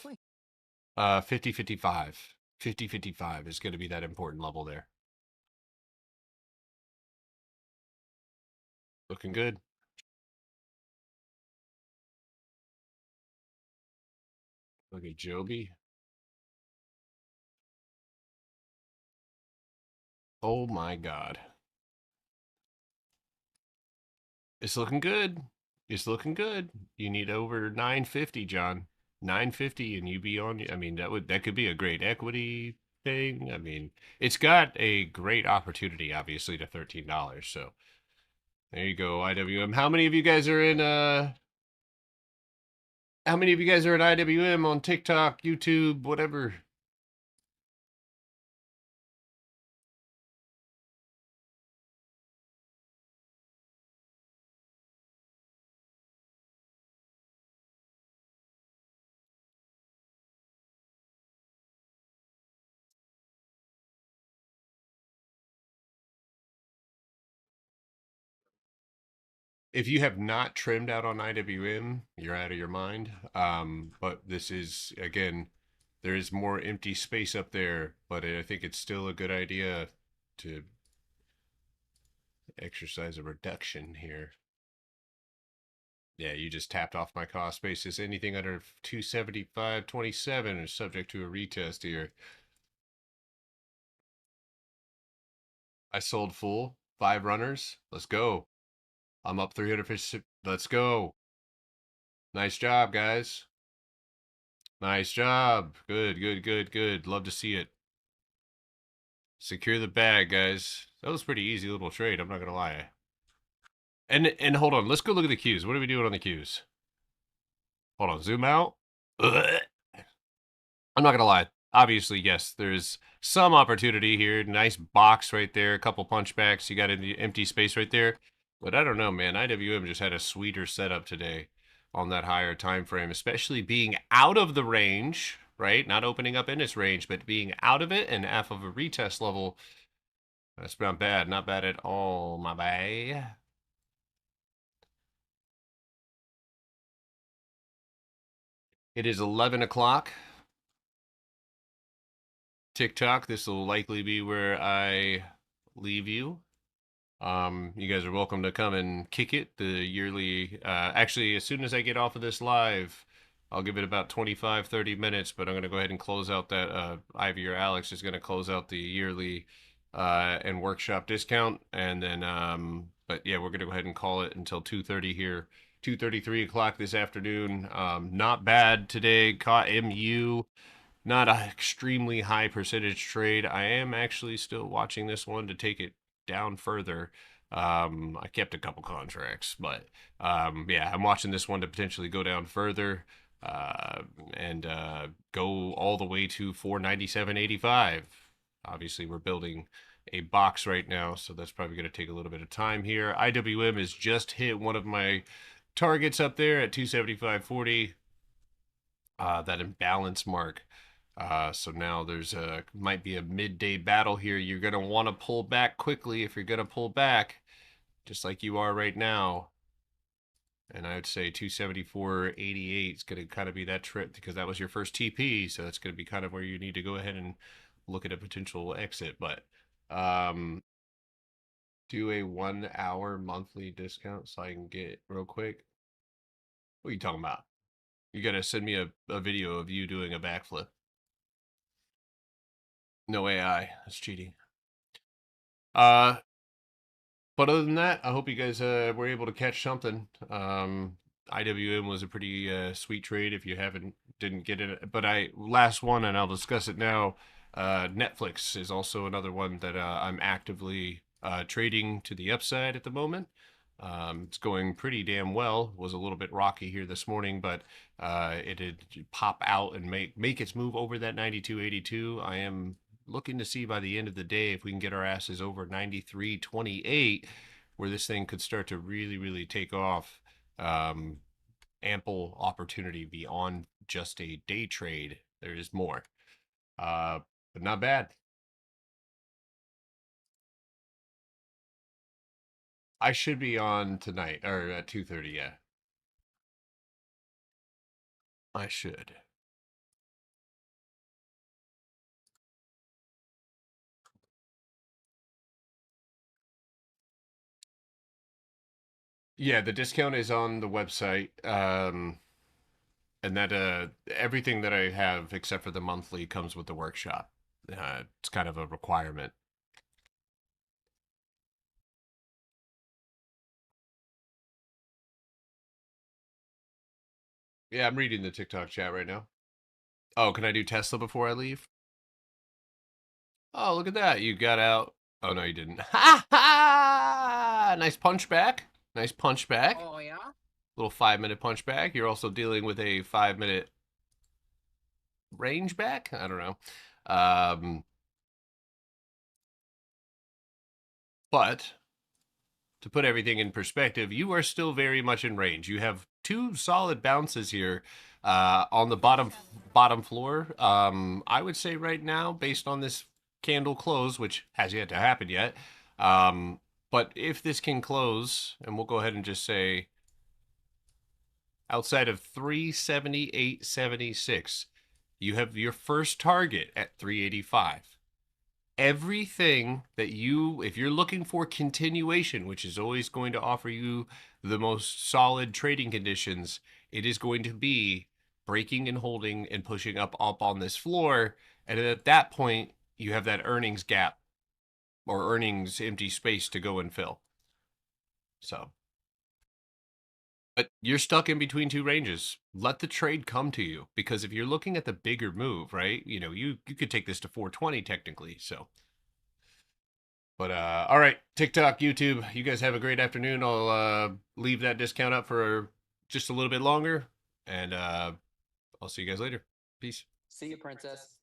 50-55. 50-55 is going to be that important level there. Looking good. Look at Joby. Oh my God. It's looking good. It's looking good. You need over 950, John. 950 and you be on. I mean, that could be a great equity thing. I mean, it's got a great opportunity, obviously, to $13. So there you go, IWM. How many of you guys are in IWM on TikTok, YouTube, whatever? If you have not trimmed out on IWM, you're out of your mind. But this is, again, there is more empty space up there, but I think it's still a good idea to exercise a reduction here. Yeah, you just tapped off my cost basis. Anything under 275.27 is subject to a retest here. I sold full 5 runners. Let's go. I'm up 350. Let's go. Nice job, guys. Nice job. Good, good, good, good. Love to see it. Secure the bag, guys. That was pretty easy little trade, I'm not gonna lie. And hold on, let's go look at the cues. What are we doing on the cues? Hold on, zoom out. Ugh. I'm not gonna lie. Obviously, yes, there's some opportunity here. Nice box right there. A couple punchbacks. You got in the empty space right there. But I don't know, man. IWM just had a sweeter setup today on that higher time frame, especially being out of the range, right? Not opening up in its range, but being out of it and half of a retest level. That's not bad. Not bad at all, my boy. It is 11 o'clock. TikTok, this will likely be where I leave you. You guys are welcome to come and kick it. The yearly, actually, as soon as I get off of this live, I'll give it about 25, 30 minutes, but I'm going to go ahead and close out that, Ivy or Alex is going to close out the yearly and workshop discount. And then, but yeah, we're going to go ahead and call it until 2:30 here, 2:33 o'clock this afternoon. Not bad today. Caught MU. Not an extremely high percentage trade. I am actually still watching this one to take it down further. I kept a couple contracts, but yeah, I'm watching this one to potentially go down further and go all the way to 497.85. Obviously, we're building a box right now, so that's probably going to take a little bit of time here. IWM has just hit one of my targets up there at 275.40. That imbalance mark. So now there's might be a midday battle here. You're going to want to pull back quickly if you're going to pull back, just like you are right now. And I would say 274.88 is going to kind of be that trip because that was your first TP. So that's going to be kind of where you need to go ahead and look at a potential exit. But do a 1 hour monthly discount so I can get real quick. What are you talking about? You got to send me a video of you doing a backflip. No AI. That's cheating. But other than that, I hope you guys were able to catch something. IWM was a pretty sweet trade if you didn't get it. But last one, and I'll discuss it now. Netflix is also another one that I'm actively trading to the upside at the moment. It's going pretty damn well. Was a little bit rocky here this morning, but it did pop out and make its move over that 92.82. I am looking to see by the end of the day if we can get our asses over 93.28, where this thing could start to really, really take off. Ample opportunity beyond just a day trade. There is more, but not bad. I should be on tonight or at 2:30. Yeah, I should. Yeah, the discount is on the website. And that everything that I have except for the monthly comes with the workshop. It's kind of a requirement. Yeah, I'm reading the TikTok chat right now. Oh, can I do Tesla before I leave? Oh, look at that. You got out. Oh, no, you didn't. Ha ha! Nice punch back. Nice punch back. Oh, yeah? Little 5-minute punch back. You're also dealing with a 5-minute range back. I don't know. But to put everything in perspective, you are still very much in range. You have 2 solid bounces here on the bottom floor. I would say right now, based on this candle close, which has yet to happen yet, but if this can close, and we'll go ahead and just say outside of 378.76, you have your first target at 385. Everything that if you're looking for continuation, which is always going to offer you the most solid trading conditions, it is going to be breaking and holding and pushing up on this floor. And at that point, you have that earnings gap or earnings empty space to go and fill. So, but you're stuck in between 2 ranges. Let the trade come to you, because if you're looking at the bigger move, right, you could take this to 420 technically. So, but all right, TikTok, YouTube, you guys have a great afternoon. I'll leave that discount up for just a little bit longer, and I'll see you guys later. Peace. See you, princess.